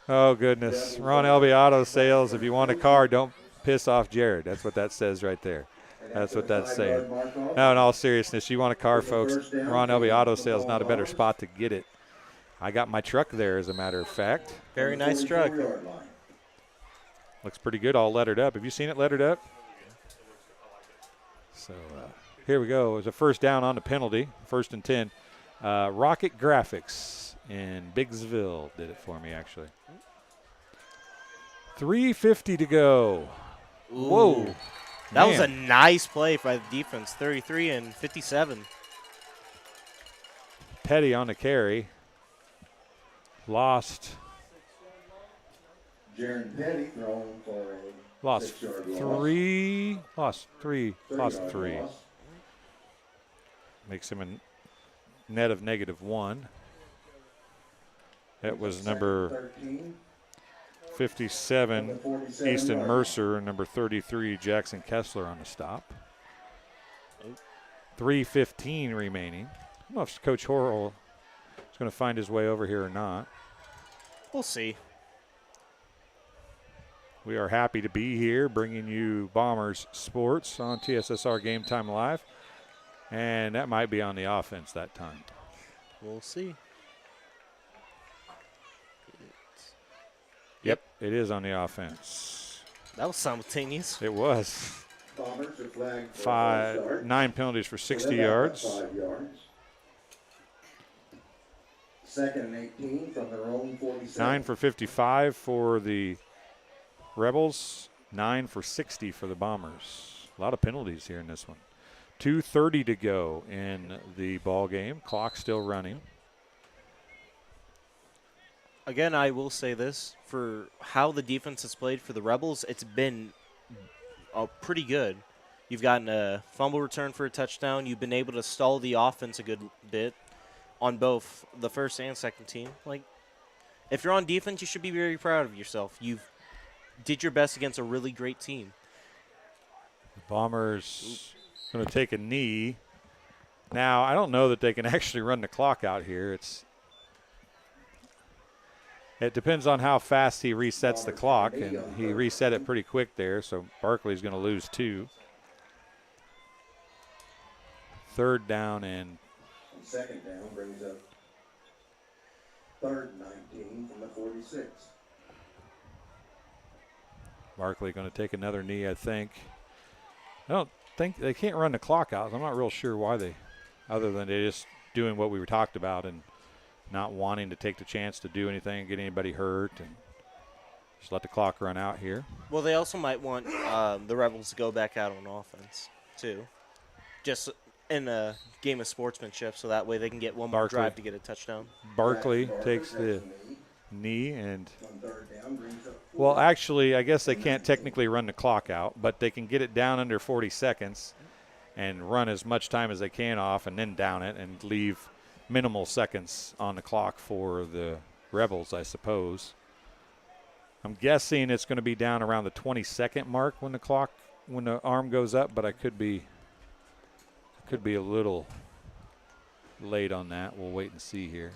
Oh, goodness. Ron Elby Auto Sales, if you want a car, don't piss off Jared. That's what that says right there. That's what that's saying. No, in all seriousness, you want a car, folks, Ron Elby Auto Sales, not a better spot to get it. I got my truck there, as a matter of fact. Very nice truck. Looks pretty good, all lettered up. Have you seen it lettered up? So here we go. It was a first down on the penalty, 1st and 10. Rocket Graphics in Biggsville did it for me, actually. 3:50 to go. Ooh. Whoa. That was a nice play by the defense, 33 and 57. Petty on the carry. Lost. Jaron Petty thrown for a Lost 3. Lost 3. Lost 3. Makes him a net of -1. That was number 57, Easton Mercer, and number 33, Jackson Kessler on the stop. 3:15 remaining. I don't know if Coach Horrell is going to find his way over here or not. We'll see. We are happy to be here bringing you Bombers sports on TSSR Game Time Live. And that might be on the offense that time. We'll see. Yep, it is on the offense. That was simultaneous. It was. Bombers are flagged 9 penalties for 60 yards. 5 yards. Second and 18 from their own 47. 9 for 55 for the Rebels. 9 for 60 for the Bombers. A lot of penalties here in this one. 2:30 to go in the ball game. Clock still running. Again, I will say this. For how the defense has played for the Rebels, it's been pretty good. You've gotten a fumble return for a touchdown. You've been able to stall the offense a good bit on both the first and second team. Like, if you're on defense, you should be very proud of yourself. You've did your best against a really great team. The Bombers going to take a knee. Now, I don't know that they can actually run the clock out here. It depends on how fast he resets the clock, and he reset it pretty quick there, so Barkley's going to lose 2. Third down and second down brings up third and 19 from the 46. Barkley going to take another knee, I think. I don't think they can't run the clock out. I'm not real sure why they, other than they just doing what we were talked about and not wanting to take the chance to do anything, get anybody hurt, and just let the clock run out here. Well, they also might want the Rebels to go back out on offense, too. Just in a game of sportsmanship, so that way they can get one more drive to get a touchdown. Barkley takes the knee, and, well, actually, I guess they can't technically run the clock out, but they can get it down under 40 seconds and run as much time as they can off and then down it and leave minimal seconds on the clock for the Rebels, I suppose. I'm guessing it's going to be down around the 20-second mark when the arm goes up, but I could be a little late on that. We'll wait and see here.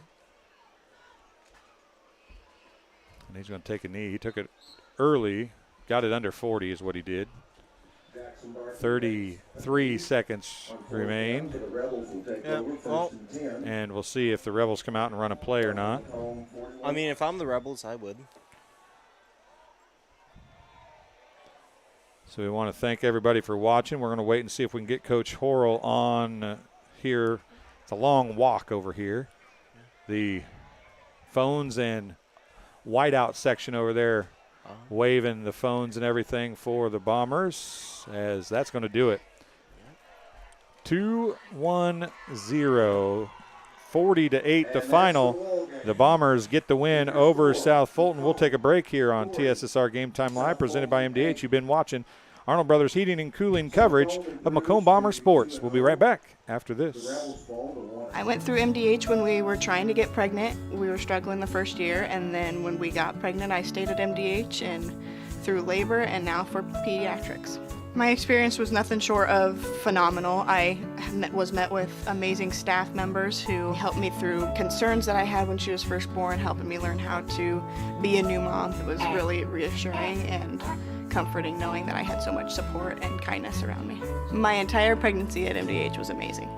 And he's going to take a knee. He took it early, got it under 40 is what he did. 33 seconds remain. And we'll see if the Rebels come out and run a play or not. I mean, if I'm the Rebels, I would. So we want to thank everybody for watching. We're going to wait and see if we can get Coach Horrell on here. It's a long walk over here. The phones and whiteout section over there waving the phones and everything for the Bombers, as that's going to do it. 2-1-0, 40-8 the final. The Bombers get the win over South Fulton. We'll take a break here on TSSR Game Time Live, presented by MDH. You've been watching Arnold Brothers Heating and Cooling coverage of Macomb Bomber Sports. We'll be right back after this. I went through MDH when we were trying to get pregnant. We were struggling the first year, and then when we got pregnant, I stayed at MDH and through labor and now for pediatrics. My experience was nothing short of phenomenal. I was met with amazing staff members who helped me through concerns that I had when she was first born, helping me learn how to be a new mom. It was really reassuring and comforting knowing that I had so much support and kindness around me. My entire pregnancy at MDH was amazing.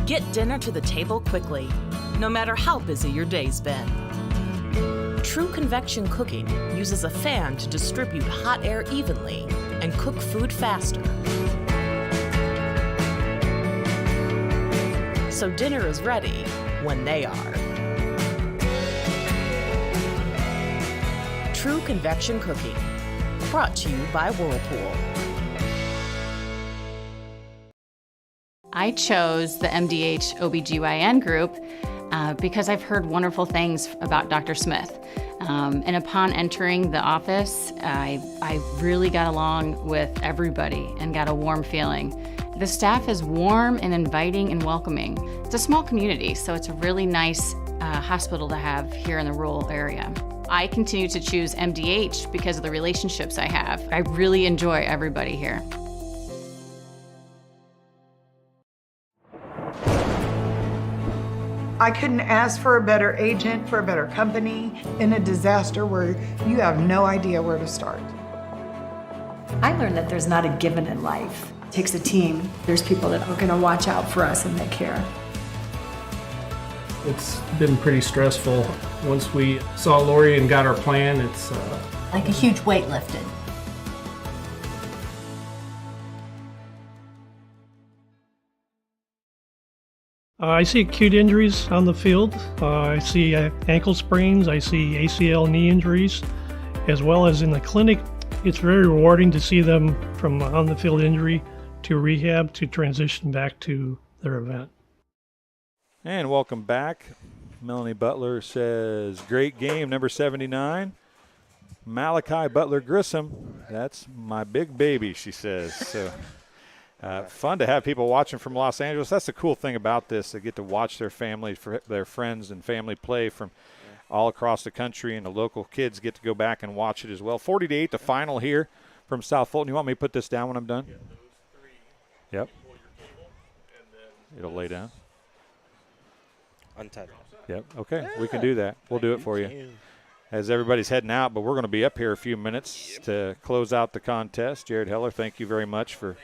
Get dinner to the table quickly, no matter how busy your day's been. True convection cooking uses a fan to distribute hot air evenly and cook food faster. So dinner is ready when they are. True convection cooking, brought to you by Whirlpool. I chose the MDH OBGYN group because I've heard wonderful things about Dr. Smith. And upon entering the office, I really got along with everybody and got a warm feeling. The staff is warm and inviting and welcoming. It's a small community, so it's a really nice hospital to have here in the rural area. I continue to choose MDH because of the relationships I have. I really enjoy everybody here. I couldn't ask for a better agent, for a better company in a disaster where you have no idea where to start. I learned that there's not a given in life. It takes a team. There's people that are going to watch out for us and that care. It's been pretty stressful. Once we saw Lori and got our plan, it's Like a huge weight lifted. I see acute injuries on the field. I see ankle sprains. I see ACL knee injuries, as well as in the clinic. It's very rewarding to see them from on the field injury to rehab to transition back to their event. And welcome back. Melanie Butler says, great game, number 79. Malachi Butler Grissom, that's my big baby, she says. So fun to have people watching from Los Angeles. That's the cool thing about this. They get to watch their family, their friends and family play from all across the country, and the local kids get to go back and watch it as well. 40-8, the final here from South Fulton. You want me to put this down when I'm done? Yeah, those three. Yep. Pull your cable, and then It'll lay down. Untitled. Yep. Okay, we can do that. We'll do it for you. As everybody's heading out, but we're going to be up here a few minutes to close out the contest. Jared Heller, thank you very much for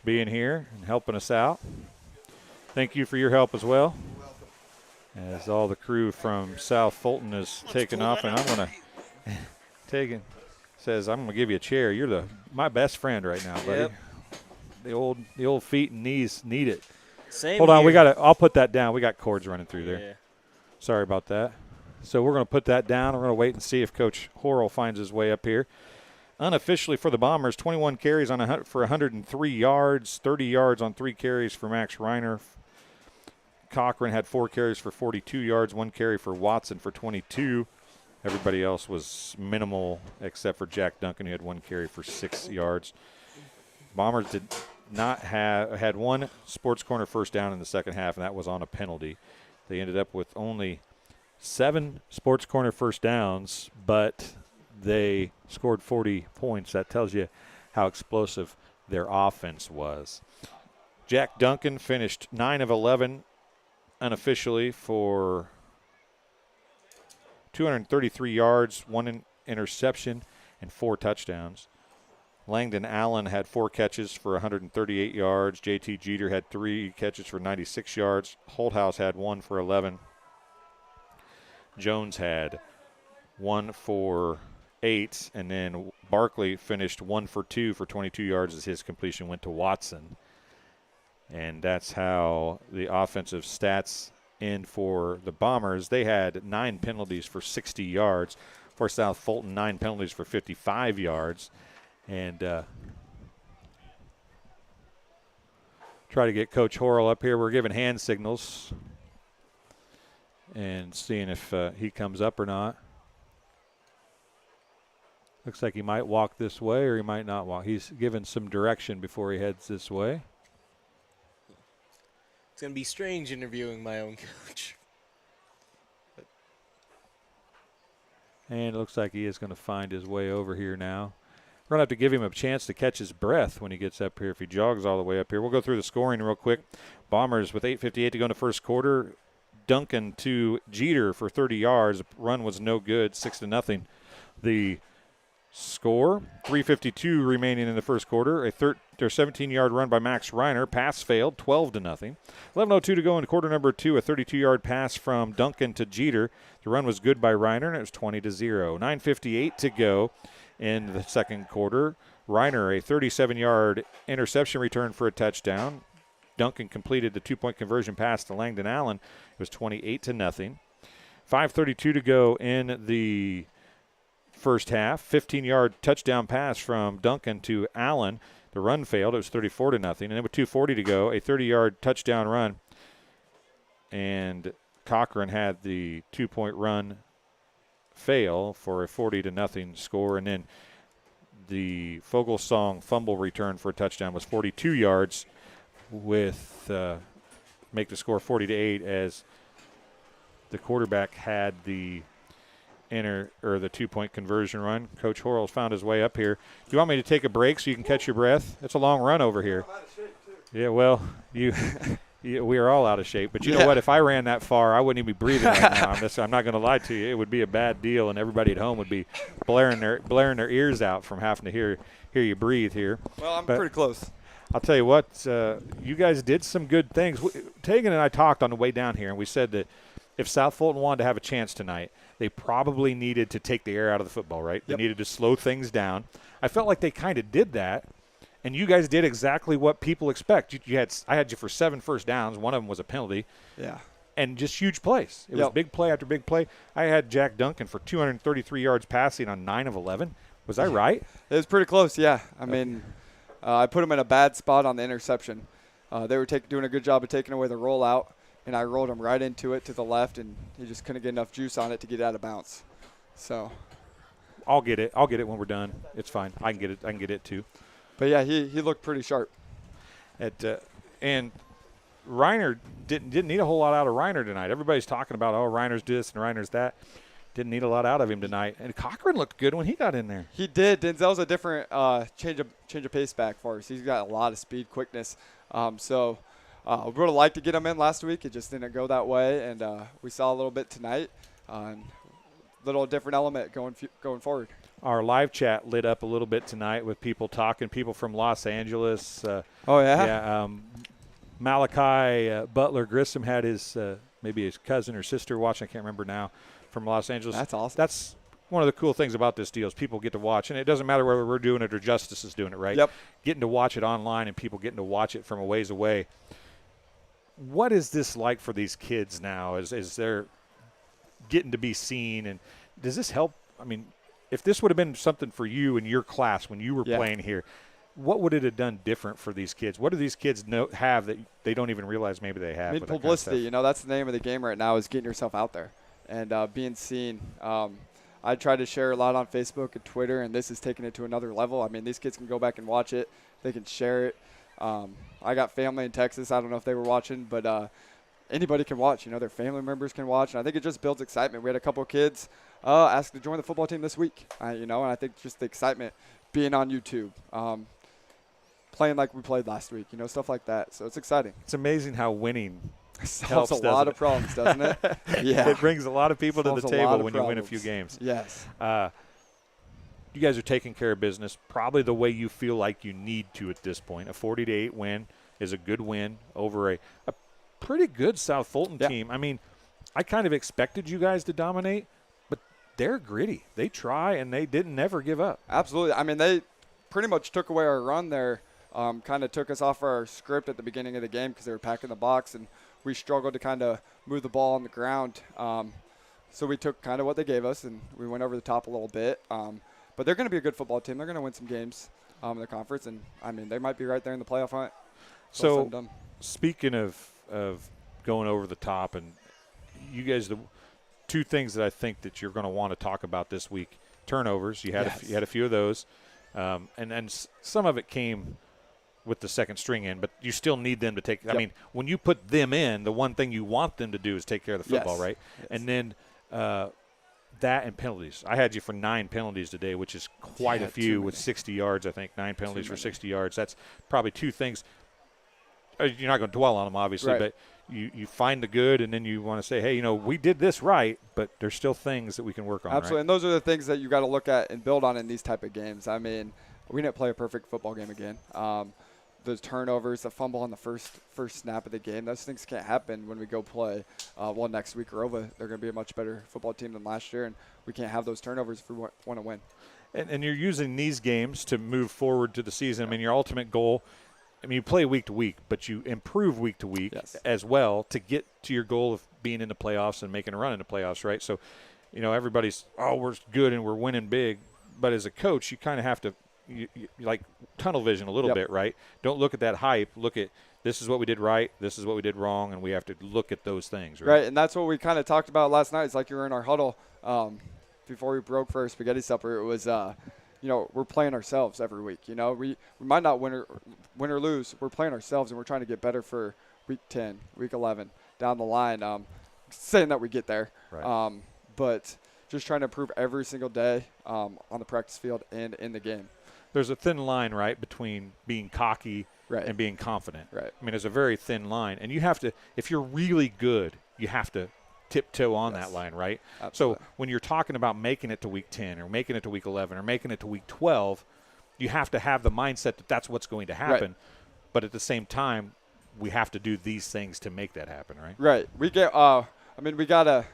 being here and helping us out. Thank you for your help as well. As all the crew from South Fulton is taking off, and I'm going to take it. Says, I'm going to give you a chair. You're my best friend right now, buddy. Yep. The old feet and knees need it. Same Hold on, here. I'll put that down. We got cords running through there. Yeah. Sorry about that. So we're going to put that down. We're going to wait and see if Coach Horrell finds his way up here. Unofficially for the Bombers, 21 carries for 103 yards, 30 yards on 3 carries for Max Reiner. Cochran had 4 carries for 42 yards, 1 carry for Watson for 22. Everybody else was minimal except for Jack Duncan, who had 1 carry for 6 yards. Bombers did not had 1 sports corner first down in the second half, and that was on a penalty. They ended up with only 7 sports corner first downs, but they scored 40 points. That tells you how explosive their offense was. Jack Duncan finished 9 of 11 unofficially for 233 yards, 1 interception, and 4 touchdowns. Langdon Allen had 4 catches for 138 yards. J.T. Jeter had 3 catches for 96 yards. Holthouse had 1 for 11. Jones had 1 for 8, and then Barkley finished 1 for 2 for 22 yards as his completion went to Watson. And that's how the offensive stats end for the Bombers. They had 9 penalties for 60 yards. For South Fulton, 9 penalties for 55 yards. And try to get Coach Horrell up here. We're giving hand signals and seeing if he comes up or not. Looks like he might walk this way or he might not walk. He's given some direction before he heads this way. It's going to be strange interviewing my own coach. And it looks like he is going to find his way over here now. We're going to have to give him a chance to catch his breath when he gets up here if he jogs all the way up here. We'll go through the scoring real quick. Bombers with 8:58 to go in the first quarter. Duncan to Jeter for 30 yards. The run was no good, 6-0. The score, 3:52 remaining in the first quarter. A 17-yard run by Max Reiner. Pass failed, 12-0. 11:02 to go in quarter number 2. A 32-yard pass from Duncan to Jeter. The run was good by Reiner, and it was 20-0. 9:58 to go in the second quarter. Reiner, a 37-yard interception return for a touchdown. Duncan completed the 2-point conversion pass to Langdon Allen. It was 28-0. 5:32 to go in the first half. 15-yard touchdown pass from Duncan to Allen. The run failed. It was 34-0. And then with 2:40 to go, a 30-yard touchdown run. And Cochran had the 2-point run fail for a 40-0 score. And then the Fogelsong fumble return for a touchdown was 42 yards with make the score 40-8 as the quarterback had the the 2-point conversion run. Coach Horrell's found his way up here. Do you want me to take a break so you can catch your breath? It's a long run over here. Yeah, well, we are all out of shape. But you know what? If I ran that far, I wouldn't even be breathing right now. I'm not going to lie to you. It would be a bad deal, and everybody at home would be blaring their ears out from having to hear you breathe here. Well, I'm pretty close. I'll tell you what, you guys did some good things. Tegan and I talked on the way down here, and we said that if South Fulton wanted to have a chance tonight, they probably needed to take the air out of the football, right? They needed to slow things down. I felt like they kind of did that, and you guys did exactly what people expect. I had you for 7 first downs. One of them was a penalty. Yeah. And just huge plays. It was big play after big play. I had Jack Duncan for 233 yards passing on 9 of 11. Was I right? It was pretty close, yeah. I mean, I put him in a bad spot on the interception. They were doing a good job of taking away the rollout, and I rolled him right into it to the left, and he just couldn't get enough juice on it to get out of bounds. So I'll get it when we're done. It's fine. I can get it too. But yeah, he looked pretty sharp. And Reiner didn't need a whole lot out of Reiner tonight. Everybody's talking about, Reiner's this and Reiner's that. Didn't need a lot out of him tonight. And Cochran looked good when he got in there. He did. Denzel's a different change of pace back for us. He's got a lot of speed, quickness. We would have liked to get him in last week. It just didn't go that way, and we saw a little bit tonight. Little different element going forward. Our live chat lit up a little bit tonight with people talking, people from Los Angeles. Malachi Butler Grissom had his maybe his cousin or sister watching. I can't remember now, from Los Angeles. That's awesome. That's one of the cool things about this deal is people get to watch, and it doesn't matter whether we're doing it or Justice is doing it, right? Yep. Getting to watch it online and people getting to watch it from a ways away. What is this like for these kids now as they're getting to be seen, and does this help? I mean, if this would have been something for you in your class when you were playing here, what would it have done different for these kids? What do these kids have that they don't even realize maybe they have? Publicity, kind of that's the name of the game right now, is getting yourself out there and being seen. I try to share a lot on Facebook and Twitter, and this is taking it to another level. I mean, these kids can go back and watch it. They can share it. I got family in Texas. I don't know if they were watching, but anybody can watch. Their family members can watch, and I think it just builds excitement. We had a couple of kids ask to join the football team this week, and I think just the excitement being on YouTube, playing like we played last week, stuff like that. So it's exciting. It's amazing how winning solves a lot of problems, doesn't it? Yeah. It brings a lot of people to the table when you win a few games. Yes. You guys are taking care of business probably the way you feel like you need to at this point. A 40-8 win is a good win over a pretty good South Fulton team. I mean, I kind of expected you guys to dominate, but they're gritty. They try, and they didn't never give up. Absolutely. I mean, they pretty much took away our run there, kind of took us off our script at the beginning of the game because they were packing the box, and we struggled to kind of move the ball on the ground. So we took kind of what they gave us, and we went over the top a little bit. But they're going to be a good football team. They're going to win some games in the conference, and, I mean, they might be right there in the playoff hunt. So speaking of going over the top, and you guys, the two things that I think that you're going to want to talk about this week, turnovers. You had you had a few of those, and some of it came with the second string in, but you still need them to take. I mean, when you put them in, the one thing you want them to do is take care of the football, right? Yes. And then that and penalties. I had you for 9 penalties today, which is quite a few with 60 yards, I think. 9 penalties for 60 yards. That's probably two things. You're not going to dwell on them, obviously, but you find the good, and then you want to say, hey, we did this right, but there's still things that we can work on. Absolutely, right? And those are the things that you got to look at and build on in these type of games. I mean, we didn't play a perfect football game again. Those turnovers, the fumble on the first snap of the game, those things can't happen when we go play. Next week, Rova, they're going to be a much better football team than last year, and we can't have those turnovers if we want to win. And you're using these games to move forward to the season. I mean, your ultimate goal, you play week to week, but you improve week to week as well to get to your goal of being in the playoffs and making a run in the playoffs, right? So, everybody's, we're good and we're winning big. But as a coach, you kind of have to, you like tunnel vision a little bit, right? Don't look at that hype. Look at this is what we did right, this is what we did wrong, and we have to look at those things, right? Right, and that's what we kind of talked about last night. It's like you were in our huddle before we broke for our spaghetti supper. It was, we're playing ourselves every week. We might not win or lose. We're playing ourselves, and we're trying to get better for week 10, week 11, down the line. saying that we get there. Right. But just trying to improve every single day on the practice field and in the game. There's a thin line, right, between being cocky and being confident. Right. I mean, there's a very thin line. And you have to, if you're really good, you have to tiptoe on that line, right? Absolutely. So when you're talking about making it to week 10 or making it to week 11 or making it to week 12, you have to have the mindset that that's what's going to happen. Right. But at the same time, we have to do these things to make that happen, right? Right. We get. We gotta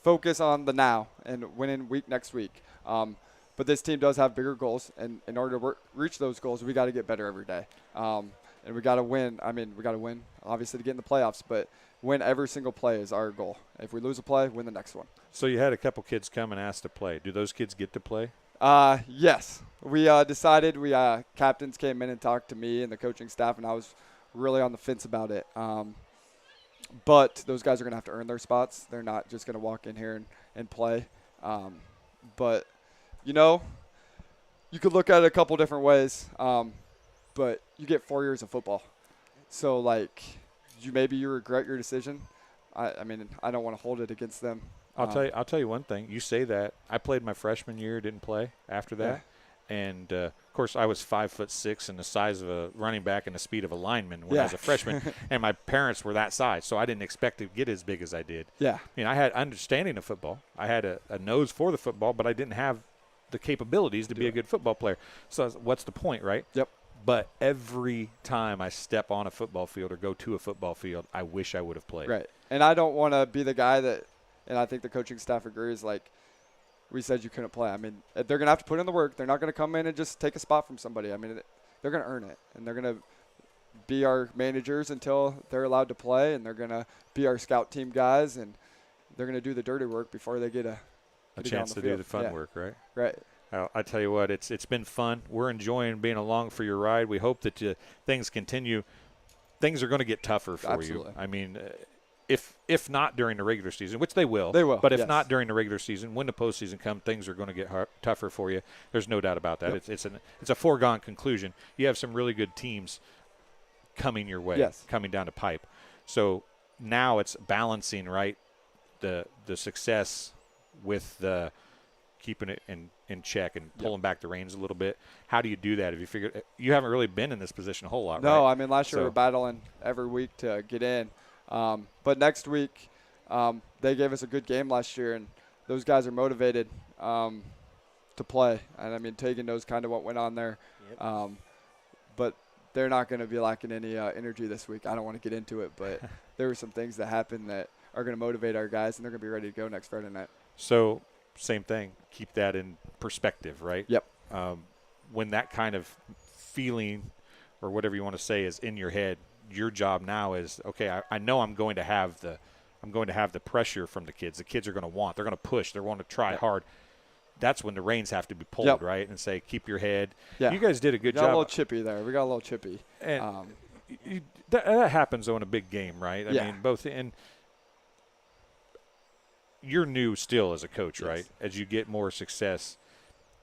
focus on the now and winning next week. But this team does have bigger goals, and in order to reach those goals, we got to get better every day. And we got to win. We got to win, obviously, to get in the playoffs, but win every single play is our goal. If we lose a play, win the next one. So you had a couple kids come and ask to play. Do those kids get to play? Yes. We decided. Captains came in and talked to me and the coaching staff, and I was really on the fence about it. But those guys are going to have to earn their spots. They're not just going to walk in here and play. But you could look at it a couple different ways, but you get 4 years of football. So, maybe you regret your decision. I don't want to hold it against them. I'll tell you one thing. You say that. I played my freshman year, didn't play after that. Yeah. And, of course, I was 5'6" and the size of a running back and the speed of a lineman when I was a freshman. And my parents were that size, so I didn't expect to get as big as I did. Yeah. I had understanding of football. I had a nose for the football, but I didn't have the capabilities to be a good football player. So what's the point, right? Yep. But every time I step on a football field or go to a football field, I wish I would have played. Right. And I don't want to be the guy that, and I think the coaching staff agrees, we said you couldn't play. They're going to have to put in the work. They're not going to come in and just take a spot from somebody. They're going to earn it, and they're going to be our managers until they're allowed to play, and they're going to be our scout team guys, and they're going to do the dirty work before they get a chance to do the fun work, right? Right. I tell you what, it's been fun. We're enjoying being along for your ride. We hope that things continue. Things are going to get tougher for you. If not during the regular season, which they will. They will. But if not during the regular season, when the postseason comes, things are going to get tougher for you. There's no doubt about that. Yep. It's a foregone conclusion. You have some really good teams coming your way, coming down the pipe. So now it's balancing, right, the success with the keeping it in check and pulling back the reins a little bit. How do you do that? If you figure you haven't really been in this position a whole lot, no, right? Last year we were battling every week to get in. But next week, they gave us a good game last year, and those guys are motivated to play. And, Tegan knows kind of what went on there. Yep. But they're not going to be lacking any energy this week. I don't want to get into it, but there were some things that happened that are going to motivate our guys, and they're going to be ready to go next Friday night. So same thing. Keep that in perspective, right? Yep. When that kind of feeling or whatever you want to say is in your head, your job now is, okay, I know I'm going to have the pressure from the kids. The kids are going to they're going to push. They're going to try hard. That's when the reins have to be pulled, right? And say, keep your head. Yeah. You guys did a good job. We got a little chippy there. We got a little chippy. And that happens on a big game, right? I mean, and you're new still as a coach, right? As you get more success,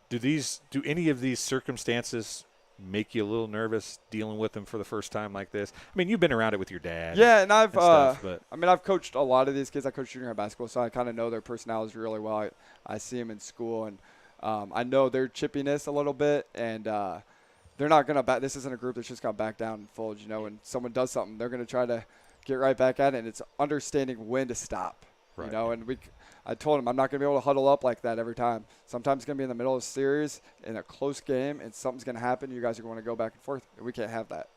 do any of these circumstances make you a little nervous dealing with them for the first time like this? You've been around it with your dad. Yeah, and I've stuff, but I've coached a lot of these kids. I coach junior high basketball, so I kind of know their personalities really well. I see them in school, and I know their chippiness a little bit, and they're not going to this isn't a group that's just going to back down and fold. When someone does something, they're going to try to get right back at it, and it's understanding when to stop. Right. And I told him I'm not going to be able to huddle up like that every time. Sometimes it's going to be in the middle of a series in a close game, and something's going to happen. You guys are going to go back and forth, and we can't have that.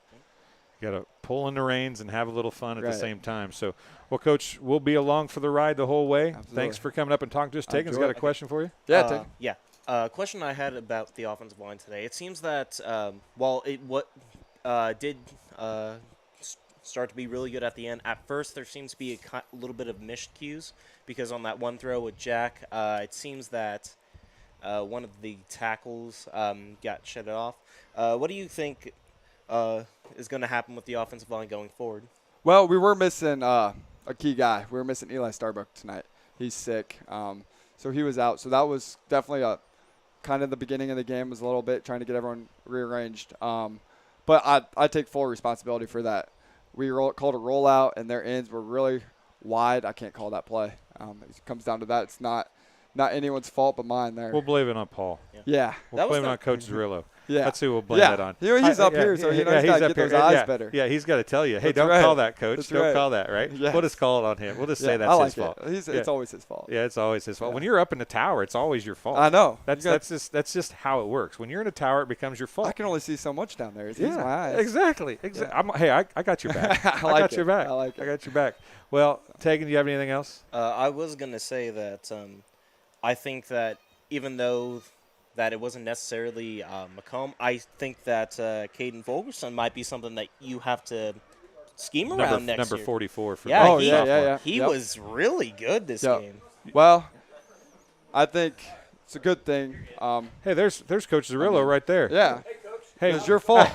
You got to pull in the reins and have a little fun at the same time. So, well, Coach, we'll be along for the ride the whole way. Absolutely. Thanks for coming up and talking to us. Tegan's got a question for you. Yeah, Tegan. Yeah. Question I had about the offensive line today. It seems that did start to be really good at the end. At first, there seems to be a little bit of missed cues because on that one throw with Jack, it seems that one of the tackles got shut off. What do you think is going to happen with the offensive line going forward? Well, we were missing a key guy. We were missing Eli Starbuck tonight. He's sick, so he was out. So that was definitely kind of the beginning of the game was a little bit trying to get everyone rearranged. But I take full responsibility for that. We called a rollout, and their ends were really wide, I can't call that play. It comes down to that. It's not anyone's fault but mine there. We'll blame it on Paul. Yeah. We'll blame it on Coach Zerillo. Yeah. That's who we'll blame Yeah. that on. He's up here, so he's got to get those eyes better. Yeah, he's got to tell you, hey, That's don't right. call that, Coach. That's don't right. call that, right? Yes. We'll just call it on him. We'll just say I that's like his fault. It's always his fault. Yeah, it's always his fault. When you're up in the tower, it's always your fault. I know. That's just how it works. When you're in a tower, it becomes your fault. I can only see so much down there. It's yeah, my eyes. exactly. Yeah. I got your back. I like got your it. back. I like it. I got your back. Well, Tegan, do you have anything else? I was going to say that I think that even though that it wasn't necessarily Macomb, I think that Caden Vogelson might be something that you have to scheme around next number year. 44 for He was really good this game. Well, I think it's a good thing. Hey, there's Coach Zerillo right there. Yeah. Hey, it's your fault.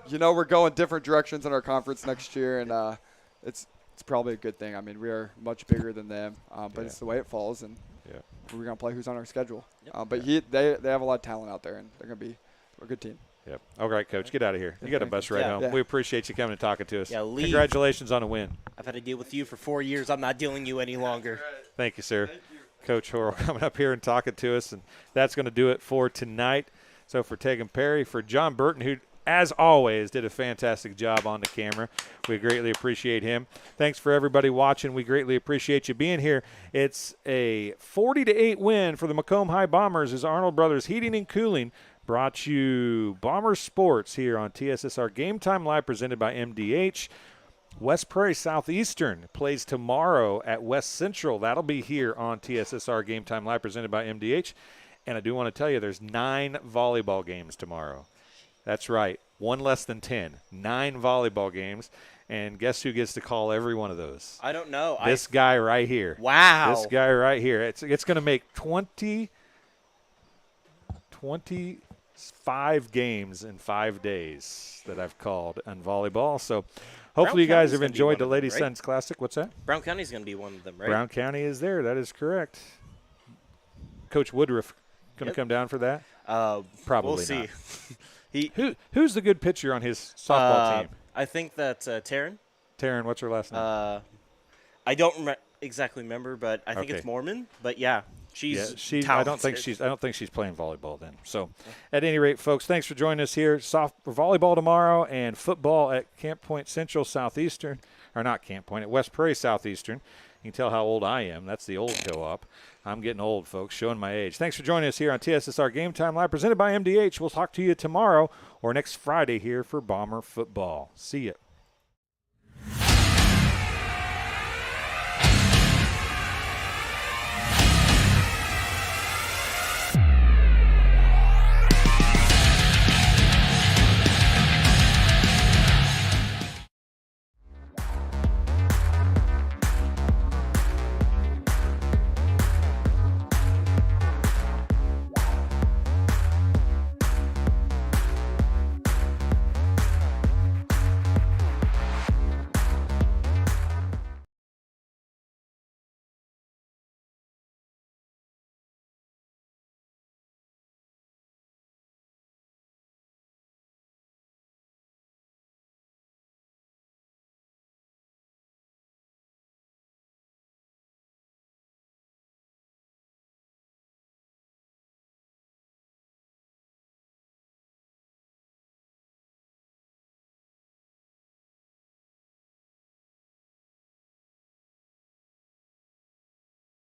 We're going different directions in our conference next year, and it's probably a good thing. I mean, we are much bigger than them, but it's the way it falls, and we're going to play who's on our schedule. But they have a lot of talent out there, and they're going to be a good team. Yep. All right, Coach, get out of here. You got a bus ride home. Yeah. We appreciate you coming and talking to us. Yeah, leave. Congratulations on a win. I've had to deal with you for 4 years. I'm not dealing you any longer. Thank you, sir. Thank you. Coach Horrell coming up here and talking to us, and that's going to do it for tonight. So for Tegan Perry, for John Burton, who, as always, did a fantastic job on the camera. We greatly appreciate him. Thanks for everybody watching. We greatly appreciate you being here. It's a 40-8 win for the Macomb High Bombers as Arnold Brothers Heating and Cooling brought you Bomber Sports here on TSSR Game Time Live, presented by MDH. West Prairie Southeastern plays tomorrow at West Central. That'll be here on TSSR Game Time Live, presented by MDH. And I do want to tell you there's 9 volleyball games tomorrow. That's right, one less than 10. 9 volleyball games. And guess who gets to call every one of those? I don't know. This guy right here. Wow. This guy right here. It's going to make 25 games in 5 days that I've called on volleyball. So hopefully you guys have enjoyed the Ladies' Sons Classic. What's that? Brown County's going to be one of them, right? Brown County is there. That is correct. Coach Woodruff going to come down for that? Probably we'll see. Not. Who's the good pitcher on his softball team? I think that Taryn. Taryn, what's her last name? I don't exactly remember, but I think it's Mormon. But yeah, she's talented. I don't think she's playing volleyball then. So, at any rate, folks, thanks for joining us here. Volleyball tomorrow and football at Camp Point Central Southeastern, or not Camp Point, at West Prairie Southeastern. You can tell how old I am. That's the old co-op. I'm getting old, folks, showing my age. Thanks for joining us here on TSSR Game Time Live, presented by MDH. We'll talk to you tomorrow or next Friday here for Bomber Football. See ya.